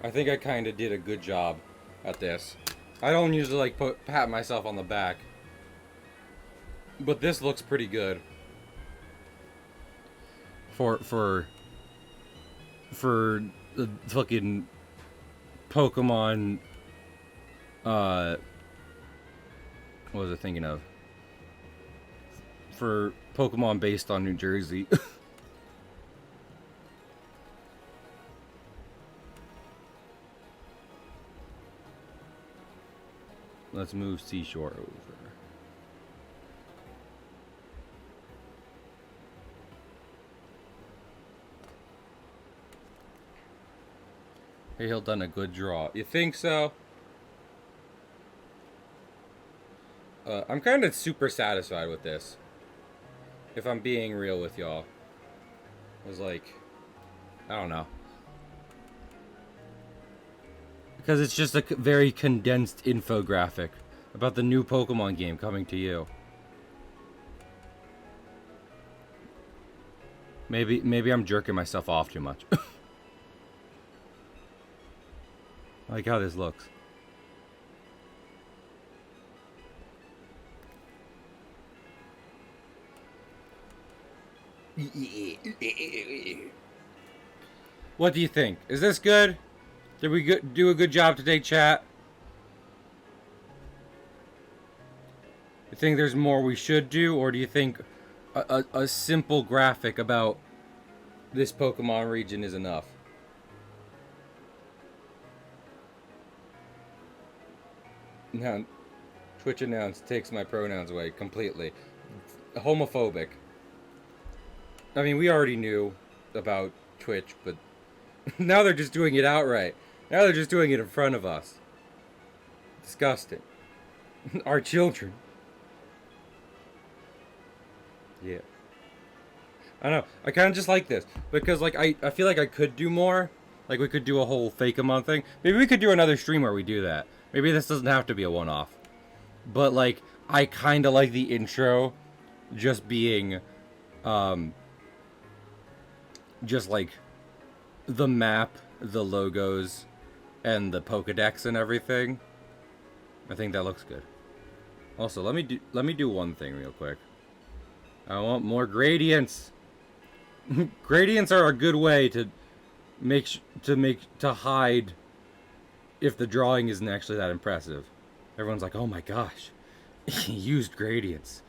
I think I kind of did a good job at this. I don't usually like pat myself on the back. But this looks pretty good. For the fucking Pokemon. What was I thinking of? For Pokemon based on New Jersey. Let's move Seashore over. Hey, he'll done a good draw. You think so? I'm kind of super satisfied with this. If I'm being real with y'all. I was like, I don't know. Because it's just a very condensed infographic about the new Pokemon game coming to you. Maybe I'm jerking myself off too much. I like how this looks. What do you think? Is this good? Did we do a good job today, chat? You think there's more we should do, or do you think a simple graphic about this Pokemon region is enough? Now, Twitch announced takes my pronouns away completely. Homophobic. I mean, we already knew about Twitch, but now they're just doing it outright. Now they're just doing it in front of us. Disgusting. Our children. Yeah. I don't know. I kind of just like this. Because, like, I feel like I could do more. Like, we could do a whole fake-a-month thing. Maybe we could do another stream where we do that. Maybe this doesn't have to be a one-off. But, like, I kind of like the intro just being, just, like, the map, the logos, and the Pokedex and everything. I think that looks good. Also, let me do one thing real quick. I want more gradients. Gradients are a good way to to hide if the drawing isn't actually that impressive. Everyone's like, "Oh my gosh, he used gradients."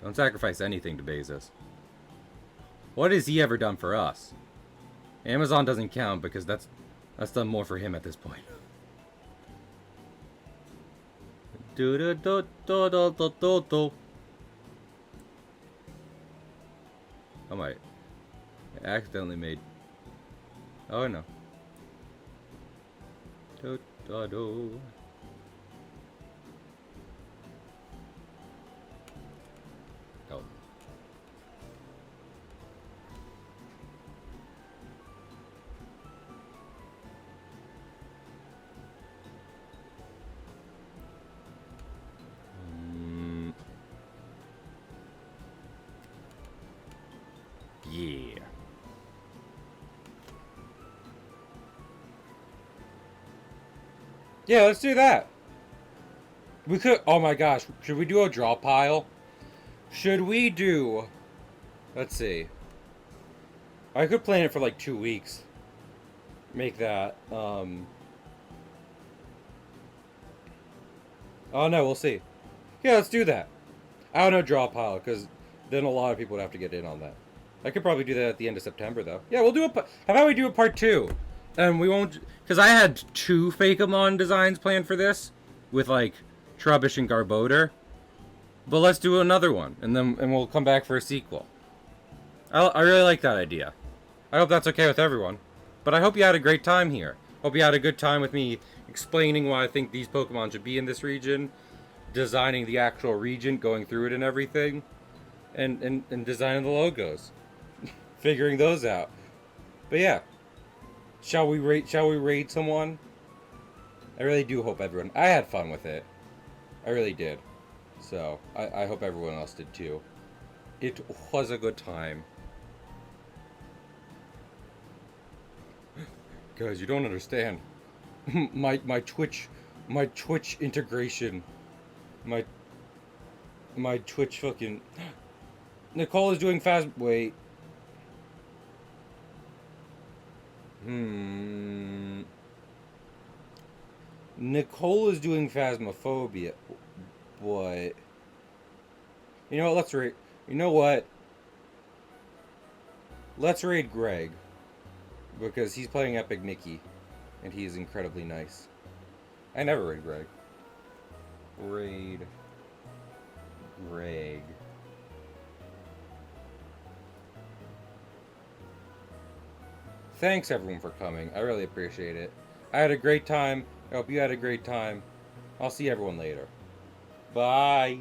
Don't sacrifice anything to Bezos. What has he ever done for us? Amazon doesn't count because that's done more for him at this point. Do do do do do do do do. I might accidentally made. Oh no. Do do do. Oh. Yeah. Yeah, let's do that. We could. Oh my gosh, should we do a draw pile? Should we do? Let's see. I could plan it for like 2 weeks. Make that. Oh no, we'll see. Yeah, let's do that. I don't know draw pile because then a lot of people would have to get in on that. I could probably do that at the end of September though. Yeah, we'll do a. How about we do a part 2? And we won't, because I had 2 Fakeamon designs planned for this, with like Trubbish and Garbodor. But let's do another one, and we'll come back for a sequel. I really like that idea. I hope that's okay with everyone. But I hope you had a great time here. Hope you had a good time with me explaining why I think these Pokemon should be in this region, designing the actual region, going through it and everything, and designing the logos, figuring those out. But yeah, shall we raid someone? I really do hope everyone. I had fun with it. I really did. So I hope everyone else did too. It was a good time. Guys, you don't understand. my Twitch integration. My Twitch fucking. Nicole is doing fast. Wait. Nicole is doing Phasmophobia. What? You know what? Let's raid. You know what? Let's raid Greg. Because he's playing Epic Mickey. And he is incredibly nice. I never raid Greg. Raid Greg. Thanks everyone for coming. I really appreciate it. I had a great time. I hope you had a great time. I'll see everyone later. Bye.